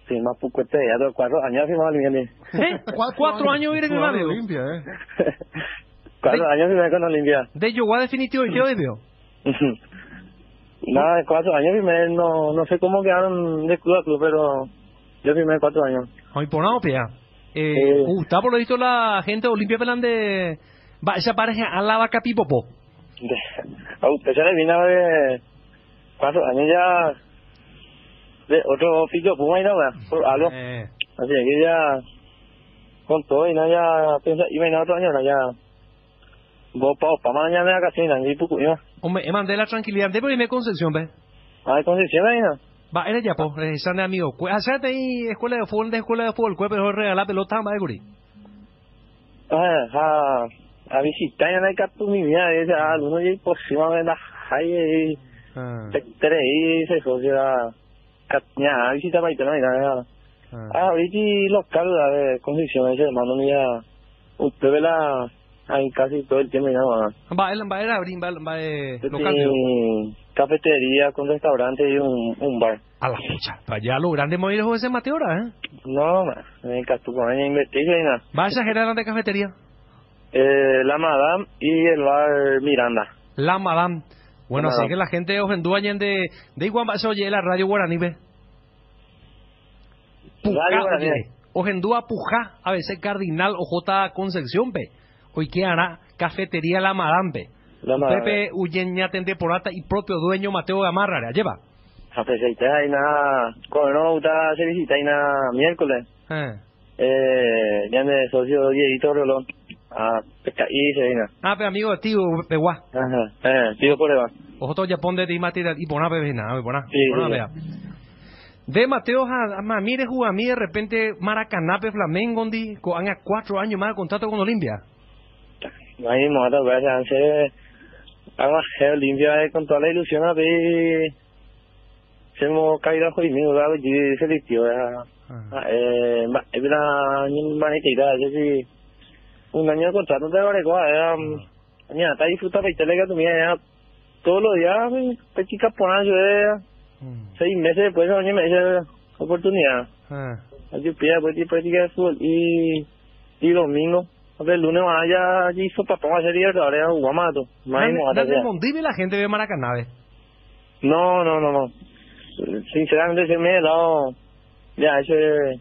Sí, más poco ya 4 años firmado Olimpia. 4 años viene firmado Olimpia, 4 años firmé con Olimpia. ¿De Yoguá definitivo y qué hoy veo? Nada, 4 años firmé, no sé cómo quedaron de club a club, pero yo firmé 4 años. Ay, por nada, Pia. Está por lo visto la gente de Olimpia Pelán de... Esa pareja a la vaca Pipopo. A usted ya le vino de 4 años ya de otro pillo Puma y nada, por algo. Así que ya con todo y no ya piensa, y venía otro año, ya vos para mañana casi nada, y poco ya. Hombre, mandé la tranquilidad, de por Concepción, ¿ves? Concepción ahí, ¿no? Va, eres ya, pues, regresando de amigo. Hacerte ahí escuela de fútbol, pero regalar pelota, va, Guri. A visitar ya no hay que tu mi vida, alguno ya imposible la hay y se socia ya visita para ir a ahorita local de Concepción ese hermano mía usted ve la ahí casi todo el tiempo y nada más. Va local. Cafetería con restaurante y un bar. A la fecha. Para allá lo grande morir ese Mateo ahora, ¿eh? No, man. En Castuco, en investigación y nada. ¿Va a exagerar de cafetería? La Madame y el bar Miranda. La Madame. Bueno, La así Madame. que la gente de Ojendúa de igual se oye la radio guaraní, ve. Radio Guaraní. Ojendúa Pujá, a veces Cardinal OJ Concepción, ve. Hoy que hará cafetería La Madame, ve. La Madame. Pepe Uyeña temporada y propio dueño Mateo Gamarra, lleva. A pesar y nada, cuando no gusta se visita y nada miércoles. Ya de socio Dieguito Rolón. Y se vino. Pero amigo de tío Peguá. Ajá, tío por Eva. Ojo, ya pon de ti material y poná bebé nada, poná. Sí. De Mateo a Mamire Jugamí de repente Maracanape Flamengo di con 4 años más de contrato con Olimpia. Ahí mismo, otra vez, antes además Olimpia con toda la ilusión a ver se hemos caído a jodimiento, ¿verdad? Y se listió, es una manetita, es un año de contrato de Barecoa, ya está disfrutando y te le que ya todos los días, practica por yo 6 meses después de año me dice oportunidad. Yo pide pues práctica de fútbol y domingo, el lunes vaya allí hizo papá va a ser libertadores a Guamato. ¿Dónde Mondime la gente ve Maracanabe? No. Sinceramente se me ha dado ya ese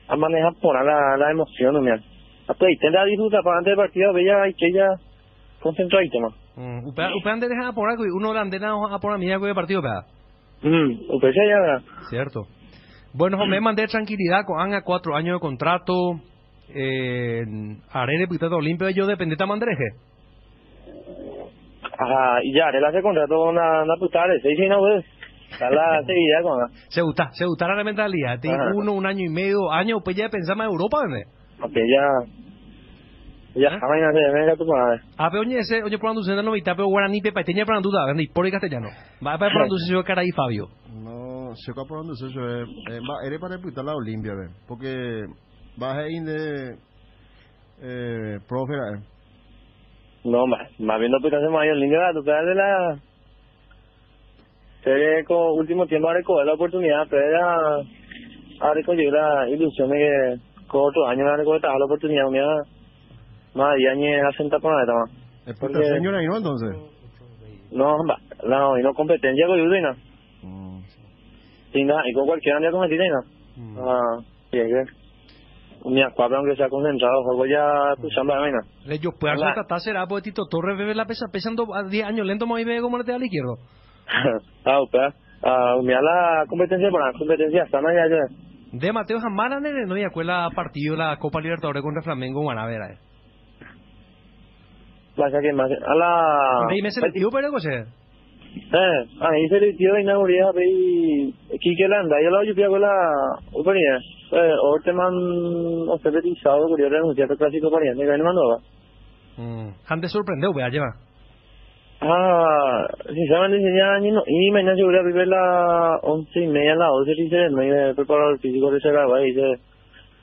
a manejar por la emoción, mira. Pues intenta disfrutar para antes del partido, veía y que ella concentradita más. Usted antes deja por algo y uno le andena a por la mía de partido, ¿verdad? Usted ya. Cierto. Bueno, me mandé tranquilidad con Anga 4 años de contrato. Haré de Pitado Olimpio y yo depende de Mandreje. Ajá, y ya, él hace contrato con la putada, se dice no, pues. Está la seguridad con la. Se gusta la mentalidad. Tiene 1 año y medio, año, pues ya pensamos en Europa, ¿verdad? Ok, ya vaina se venga tu madre. Pero oye por andu senda no mitad pero guaraní pepa teña para andu da, y por castellano. Va para andu se yo cara ahí Fabio. No, se acá por andu se yo va eres para disputar la Olimpia, ve, porque vas a ir de profe. No, más viendo pues hace más Olimpia, tú sabes de la se con último tiempo a recoger la oportunidad, pero era a recoger la ilusión de que con otro año a recoger la oportunidad mía. Más de años a sentar con la etapa. ¿Es por la señora y no entonces? No, y no competencia con Udina. Y nada, y con cualquier año competir, ¿no? Sí, es que mi acuario aunque sea concentrado, juego ya escuchando la vaina. Yo puedo tratar será porque Tito Torres bebe la pesa pesando a 10 años lento más y bebe como lateral izquierdo. Mira la competencia por la competencia sana ya. De Mateo Jamara no y acuerda partido la Copa Libertadores contra Flamengo en Guanavera. Pasa que más a la ahí me selectivo pero coche. Ahí selectivo inauguría y Kike Landa yo la yo con la oportunidad. Orteman observatizado curioso renunciar al clásico pariente que no mandó. Han sorprendió, vea lleva. Sinceramente ya y mañana seguro a vivir la 11:30 la 12 y se me preparó el físico de ese grado ahí se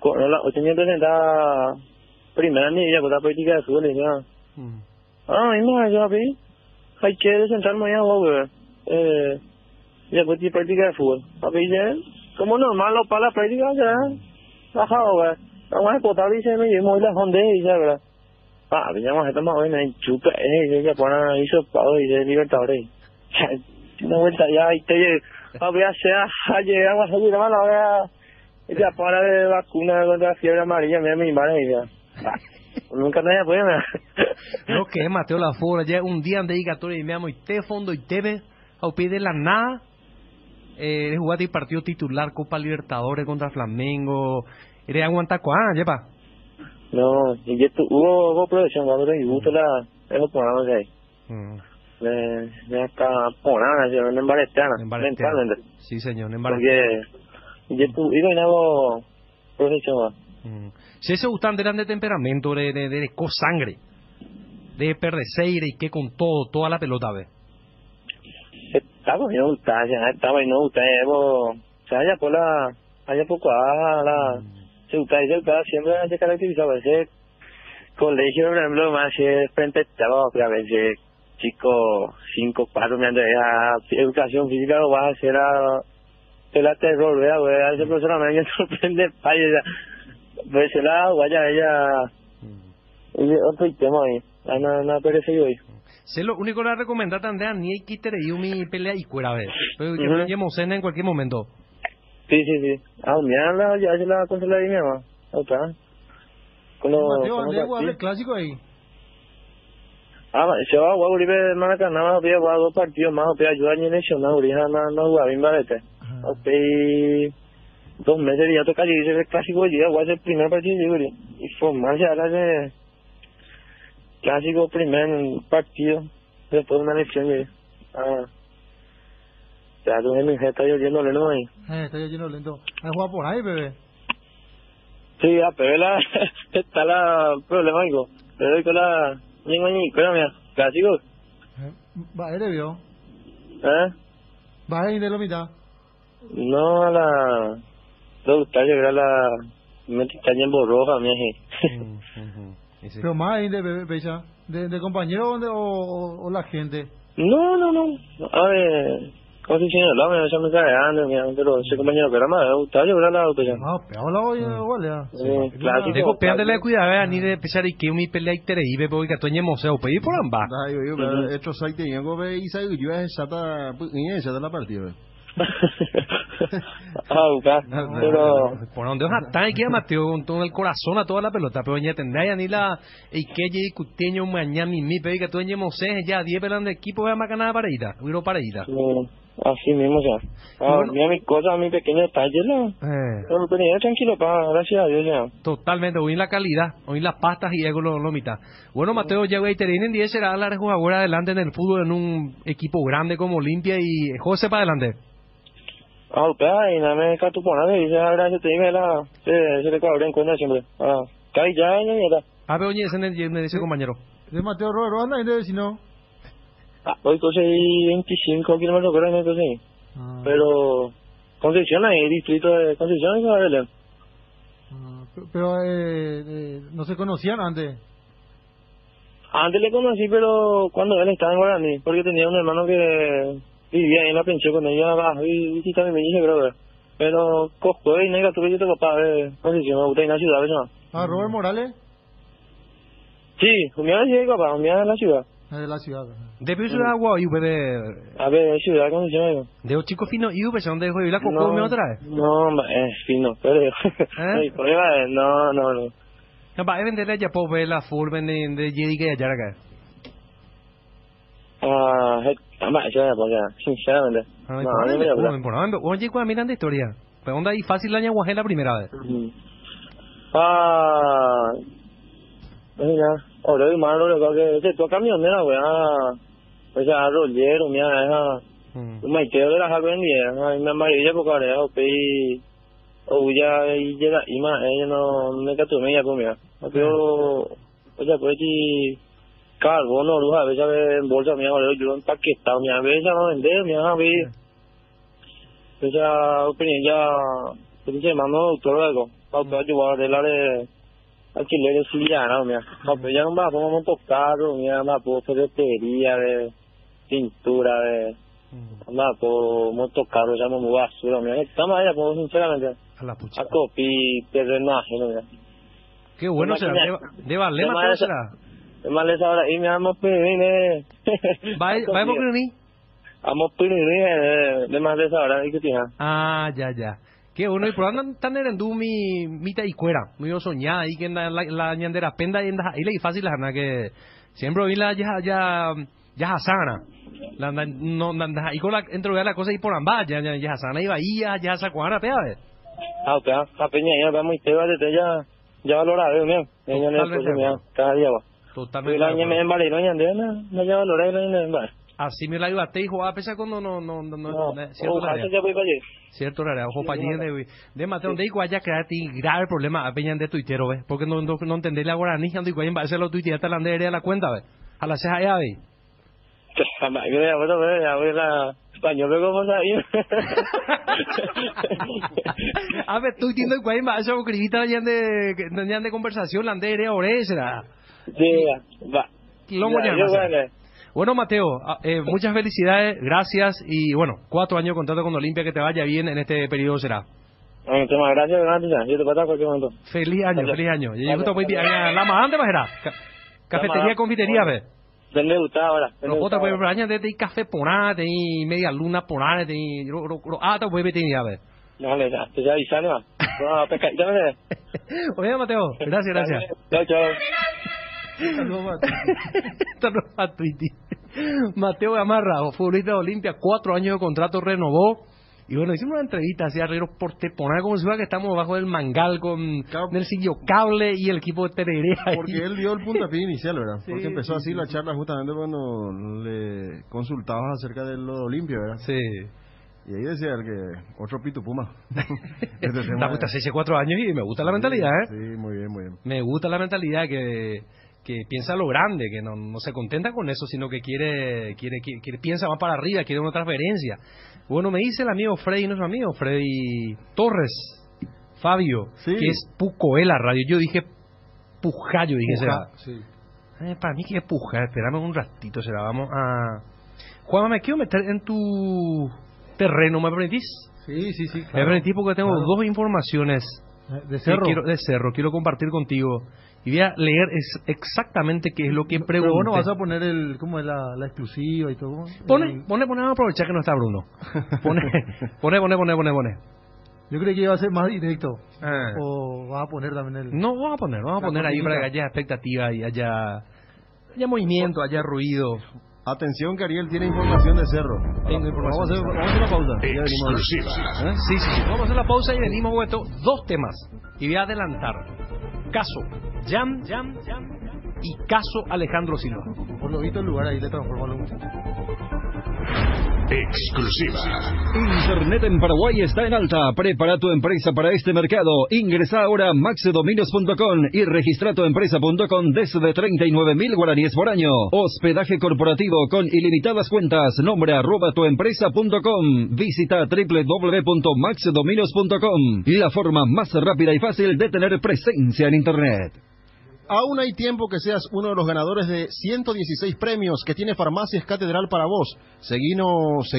con la 830 primera ni ya con la política de fútbol ya. Imagínate, ya vi. Hay que descentrarme ya, güey. Ya pues ti práctica de fútbol. Papi, ya, como normal, lo para la práctica, ya. Bajado, güey. Vamos a potar y se me llevo y la honde y ya, ¿verdad? Veníamos a tomar hoy, me chupa, ya ponen ahí sopado y de Libertadores. Una vuelta ya, y te papi, ya sea, llegamos a seguir más la hora. Ya para de vacuna contra la fiebre amarilla, mira mi madre y ya. Nunca nadie puede ver. No, que es Mateo La Fora, ya un día de dedicatoria y me amo y te fondo y te ve, a pie de la nada, jugaste el partido titular, Copa Libertadores contra Flamengo, eres aguantar lleva. No, y hubo producción, cuando y gusto la, eso ponamos ahí. Me está ponando, en Barestana, mentalmente. Sí, señor, en Barestana. Porque, y no hago producción, si ese gustan eran de temperamento, de sangre, de perdecer y que con toda la pelota, ve. Estaba y no gusta, o sea, allá por allá poco se gusta siempre se caracterizaba ese colegio, por ejemplo, más frente estaba, a veces chico 5, 4, me han de educación física, lo vas a hacer a la terror, ¿verdad? Ese profesor me sorprende, pues la guaya, ella, otro tema ahí, no perece hoy. Sé lo único que le recomendar Andrea, ni hay que tener mi pelea y cuera, ¿ves? Pero que me llevo cena en cualquier momento. Sí. Mira, ya se la consola de mi mamá, otra. Mateo, Andrea, el clásico ahí. Se va a jugar Uribe Maracaná, va a jugar 2 partidos más, va a ayudar a lesionar, Uribe no juega bien, ¿vale? 2 meses ya toca llegar el clásico hoy día, voy a hacer el primer partido de Uribe. Y formarse ahora de clásico primer partido, después de una elección. Ya, mi jefe está lloviendo lento ahí. Está lloviendo lento. ¿Has jugado por ahí, bebé? Sí, pero está la problemático. Pero con la... Espérame, clásico. ¿Va a ir, vio? ¿Va a ir de la mitad? No, a la... Le gusta llegar a la... Me está en borroja, mi gente. ¿Pero más ahí de bebé, pecha? ¿De compañero o la gente? No. A ver... ¿Cómo se dice? Ya me está cagando, pero ese compañero que era más, me gusta llegar a la autoridad. Pero la voy a clásico. Dejo pegándole cuidado, ni de pesar y que mi pelea y tere y ve porque tú en museo, pedí por ambas. Esto sai te yango ve y sai yo es sata esa de la partida. Pero por donde está y que Mateo con todo el corazón a toda la pelota, pero ya tendrá ya ni la y que ya cuteño mañana mi pedí que tú en museo ya 10 pelan de equipo ve más ganada para ida, huiro para ida. Así mismo, mira mis cosas, mi pequeño detalle, ¿no? Pero tenía tranquilo, gracias a Dios, ya. Totalmente, oír la calidad, oír las pastas y algo lo mitad. Bueno, Mateo, ya güey, en 10 será la jugadora adelante en el fútbol en un equipo grande como Olimpia y José para adelante. Y nada me catupona, dice, gracias, te dime se le cabré en cuenta siempre. Caí ya, pero oye, ese compañero. De Mateo Rodero, anda, y si no. Hoy cosé 25 kilómetros por año, sí. Pero Concepción, ahí distrito de Concepción y Belén. Pero no se conocían antes. Antes le conocí, pero cuando él estaba en Guaraní, porque tenía un hermano que vivía ahí en la pensión con ella abajo y visitaba mi niña, creo. Pero cojo y negra, tuve yo te papá de Concepción, me gusta ir a la ciudad, ¿no? Robert Morales. Sí, me iba a decir papá, me iba a la ciudad. De la ciudad. De ciudad agua y de... A ver, ciudad Concepción. De un chico fino y pues ¿dónde dejó vivir la coco me otra vez? No, es fino, pero el problema es, no. No, va a venderle ya por ver la full venden de Jedi que allá acá. Sinceramente. Oye, ¿cuál miran de historia? ¿Pero dónde hay fácil la ñaguajé la primera vez? Mira, ahora malo lo que tú camionera, güey, pues a rollero, mira, un maiteo de la javenía, me amarilla porque ahora pedí o ya llega y más, ella no me cató media comida, pero ya pues y carbono, luz a veces en bolsa, mira, ahora yo empaquetado, mira, a veces no vender, mira, a ver, pues ya opinión ya, pues mando doctor algo, para ayudar a darle alquiler sillana, mira, pero ya no va, vamos a tocar, mira, más por ferretería, de pintura, de más por motocarro, ya no me basura, mira, estamos allá, pues sinceramente, a copi, terrenaje, mira. Qué bueno será, de Valema será. Es más les ahora, y me vamos a pedir, ¿Vamos a pedir? Vamos a pedir, de más les ahora, ¿y qué tienes? Ya. Que uno y por tan erendú mi taicuera, muy soñada y que la ñandera penda y le fácil la nada que siempre vi la ya sana. La no y con la entregar la cosa y por ambas ya sana y bahía ya sacuana peave. Ok, la peña ya vamos y te va de ya valorado, mira. Cada día va. Totalmente. La ña en Valero ñandera no ya valorado en Valero. Así me la iba a te y jugaba a pesar cuando no cierto la ojo pa allí de Mateo de igual ya crear grave problema a peña de tuitero ve porque no entender la guaraní ando igual en base a los tuiteros la de la cuenta ve a la ceja ya ve a ver la español luego vamos a ir a ver tú entiendo igual en base a escribita ya de conversación la de ore será Sí, va. Bueno, Mateo, muchas felicidades, gracias y bueno, 4 años contrato con Olimpia, que te vaya bien en este periodo será. Bueno, muchas gracias, yo te paso a cualquier momento. Feliz año. Yo llego muy bien, la más antes será. Cafetería, confitería, ve. ¿Dónde gusta ahora? Otra pues año de café porá, de media luna porá, de te voy a meter ya, ve. Dale, te ya avisando. No, pescadito, ¿no? Oye, Mateo, gracias. Chao. Saludos a Twitty. Mateo Gamarra, futbolista de Olimpia, 4 años de contrato, renovó. Y bueno, hicimos una entrevista hacia Herreros por Teponá, como si fuera que estamos bajo del mangal con el sitio cable y el equipo de Tereré. Porque él dio el puntapié inicial, ¿verdad? Sí, porque empezó así la charla justamente cuando le consultabas acerca de lo de Olimpia, ¿verdad? Sí. Y ahí decía el que otro Pito Puma. Me gusta 4 años y me gusta la mentalidad, ¿eh? Sí, muy bien. Me gusta la mentalidad que piensa lo grande, que no se contenta con eso, sino que quiere piensa más para arriba, quiere una transferencia. Bueno, me dice el amigo Freddy, nuestro amigo Freddy Torres, Fabio, que es Pucoela Radio. Yo dije Pujayo, dije será. Sí. Para mí que es Puja, esperame un ratito, será. Vamos a... Juanma, me quiero meter en tu terreno, ¿me permitís? Sí. Claro. Me permitís porque tengo 2 informaciones de Cerro. Quiero compartir contigo. Y voy a leer exactamente qué es lo que pregunté. Pero bueno, vas a poner ¿cómo es la exclusiva y todo? Pone, vamos a aprovechar que no está Bruno. Pone. Yo creí que iba a ser más directo. ¿O vas a poner también el...? No, vamos a poner ahí para que haya expectativa y haya movimiento, haya ruido. Atención, que Ariel tiene información de Cerro. Tengo información. Vamos a hacer una pausa. Exclusiva. Sí. Vamos a hacer la pausa y venimos con estos 2 temas. Y voy a adelantar. Caso Jam y caso Alejandro Silva. Por lo visto el lugar ahí le transformó a los muchachos. Exclusiva. Internet en Paraguay está en alta. Prepara tu empresa para este mercado. Ingresa ahora a maxdominios.com y registra tu empresa.com desde 39.000 guaraníes por año. Hospedaje corporativo con ilimitadas cuentas. Nombre @tuempresa.com. Visita www.maxdominios.com. La forma más rápida y fácil de tener presencia en Internet. Aún hay tiempo que seas uno de los ganadores de 116 premios que tiene Farmacias Catedral para vos. Seguimos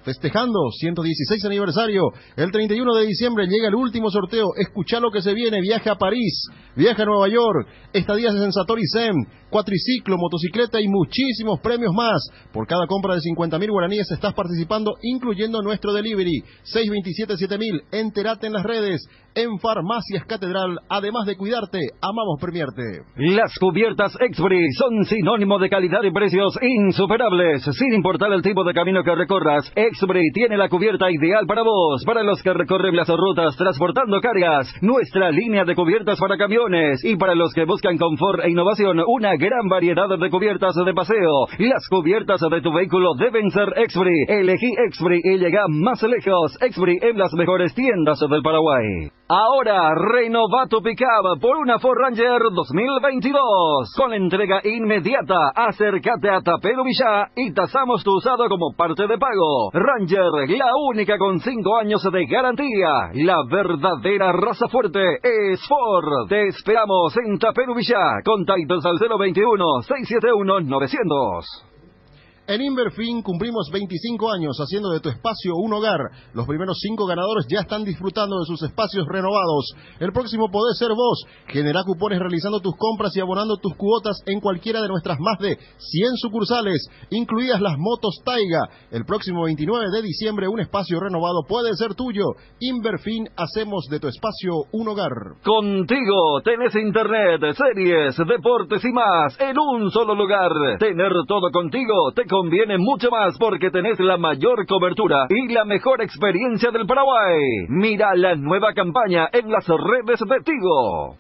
festejando 116 aniversario. El 31 de diciembre llega el último sorteo. Escuchá lo que se viene. Viaje a París, viaje a Nueva York, estadías en Satori Zen, cuatriciclo, motocicleta y muchísimos premios más. Por cada compra de 50.000 guaraníes estás participando, incluyendo nuestro delivery. 627-7000. Entérate en las redes. En Farmacias Catedral, además de cuidarte, amamos premiarte. Las cubiertas Exbri son sinónimo de calidad y precios insuperables. Sin importar el tipo de camino que recorras, Exbri tiene la cubierta ideal para vos, para los que recorren las rutas transportando cargas. Nuestra línea de cubiertas para camiones y para los que buscan confort e innovación, una gran variedad de cubiertas de paseo. Las cubiertas de tu vehículo deben ser Exbri. Elegí Exbri y llega más lejos. Exbri en las mejores tiendas del Paraguay. Ahora renova tu pickup por una Ford Ranger 2022 con entrega inmediata. Acércate a Tapero Villá y tasamos tu usado como parte de pago. Ranger, la única con 5 años de garantía. La verdadera raza fuerte es Ford. Te esperamos en Tapero Villá. Contactos al 021-671-900. En Inverfin cumplimos 25 años haciendo de tu espacio un hogar. Los primeros 5 ganadores ya están disfrutando de sus espacios renovados. El próximo podés ser vos. Genera cupones realizando tus compras y abonando tus cuotas en cualquiera de nuestras más de 100 sucursales, incluidas las motos Taiga. El próximo 29 de diciembre un espacio renovado puede ser tuyo. Inverfin, hacemos de tu espacio un hogar. Contigo tenés internet, series, deportes y más en un solo lugar. Tener todo contigo te conviene mucho más porque tenés la mayor cobertura y la mejor experiencia del Paraguay. Mira la nueva campaña en las redes de Tigo.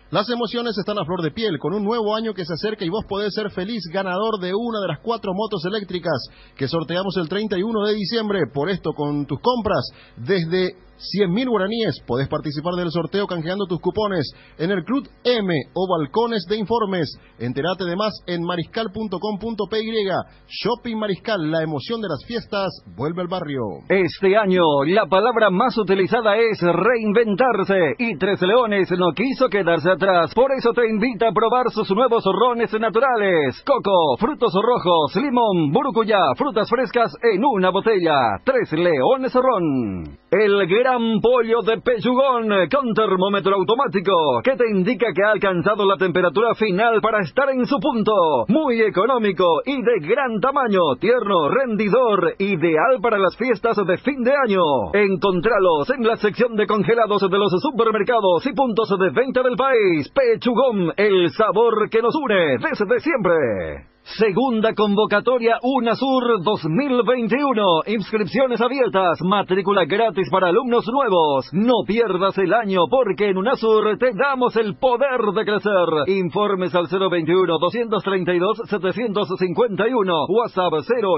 Las emociones están a flor de piel con un nuevo año que se acerca y vos podés ser feliz ganador de una de las 4 motos eléctricas que sorteamos el 31 de diciembre. Por esto, con tus compras desde 100.000 guaraníes. Podés participar del sorteo canjeando tus cupones en el Club M o balcones de informes. Entérate de más en mariscal.com.py. Shopping Mariscal, la emoción de las fiestas vuelve al barrio. Este año la palabra más utilizada es reinventarse y Tres Leones no quiso quedarse atrás. Por eso te invita a probar sus nuevos rones naturales: coco, frutos rojos, limón, burucuyá, frutas frescas en una botella. Tres Leones Ron. El gran pollo de Pechugón con termómetro automático que te indica que ha alcanzado la temperatura final para estar en su punto. Muy económico y de gran tamaño, tierno, rendidor, ideal para las fiestas de fin de año. Encontralos en la sección de congelados de los supermercados y puntos de venta del país. Pechugón, el sabor que nos une desde siempre. Segunda convocatoria UNASUR 2021. Inscripciones abiertas, matrícula gratis para alumnos nuevos. No pierdas el año porque en UNASUR te damos el poder de crecer. Informes al 021-232-751. WhatsApp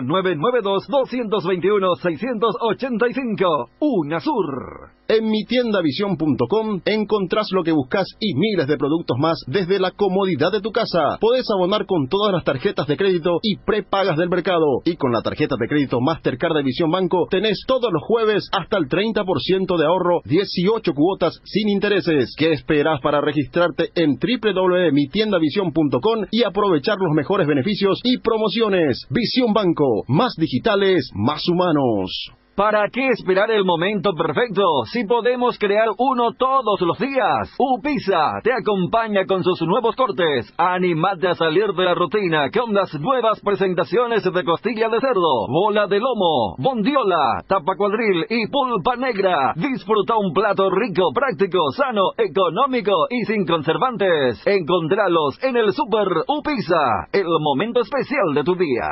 0992-221-685. UNASUR. En mitiendavision.com encontrás lo que buscas y miles de productos más desde la comodidad de tu casa. Podés abonar con todas las tarjetas de crédito y prepagas del mercado. Y con la tarjeta de crédito Mastercard de Visión Banco tenés todos los jueves hasta el 30% de ahorro, 18 cuotas sin intereses. ¿Qué esperás para registrarte en www.mitiendavision.com y aprovechar los mejores beneficios y promociones? Visión Banco, más digitales, más humanos. ¿Para qué esperar el momento perfecto si podemos crear uno todos los días? Upisa te acompaña con sus nuevos cortes. Anímate a salir de la rutina con las nuevas presentaciones de costilla de cerdo, bola de lomo, bondiola, tapa cuadril y pulpa negra. Disfruta un plato rico, práctico, sano, económico y sin conservantes. Encontralos en el Super Upisa, el momento especial de tu día.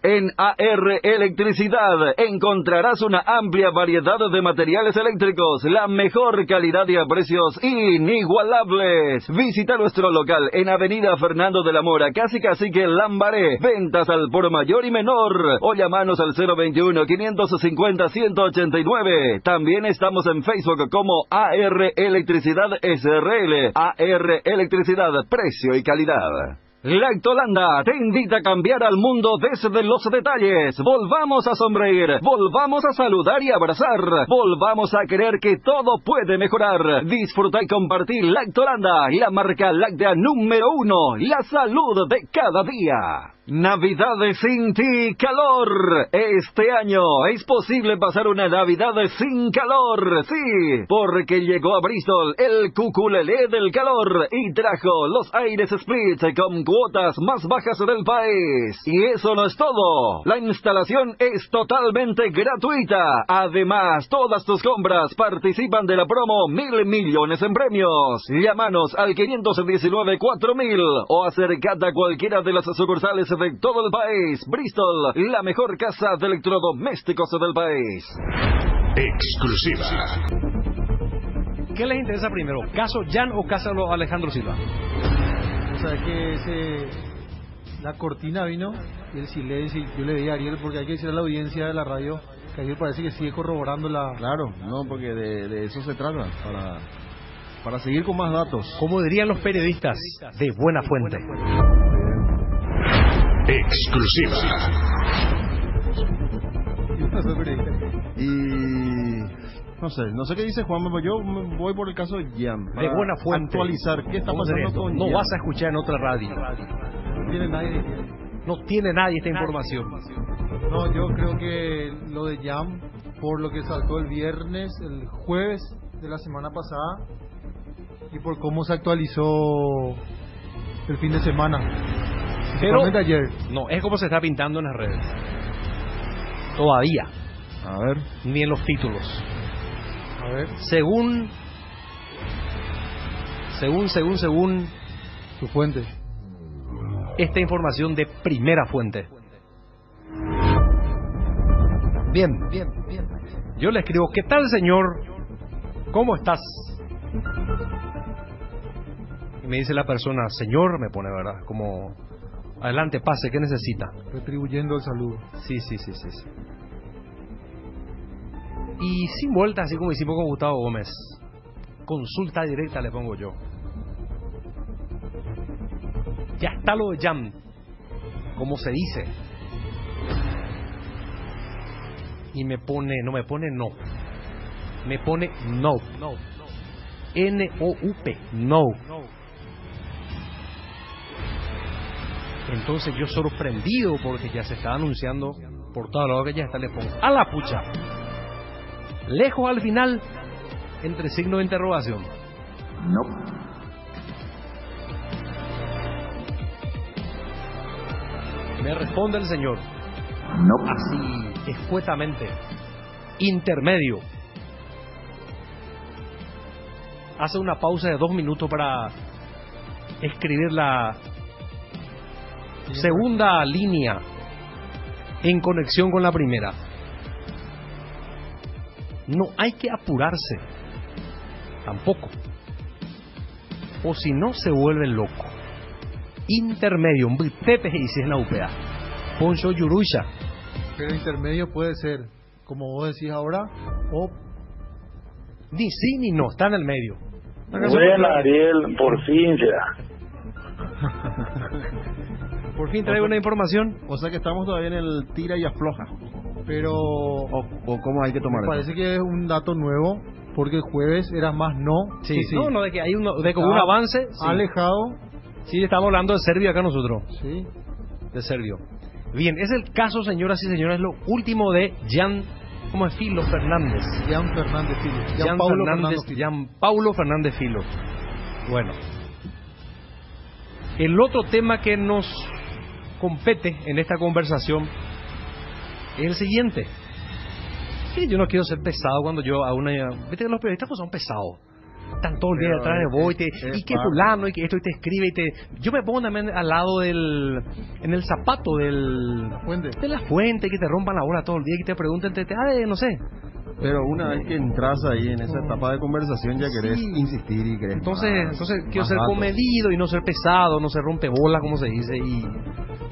En AR Electricidad encontrarás una amplia variedad de materiales eléctricos, la mejor calidad y a precios inigualables. Visita nuestro local en Avenida Fernando de la Mora, casi Cacique Lambaré. Ventas al por mayor y menor. O llamanos al 021-550-189. También estamos en Facebook como AR Electricidad SRL. AR Electricidad, precio y calidad. Lactolanda te invita a cambiar al mundo desde los detalles. Volvamos a sonreír, volvamos a saludar y abrazar, volvamos a creer que todo puede mejorar. Disfruta y compartir Lactolanda, la marca láctea número 1, la salud de cada día. Navidad sin ti, calor. Este año es posible pasar una Navidad sin calor, sí, porque llegó a Bristol el cuculelé del calor y trajo los aires split con cuotas más bajas del país. Y eso no es todo, la instalación es totalmente gratuita. Además, todas tus compras participan de la promo 1.000 millones en premios. Llámanos al 519-4000 o acércate a cualquiera de las sucursales de todo el país. Bristol, la mejor casa de electrodomésticos del país. Exclusiva. ¿Qué les interesa primero? ¿Caso Jan o caso Alejandro Silva? O sea, que la cortina vino y el silencio, y yo le di a Ariel, porque hay que decir a la audiencia de la radio que Ariel parece que sigue corroborando la... Claro, no, porque de eso se trata, para seguir con más datos. Como dirían los periodistas, de buena fuente. Exclusiva. Y no sé qué dice Juan, pero yo voy por el caso de Jan. De buena fuente. Actualizar qué está pasando con No Jan. vas a escuchar en otra radio. No tiene nadie esta información. No, yo creo que lo de Jan, por lo que saltó el viernes, el jueves de la semana pasada, y por cómo se actualizó el fin de semana. Pero ayer. No, es como se está pintando en las redes. Todavía. A ver. Ni en los títulos. A ver. Según tu fuente. Esta información de primera fuente. Bien. Yo le escribo, ¿qué tal, señor? ¿Cómo estás? Y me dice la persona, señor, me pone, ¿verdad? Como, adelante, pase, ¿qué necesita? Retribuyendo el saludo. Sí. Y sin vuelta, así como hicimos con Gustavo Gómez. Consulta directa le pongo yo. Ya está lo de Jan, como se dice. Y me pone no. Me pone no. N-O-U-P, no. Entonces yo sorprendido porque ya se está anunciando por todo lado que ya está, le pongo a la pucha. Lejos al final, entre signo de interrogación. No. Me responde el señor. No. Así, escuetamente. Intermedio. Hace una pausa de 2 minutos para escribir la segunda línea en conexión con la primera. No hay que apurarse. Tampoco. O si no, se vuelve loco. Intermedio, un Pepe y si es la UPA. Poncho Yurucha. Pero intermedio puede ser, como vos decís ahora, o... Ni sí ni no, está en el medio. Bueno, Ariel, por fin ya. Por fin traigo una información. O sea que estamos todavía en el tira y afloja. Pero... O cómo hay que tomar me parece que es un dato nuevo, porque el jueves era más no. Sí. No, de que hay un avance. Sí. Alejado. Sí, estamos hablando de Serbio acá nosotros. Sí. De Serbio. Bien, es el caso, señoras y señores, lo último de ¿cómo es? Filo Fernández. Jan Fernández Filo. Jan Paulo Fernández Filo. Bueno. El otro tema que nos compete en esta conversación es el siguiente. Sí, yo no quiero ser pesado cuando yo a una... Viste que los periodistas pues son pesados. Están todo el día detrás de vos y que fulano y que esto y te escribe y te... Yo me pongo también al lado en el zapato de la fuente, que te rompan la bola todo el día y que te pregunten, no sé. Pero una vez que entras ahí en esa etapa de conversación ya querés insistir y querés... Entonces quiero ser comedido y no ser pesado, no ser rompebolas, como se dice, y...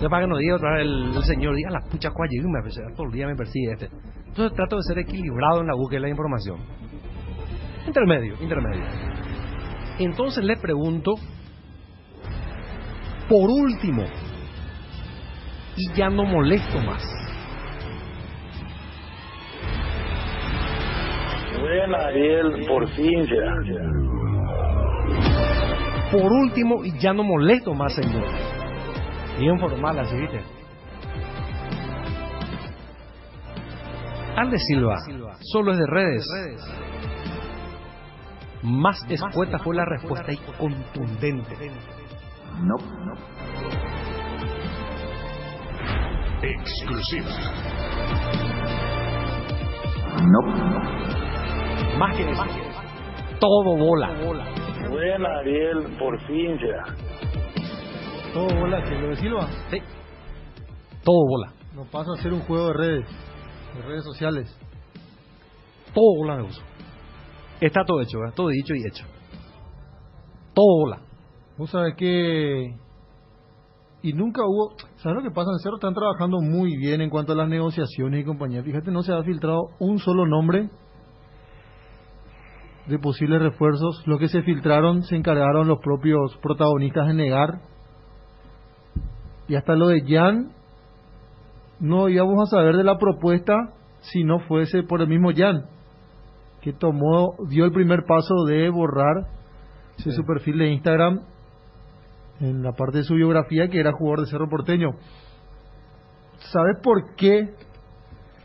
Ya para que no diga otra vez el señor, diga la pucha cuál todo el día me persigue este. Entonces trato de ser equilibrado en la búsqueda de la información. Intermedio. Entonces le pregunto, por último, y ya no molesto más. Bueno, Ariel, por fin ya. Por último, y ya no molesto más, señor. Bien formal, así, ¿viste? Ande Silva, solo es de redes. Más escueta fue la respuesta y contundente. No. Exclusiva. No. Más que todo bola. Bueno, Ariel, por fin ya. ¿Todo bola que lo de Silva? Sí. Todo bola. No pasa a ser un juego de redes sociales. Todo bola de uso. Está todo hecho, ¿verdad? Todo dicho y hecho. Todo bola. Vos sabés que... Y nunca hubo... ¿Sabes lo que pasa? En Cerro están trabajando muy bien en cuanto a las negociaciones y compañía. Fíjate, no se ha filtrado un solo nombre de posibles refuerzos. Lo que se filtraron se encargaron los propios protagonistas de negar. Y hasta lo de Jan, no íbamos a saber de la propuesta si no fuese por el mismo Jan, que dio el primer paso de borrar su perfil de Instagram en la parte de su biografía, que era jugador de Cerro Porteño. ¿Sabes por qué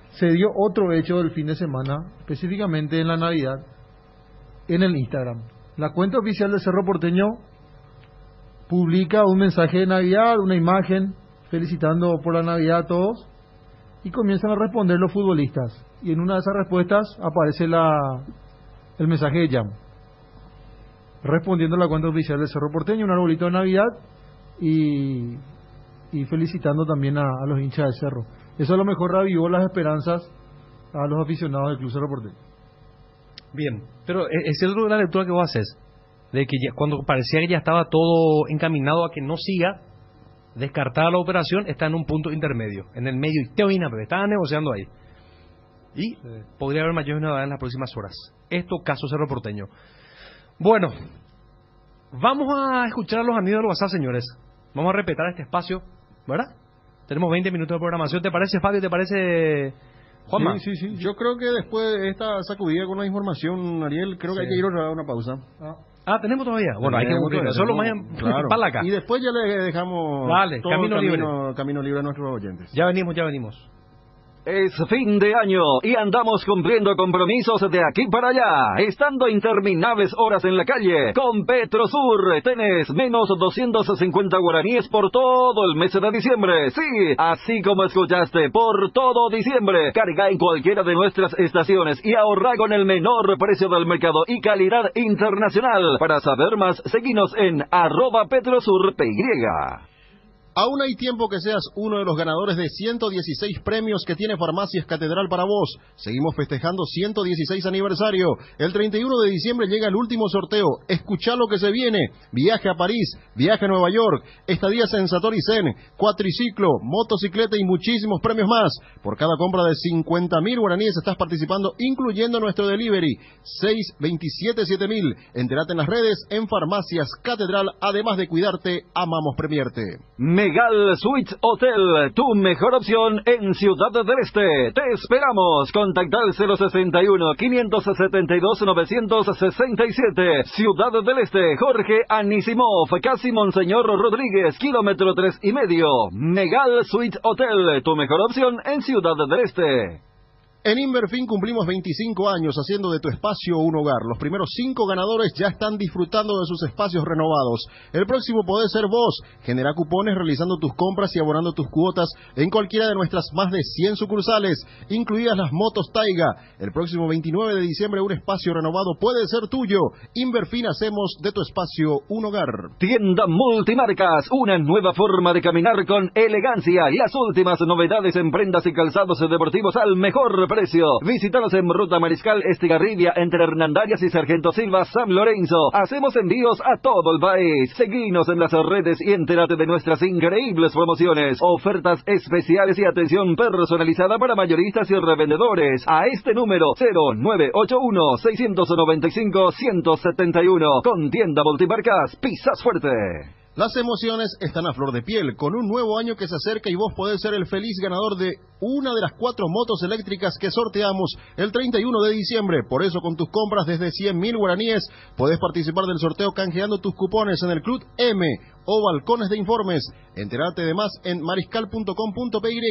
se dio otro hecho del fin de semana, específicamente en la Navidad, en el Instagram? La cuenta oficial de Cerro Porteño publica un mensaje de Navidad, una imagen felicitando por la Navidad a todos, y comienzan a responder los futbolistas. Y en una de esas respuestas aparece el mensaje de Jan, respondiendo a la cuenta oficial del Cerro Porteño, un arbolito de Navidad y felicitando también a los hinchas del Cerro. Eso a lo mejor reavivó las esperanzas a los aficionados del Club Cerro Porteño. Bien, pero es cierto la lectura que vos haces, de que ya, cuando parecía que ya estaba todo encaminado a que no siga, descartada la operación, está en un punto intermedio, en el medio, y estaban negociando ahí. Y podría haber mayores novedades en las próximas horas. Esto, caso Cerro Porteño. Bueno, vamos a escuchar a los amigos del WhatsApp, señores. Vamos a respetar este espacio, ¿verdad? Tenemos 20 minutos de programación. ¿Te parece, Fabio? ¿Te parece, Juanma? Sí. Yo creo que después de esta sacudida con la información, Ariel, creo que hay que ir a una pausa. ¿Tenemos todavía? Bueno, hay que cumplir. Solo más para acá. Y después ya le dejamos todo camino libre a nuestros oyentes. Ya venimos. Es fin de año y andamos cumpliendo compromisos de aquí para allá, estando interminables horas en la calle. Con Petrosur tenés menos 250 guaraníes por todo el mes de diciembre. Sí, así como escuchaste, por todo diciembre. Carga en cualquiera de nuestras estaciones y ahorra con el menor precio del mercado y calidad internacional. Para saber más, seguinos en @PetrosurPY. Aún hay tiempo que seas uno de los ganadores de 116 premios que tiene Farmacias Catedral para vos. Seguimos festejando 116 aniversario. El 31 de diciembre llega el último sorteo. Escuchá lo que se viene. Viaje a París, viaje a Nueva York, estadías en Satori Zen, cuatriciclo, motocicleta y muchísimos premios más. Por cada compra de 50.000 guaraníes estás participando, incluyendo nuestro delivery. 627-7000. Entérate en las redes en Farmacias Catedral. Además de cuidarte, amamos premiarte. Megal Suites Hotel, tu mejor opción en Ciudad del Este. Te esperamos. Contacta al 061-572-967. Ciudad del Este, Jorge Anisimov, casi Monseñor Rodríguez, kilómetro 3,5. Megal Suites Hotel, tu mejor opción en Ciudad del Este. En Inverfin cumplimos 25 años haciendo de tu espacio un hogar. Los primeros 5 ganadores ya están disfrutando de sus espacios renovados. El próximo podés ser vos. Genera cupones realizando tus compras y abonando tus cuotas en cualquiera de nuestras más de 100 sucursales, incluidas las motos Taiga. El próximo 29 de diciembre un espacio renovado puede ser tuyo. Inverfin, hacemos de tu espacio un hogar. Tienda Multimarcas, una nueva forma de caminar con elegancia. Las últimas novedades en prendas y calzados deportivos al mejor precio. Visítanos en Ruta Mariscal Estigarribia, entre Hernandarias y Sargento Silva, San Lorenzo. Hacemos envíos a todo el país. Seguinos en las redes y entérate de nuestras increíbles promociones, ofertas especiales y atención personalizada para mayoristas y revendedores. A este número 0981-695-171. Con Tienda Multimarcas, pisas fuerte. Las emociones están a flor de piel, con un nuevo año que se acerca y vos podés ser el feliz ganador de una de las 4 motos eléctricas que sorteamos el 31 de diciembre. Por eso, con tus compras desde 100.000 guaraníes, podés participar del sorteo canjeando tus cupones en el Club M o balcones de informes. Entérate de más en mariscal.com.py.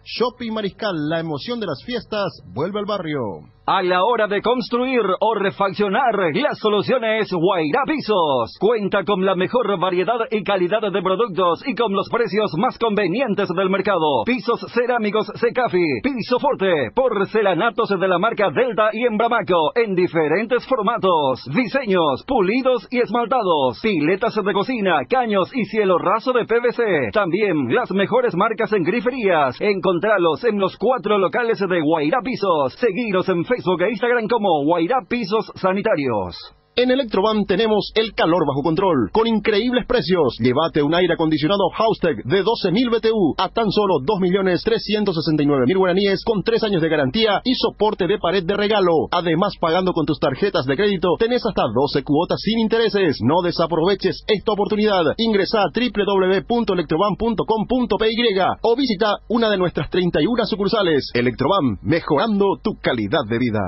Shopping Mariscal, la emoción de las fiestas vuelve al barrio. A la hora de construir o refaccionar, la solución es Guairá Pisos. Cuenta con la mejor variedad y calidad de productos y con los precios más convenientes del mercado. Pisos cerámicos Secafi, piso forte, porcelanatos de la marca Delta y Embramaco en diferentes formatos, diseños, pulidos y esmaltados, piletas de cocina, caños y cielo raso de PVC. También las mejores marcas en griferías. Encontralos en los 4 locales de Guairá Pisos. Seguiros en Facebook e Instagram como Guairá Pisos Sanitarios. En Electroban tenemos el calor bajo control, con increíbles precios. Llévate un aire acondicionado Haustec de 12.000 BTU a tan solo 2.369.000 guaraníes con 3 años de garantía y soporte de pared de regalo. Además, pagando con tus tarjetas de crédito, tenés hasta 12 cuotas sin intereses. No desaproveches esta oportunidad. Ingresa a www.electroban.com.py o visita una de nuestras 31 sucursales. Electroban, mejorando tu calidad de vida.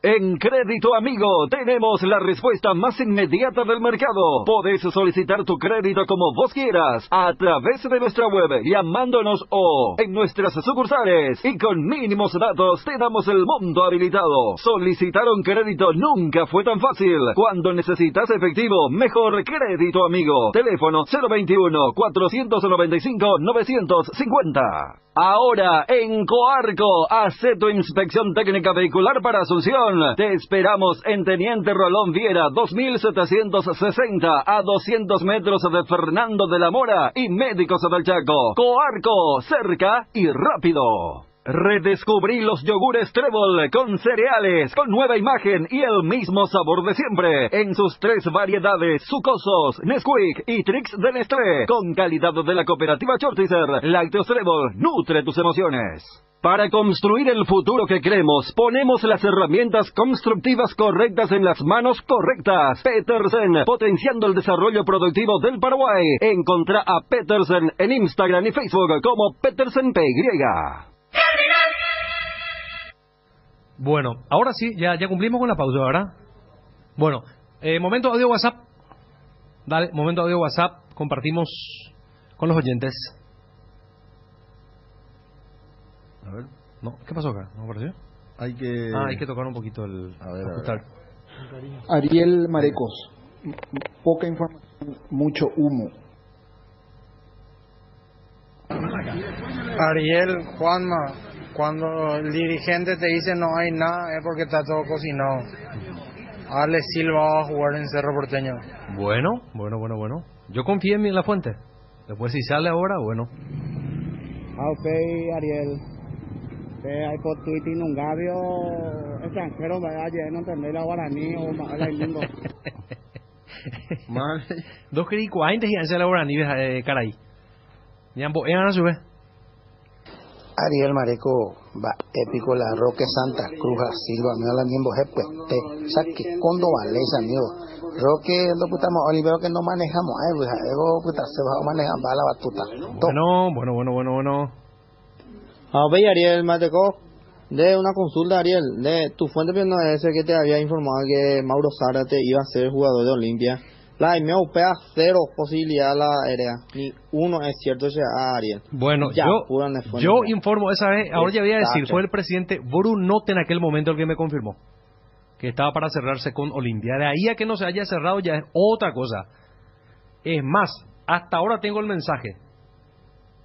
En Crédito Amigo tenemos la respuesta más inmediata del mercado. Podés solicitar tu crédito como vos quieras, a través de nuestra web, llamándonos o en nuestras sucursales. Y con mínimos datos te damos el mundo habilitado. Solicitar un crédito nunca fue tan fácil. Cuando necesitas efectivo, mejor Crédito Amigo. Teléfono 021-495-950. Ahora, en Coarco, hace tu inspección técnica vehicular para Asunción. Te esperamos en Teniente Rolón Viera, 2760, a 200 metros de Fernando de la Mora y Médicos del Chaco. Coarco, cerca y rápido. Redescubrí los yogures Trébol con cereales, con nueva imagen y el mismo sabor de siempre, en sus 3 variedades: sucosos, Nesquik y Trix de Nestlé, con calidad de la cooperativa Chortizer. Lácteos Trébol, nutre tus emociones. Para construir el futuro que queremos, ponemos las herramientas constructivas correctas en las manos correctas. Petersen, potenciando el desarrollo productivo del Paraguay. Encontrá a Petersen en Instagram y Facebook como PetersenPY. Bueno, ahora sí, ya cumplimos con la pausa, ¿verdad? Bueno, momento audio WhatsApp. Dale, momento audio WhatsApp. Compartimos con los oyentes. A ver, no, ¿qué pasó acá? ¿No apareció? Hay que tocar un poquito el... A ver. Ariel Marecos. Poca información, mucho humo. Ariel, Juanma, cuando el dirigente te dice no hay nada es porque está todo cocinado. Ale Silva va a jugar en Cerro Porteño. Bueno. Yo confío en la fuente. Después si sale ahora, bueno. Ok, Ariel. Hay por Twitter un gabio extranjero, ¿verdad? Ya no entender la guaraní o la lindo. Dos cricos antes y antes la guaraní, caray. Ñambo, a su vez. Ariel Mareco, va épico la Roque Santa Cruz Silva, me la niembo jepuete, saque condo valesa, amigo. Roque, no putamos, Olivero que no manejamos, pues, ego puta se va a manejar, va a la batuta. Bueno. A ver, Ariel Mareco, de una consulta, Ariel, de tu fuente no es ese que te había informado que Mauro Zárate iba a ser jugador de Olimpia. La me opea cero posibilidad la aérea. Ni uno es cierto, Ariel. Bueno, ya, yo informo esa vez, ahora ya voy a decir, fue el presidente Borunote en aquel momento el que me confirmó que estaba para cerrarse con Olimpia. De ahí a que no se haya cerrado ya es otra cosa. Es más, hasta ahora tengo el mensaje.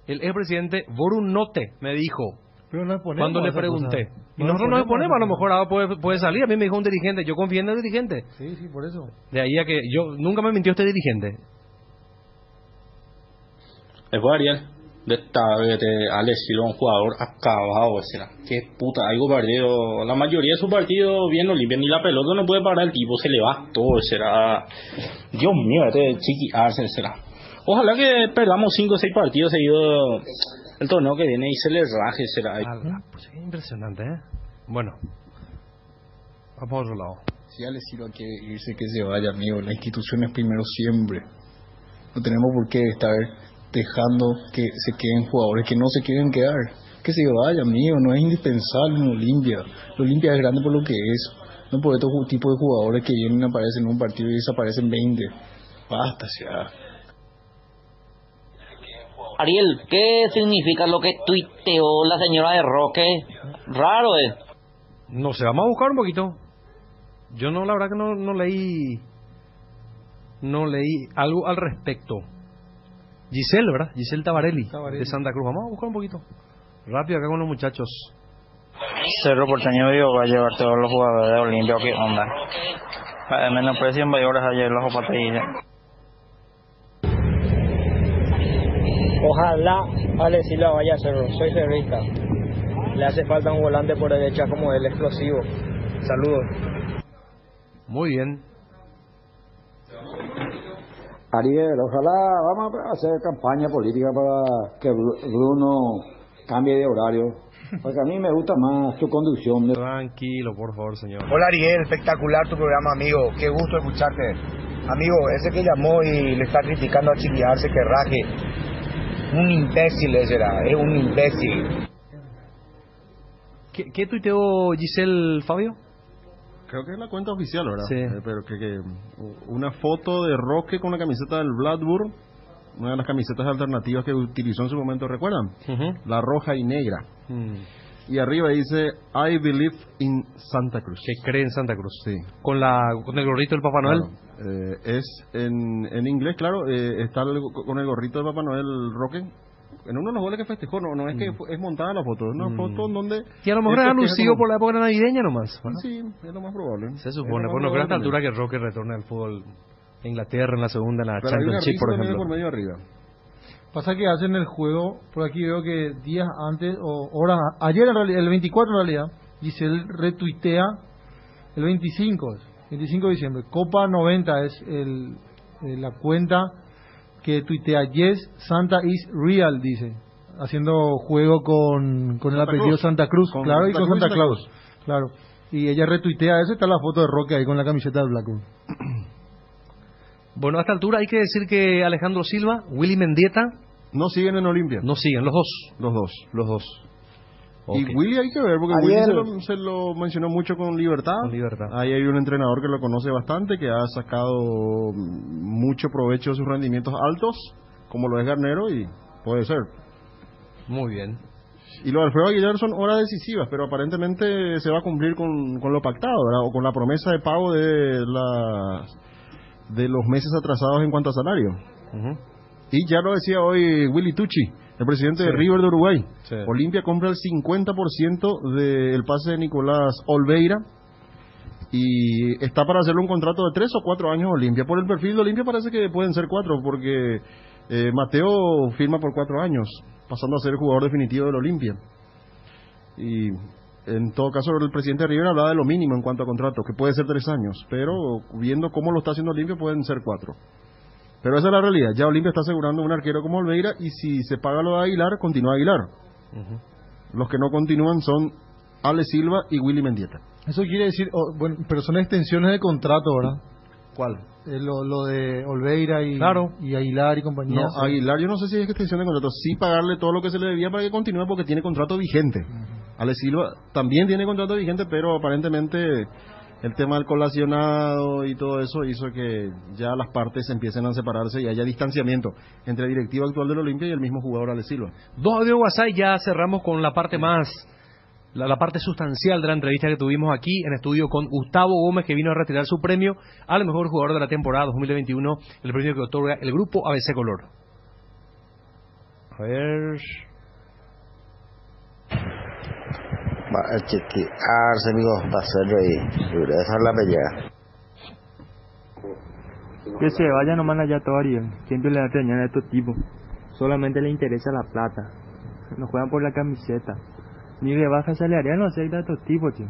El expresidente Borunote me dijo, cuando le pregunté, y nosotros nos ponemos, a lo mejor ahora puede salir. A mí me dijo un dirigente, yo confío en el dirigente. Sí, por eso. De ahí a que nunca me mintió este dirigente. Después Ariel, de Alex Silva, un jugador acabado, será. Qué puta, algo partido. La mayoría de sus partidos bien Olimpia, ni la pelota no puede parar el tipo, se le va todo, será. Dios mío, Chiqui Arce, será. Ojalá que perdamos 5 o 6 partidos seguidos el torneo que viene y se le raje, será. Pues es impresionante, ¿eh? Bueno, vamos a otro lado. Si ya le sirve que irse, que se vaya, amigo. La institución es primero siempre. No tenemos por qué estar dejando que se queden jugadores que no se quieren quedar. Que se vaya, amigo. No es indispensable en Olimpia. Olimpia es grande por lo que es. No por estos tipos de jugadores que vienen, aparecen en un partido y desaparecen 20. Basta, ya. Ariel, ¿qué significa lo que tuiteó la señora de Roque? Raro es. No sé, vamos a buscar un poquito. Yo la verdad que no leí algo al respecto. Giselle, ¿verdad? Giselle Tabarelli, de Santa Cruz. Vamos a buscar un poquito. Rápido acá con los muchachos. Cerro Porteño va a llevar todos los jugadores de Olimpia, ¿qué onda? A menos precio en horas ayer los patillas. Ojalá Ale Silva vaya a Cerro, soy cerrista. Le hace falta un volante por derecha como él, explosivo. Saludos. Muy bien. Ariel, ojalá vamos a hacer campaña política para que Bruno cambie de horario, porque a mí me gusta más tu conducción. Tranquilo, por favor, señor. Hola Ariel, espectacular tu programa, amigo. Qué gusto escucharte. Amigo, ese que llamó y le está criticando a Chiqui Arce que raje. Un imbécil ese era, es un imbécil. ¿Qué tuiteó Giselle, Fabio? Creo que es la cuenta oficial, ¿verdad? Sí. Pero que una foto de Roque con la camiseta del Blackburn, una de las camisetas alternativas que utilizó en su momento, ¿recuerdan? La roja y negra. Y arriba dice, I believe in Santa Cruz. Que cree en Santa Cruz. Sí. Con el gorrito del Papá Noel. Claro. Es en inglés, claro, está con el gorrito del Papá Noel Roque. En uno de los goles que festejó, no es que es montada la foto, es una foto en donde... Y a lo mejor era alusivo por la época navideña nomás. ¿Verdad? Sí, es lo más probable. Se supone, por no creo a esta altura que Roque retorne al fútbol en Inglaterra en la segunda, en la pero Championship, por ejemplo. Por medio arriba. Pasa que hacen el juego, por aquí veo que días antes, o horas, ayer en realidad, el 24 en realidad, Giselle retuitea el 25 de diciembre. Copa 90 es la cuenta que tuitea Yes, Santa is real, dice. haciendo juego con el apellido Santa Cruz, claro, y con Santa Claus, claro. Y ella retuitea eso, está la foto de Roque ahí con la camiseta del Blackburn. Bueno, a esta altura hay que decir que Alejandro Silva, Willy Mendieta... No siguen en Olimpia. No siguen, los dos. Okay. Y Willy hay que ver, porque Willy se lo mencionó mucho con Libertad. Ahí hay un entrenador que lo conoce bastante, que ha sacado mucho provecho de sus rendimientos altos, como lo es Garnero, y puede ser. Muy bien. Y lo de Alfredo Aguilar son horas decisivas, pero aparentemente se va a cumplir con lo pactado, ¿verdad? O con la promesa de pago de los meses atrasados en cuanto a salario. Y ya lo decía hoy Willy Tucci, el presidente de River de Uruguay. Olimpia compra el 50% del pase de Nicolás Olveira y está para hacerle un contrato de 3 o 4 años Olimpia. Por el perfil de Olimpia parece que pueden ser 4, porque Mateo firma por 4 años, pasando a ser el jugador definitivo del Olimpia. Y en todo caso el presidente de River hablaba de lo mínimo en cuanto a contrato, que puede ser 3 años, pero viendo cómo lo está haciendo Olimpia pueden ser 4. Pero esa es la realidad. Ya Olimpia está asegurando un arquero como Olveira, y si se paga lo de Aguilar, continúa Aguilar. Los que no continúan son Ale Silva y Willy Mendieta. Eso quiere decir, bueno, pero son extensiones de contrato, ¿verdad? ¿Cuál? Lo de Olveira y Aguilar y compañía. No, Aguilar yo no sé si es extensión de contrato. Sí pagarle todo lo que se le debía para que continúe, porque tiene contrato vigente. Ale Silva también tiene contrato vigente, pero aparentemente el tema del colacionado y todo eso hizo que ya las partes empiecen a separarse y haya distanciamiento entre la directiva actual del Olimpia y el mismo jugador Ale Silva. 2 de WhatsApp, ya cerramos con la parte más, la parte sustancial de la entrevista que tuvimos aquí en estudio con Gustavo Gómez, que vino a retirar su premio al mejor jugador de la temporada 2021, el premio que otorga el grupo ABC Color. A ver... Va a chequearse, amigos, va a hacerlo y dejar la pelea. Que se vaya nomás allá todo, Ariel. Siempre le da extrañar a estos tipos. Solamente le interesa la plata. No juegan por la camiseta. Ni rebaja salarial no acepta a estos tipos, tío.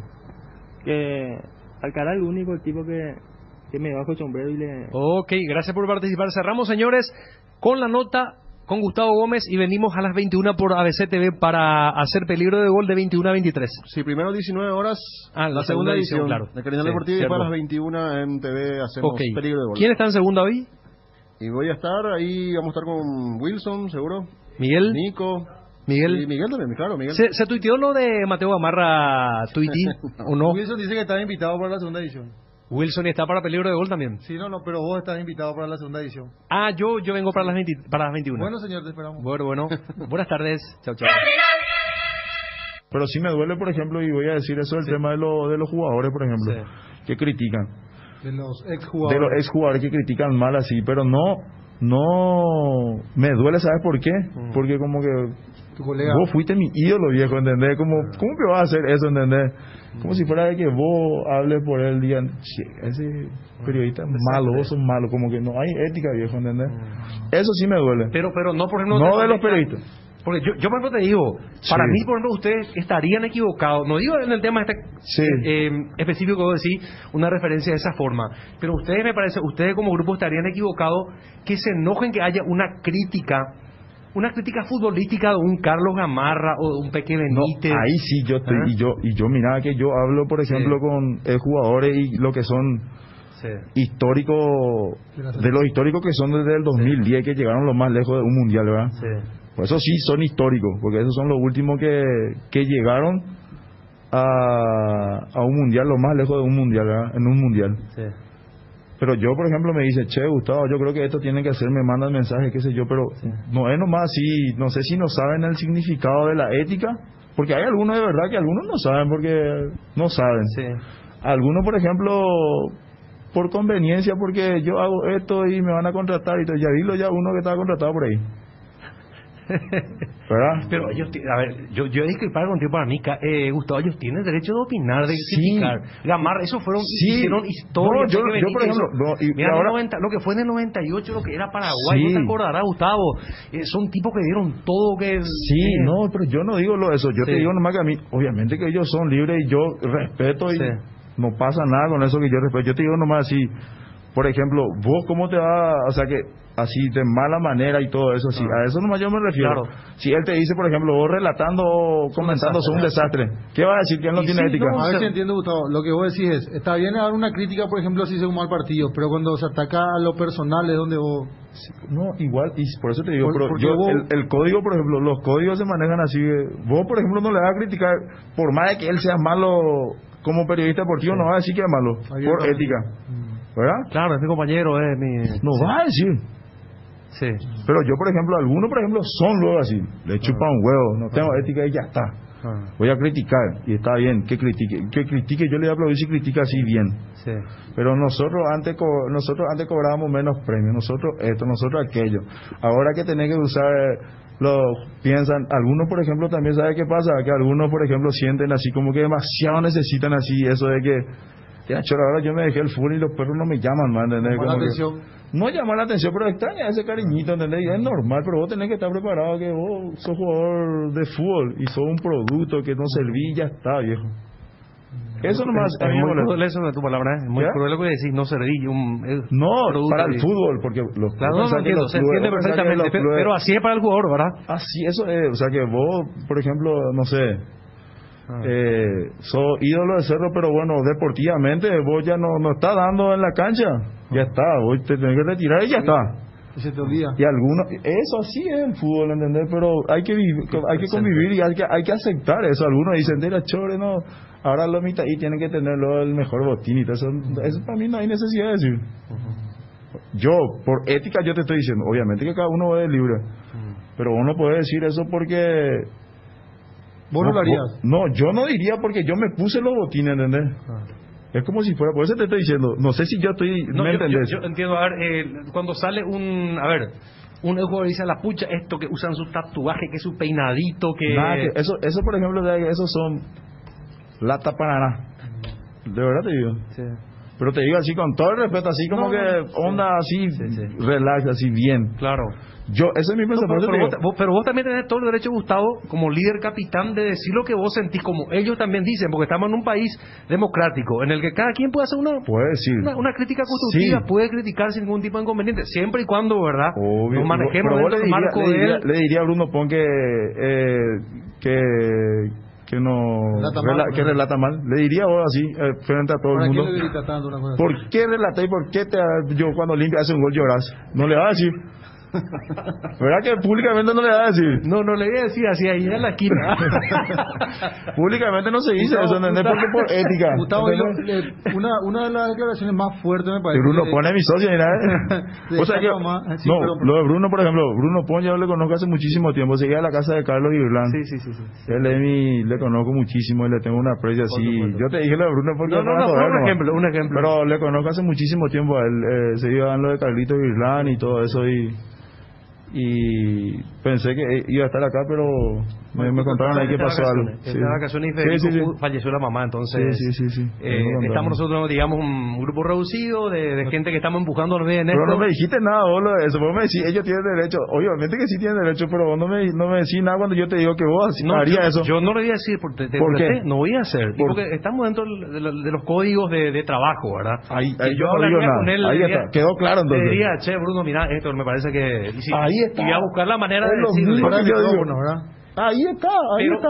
Que Alcaraz es el único tipo que me bajo el sombrero y le... Ok, gracias por participar. Cerramos, señores, con la nota con Gustavo Gómez, y venimos a las 21 por ABC TV para hacer peligro de gol de 21 a 23. Sí, primero 19 horas, la segunda edición, claro, de Carinal Deportivo, y después a las 21 en TV hacemos peligro de gol. ¿Quién está en segunda hoy? Y voy a estar ahí, vamos a estar con Wilson, seguro. Miguel. Nico. Miguel. Y Miguel también, claro, Miguel. ¿Se tuiteó lo de Mateo Gamarra, tuití, o no? Wilson dice que está invitado para la segunda edición. Wilson está para peligro de gol también. Sí, no, pero vos estás invitado para la segunda edición. Ah, yo vengo para las 21. Bueno, señor, te esperamos. Bueno. Buenas tardes. Chao. Pero sí me duele, por ejemplo, y voy a decir eso, el tema de los jugadores, por ejemplo, que critican. De los exjugadores. De los exjugadores que critican mal así, pero no me duele, ¿sabes por qué? Porque como que tu colega, vos fuiste mi ídolo, viejo, ¿entendés? ¿Cómo que vas a hacer eso, ¿entendés? Como si fuera de que vos hables por él, digan, ese periodista es malo, vos sos malo, como que no hay ética, viejo, ¿entendés? Eso sí me duele. Pero no, por ejemplo, no de los periodistas. Porque yo por ejemplo te digo, para mí, por ejemplo, ustedes estarían equivocados, no digo en el tema específico que vos decís, una referencia de esa forma, pero ustedes, me parece, ustedes como grupo estarían equivocados que se enojen que haya una crítica futbolística de un Carlos Gamarra o de un Peque Benítez. No, ahí sí yo estoy, y yo mira que yo hablo, por ejemplo, con jugadores y lo que son históricos, de los históricos que son desde el 2010, que llegaron lo más lejos de un mundial, ¿verdad? Pues eso sí son históricos, porque esos son los últimos que llegaron a un mundial, lo más lejos de un mundial, ¿verdad? En un mundial. Pero yo, por ejemplo, me dice, Gustavo, yo creo que esto tiene que hacer, me mandan mensajes, qué sé yo, pero no es nomás así, no sé si no saben el significado de la ética, porque hay algunos de verdad que algunos no saben, porque no saben. Algunos, por ejemplo, por conveniencia, porque yo hago esto y me van a contratar, y ya dilo ya uno que estaba contratado por ahí. ¿Verdad? Pero ellos, a ver, yo discrepar contigo para mí, Gustavo, ellos tienen derecho de opinar, de criticar. Gamarra, eso hicieron historia. Yo por ejemplo, mira, ahora, lo que fue en el 98, lo que era Paraguay, no te acordarás, Gustavo. Son tipos que dieron todo que... no, pero yo no digo eso, yo te digo nomás que a mí, obviamente que ellos son libres y yo respeto y no pasa nada con eso que yo respeto. Yo te digo nomás así, por ejemplo, vos cómo te va, o sea que así de mala manera y todo eso, así, a eso nomás yo me refiero. Claro. Si él te dice, por ejemplo, vos relatando o comentando sos un desastre, ¿qué va a decir que él no tiene ética? A ver si entiendo, Gustavo, lo que vos decís es, está bien dar una crítica, por ejemplo, si es un mal partido, pero cuando se ataca a lo personal es donde vos... No, igual, y por eso te digo, pero vos... el código, por ejemplo, los códigos se manejan así, vos, por ejemplo, no le vas a criticar, por más de que él sea malo como periodista deportivo, no va a decir que es malo, por ética, ¿verdad? Claro, es mi compañero, es mi... No va a decir. Sí. Pero yo, por ejemplo, algunos, por ejemplo, son luego así, le chupan un huevo, no tengo ética y ya está. Voy a criticar, y está bien, que critique, yo le voy a aplaudir si critica así bien. Sí. Pero nosotros antes cobrábamos menos premios, nosotros esto, nosotros aquello. Ahora que tenés que usar, piensan, algunos, por ejemplo, también sabe qué pasa, que algunos, por ejemplo, sienten así como que demasiado necesitan así, eso de que, ya, ahora yo me dejé el fútbol y los perros no me llaman más, ¿entendés? Llama la atención. No llama la atención, pero extraña ese cariñito, ¿entendés? Y es normal, pero vos tenés que estar preparado, que vos sos jugador de fútbol y sos un producto que no serví y ya está, viejo. Eso nomás es muy cruel eso de tu palabra, es muy cruel lo que decís, no serví no, para el fútbol, porque los claro, no entiendo, se entiende perfectamente, pero así es para el jugador, ¿verdad? Así, eso es, o sea que vos, por ejemplo, no sé, sos ídolo de Cerro, pero bueno, deportivamente vos ya no estás dando en la cancha, ya está, vos te tenés que retirar y ya está. Y se te olvida. Y algunos, eso así es el fútbol, ¿entendés? Pero hay que convivir y hay que aceptar eso. Algunos dicen, mira, chore, no, ahora los mitad y tienen que tenerlo el mejor botín y todo eso. Eso para mí no hay necesidad de decir. Yo, por ética, yo te estoy diciendo, obviamente que cada uno es libre, pero uno puede decir eso porque... ¿Vos no lo harías? No, yo no diría porque yo me puse los botines, ¿entendés? Es como si fuera, por eso te estoy diciendo, no sé si yo estoy... No, ¿me entendés? Yo entiendo, a ver, cuando sale un jugador dice a la pucha, esto que usan su tatuaje, que su peinadito, que... Nada, que eso por ejemplo, esos son lata para nada. De verdad te digo. Sí. Pero te digo así con todo el respeto, así como que onda así, relax, así bien. Claro. Ese es mi pensamiento. Pero vos también tenés todo el derecho, Gustavo, como líder capitán, de decir lo que vos sentís, como ellos también dicen, porque estamos en un país democrático, en el que cada quien puede hacer una crítica constructiva, puede criticar sin ningún tipo de inconveniente, siempre y cuando, ¿verdad? Obvio. Nos manejemos dentro del marco de él. Le diría a Bruno Pon que relata mal. Le diría vos así, frente a todo el mundo. ¿Por qué relata y por qué yo cuando limpia hace un gol lloras? No le va a decir. ¿Verdad que públicamente no le va a decir? No le voy a decir así ahí en la esquina. Públicamente no se dice eso, ¿entendés? Porque por ética. Gustavo, una de las declaraciones más fuertes me parece. Bruno pone a mi socio, mira. O sea que, lo de Bruno, por ejemplo, Bruno Pon yo le conozco hace muchísimo tiempo. Seguía a la casa de Carlos Irlán. Sí. Él le conozco muchísimo y le tengo una aprecio así. Yo te dije lo de Bruno porque un ejemplo. Pero le conozco hace muchísimo tiempo a él. Se iba a lo de Carlitos Irlán y todo eso y pensé que iba a estar acá, pero me contaron ahí que pasó algo. En las vacaciones falleció la mamá, entonces estamos nosotros, digamos, un grupo reducido de gente que estamos empujando en esto. Pero no me dijiste nada vos de eso, vos me decís, ellos tienen derecho, obviamente que sí tienen derecho, pero vos no me decís nada cuando yo te digo que vos harías eso. Yo no le voy a decir, ¿por qué? No voy a hacer, porque estamos dentro de los códigos de trabajo, ¿verdad? Ahí yo no digo nada, con él, ahí está, quedó claro entonces. Le diría, che, Bruno, mira, esto me parece que... ahí está. Y voy a buscar la manera de decirle. Ahí está.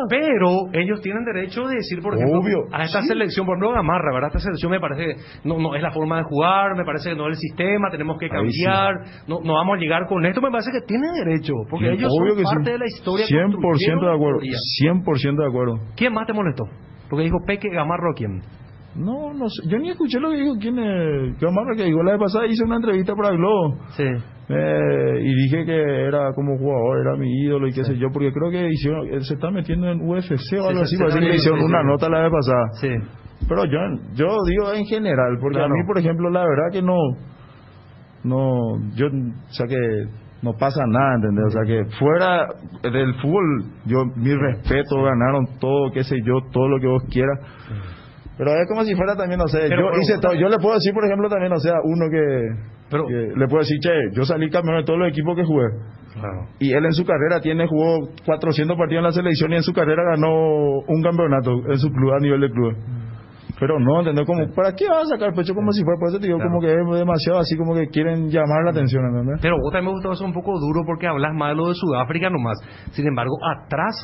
Pero ellos tienen derecho de decir, por ejemplo, a esta selección, por ejemplo, Gamarra, ¿verdad? Esta selección me parece que no es la forma de jugar, me parece que no es el sistema, tenemos que cambiar, no vamos a llegar con esto, me parece que tienen derecho, porque ellos son parte de la historia. 100% de acuerdo, 100% de acuerdo. ¿Quién más te molestó? Porque dijo Peque, Gamarra, ¿o quién? No sé, yo ni escuché lo que dijo quién es Gamarra, que dijo la vez pasada, hice una entrevista para Globo. Sí. Y dije que era como jugador, era mi ídolo y qué sé yo, porque creo que él se está metiendo en UFC o algo así, parece que hicieron una nota la vez pasada. Sí. Pero yo digo en general, porque a mí, por ejemplo, la verdad que o sea que no pasa nada, ¿entendés? O sea que fuera del fútbol, mi respeto, ganaron todo, qué sé yo, todo lo que vos quieras. Pero es como si fuera también, no sé, hice todo. Yo le puedo decir, por ejemplo, también, o sea, uno que le puedo decir, che, yo salí campeón de todos los equipos que jugué. Claro. Y él en su carrera jugó 400 partidos en la selección y en su carrera ganó un campeonato en su club, a nivel de club. Pero no, ¿entendés? Como, ¿para qué vas a sacar pecho como si fuera? Por eso te digo, como que es demasiado así, como que quieren llamar la atención, ¿entendés? Pero vos también me gustó eso un poco duro porque hablas más de lo de Sudáfrica nomás. Sin embargo, atrás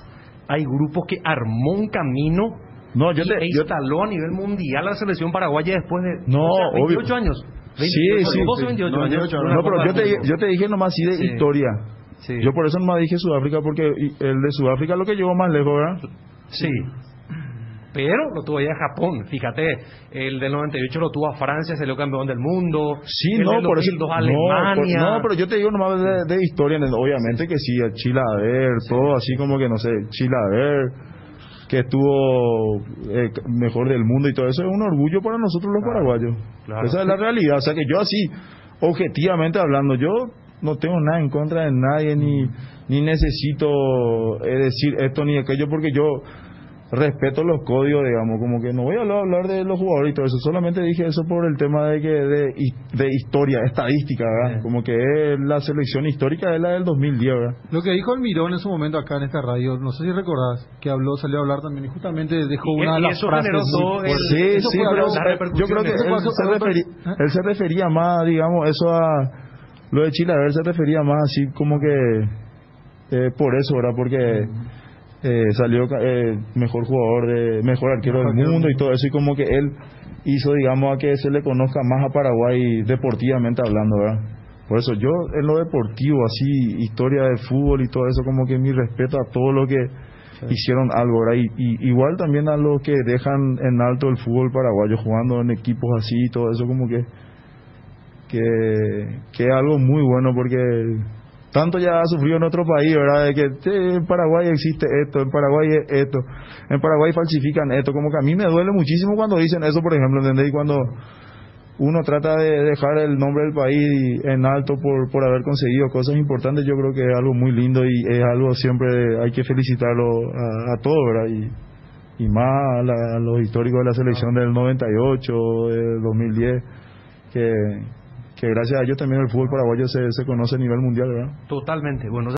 hay grupos que armó un camino instaló a nivel mundial a la selección paraguaya después de 28 años. 28 años. No, pero yo te dije nomás así de historia. Sí. Yo por eso nomás dije Sudáfrica, porque el de Sudáfrica es lo que llevó más lejos, ¿verdad? Sí. Pero lo tuvo ya Japón, fíjate, el del 98 lo tuvo a Francia, salió campeón del mundo. Sí, el del 2002 Alemania. No, pero yo te digo nomás de historia, obviamente que sí, Chilaver, todo así como que no sé, Chilaver, que estuvo mejor del mundo y todo eso, es un orgullo para nosotros los paraguayos. Claro. Esa es la realidad, o sea que yo así, objetivamente hablando, yo no tengo nada en contra de nadie, ni necesito decir esto ni aquello, porque yo respeto los códigos, digamos, como que no voy a hablar de los jugadores y todo eso, solamente dije eso por el tema de historia, estadística, ¿verdad? Como que la selección histórica es la del 2010, ¿verdad? Lo que dijo Almirón en su momento acá en esta radio, no sé si recordás, que salió a hablar también y justamente dejó una de las frases. Sí, pero yo creo que él se refería más, digamos, eso a lo de Chilaver, se refería más así como que por eso, ¿verdad? Porque salió mejor jugador, mejor arquero del mundo y todo eso, y como que él hizo, digamos, a que se le conozca más a Paraguay deportivamente hablando, ¿verdad? Por eso yo en lo deportivo, así, historia de fútbol y todo eso, como que mi respeto a todo lo que hicieron algo, ¿verdad? Y igual también a los que dejan en alto el fútbol paraguayo jugando en equipos así y todo eso, como que es algo muy bueno, porque tanto ya ha sufrido en otro país, ¿verdad? De que en Paraguay existe esto, en Paraguay es esto, en Paraguay falsifican esto, como que a mí me duele muchísimo cuando dicen eso, por ejemplo, ¿entendés? Y cuando uno trata de dejar el nombre del país en alto por haber conseguido cosas importantes, yo creo que es algo muy lindo y es algo siempre hay que felicitarlo a todos, ¿verdad? Y más a los históricos de la selección del 98, del 2010, que gracias a ellos también el fútbol paraguayo se conoce a nivel mundial, ¿verdad? Totalmente. Bueno,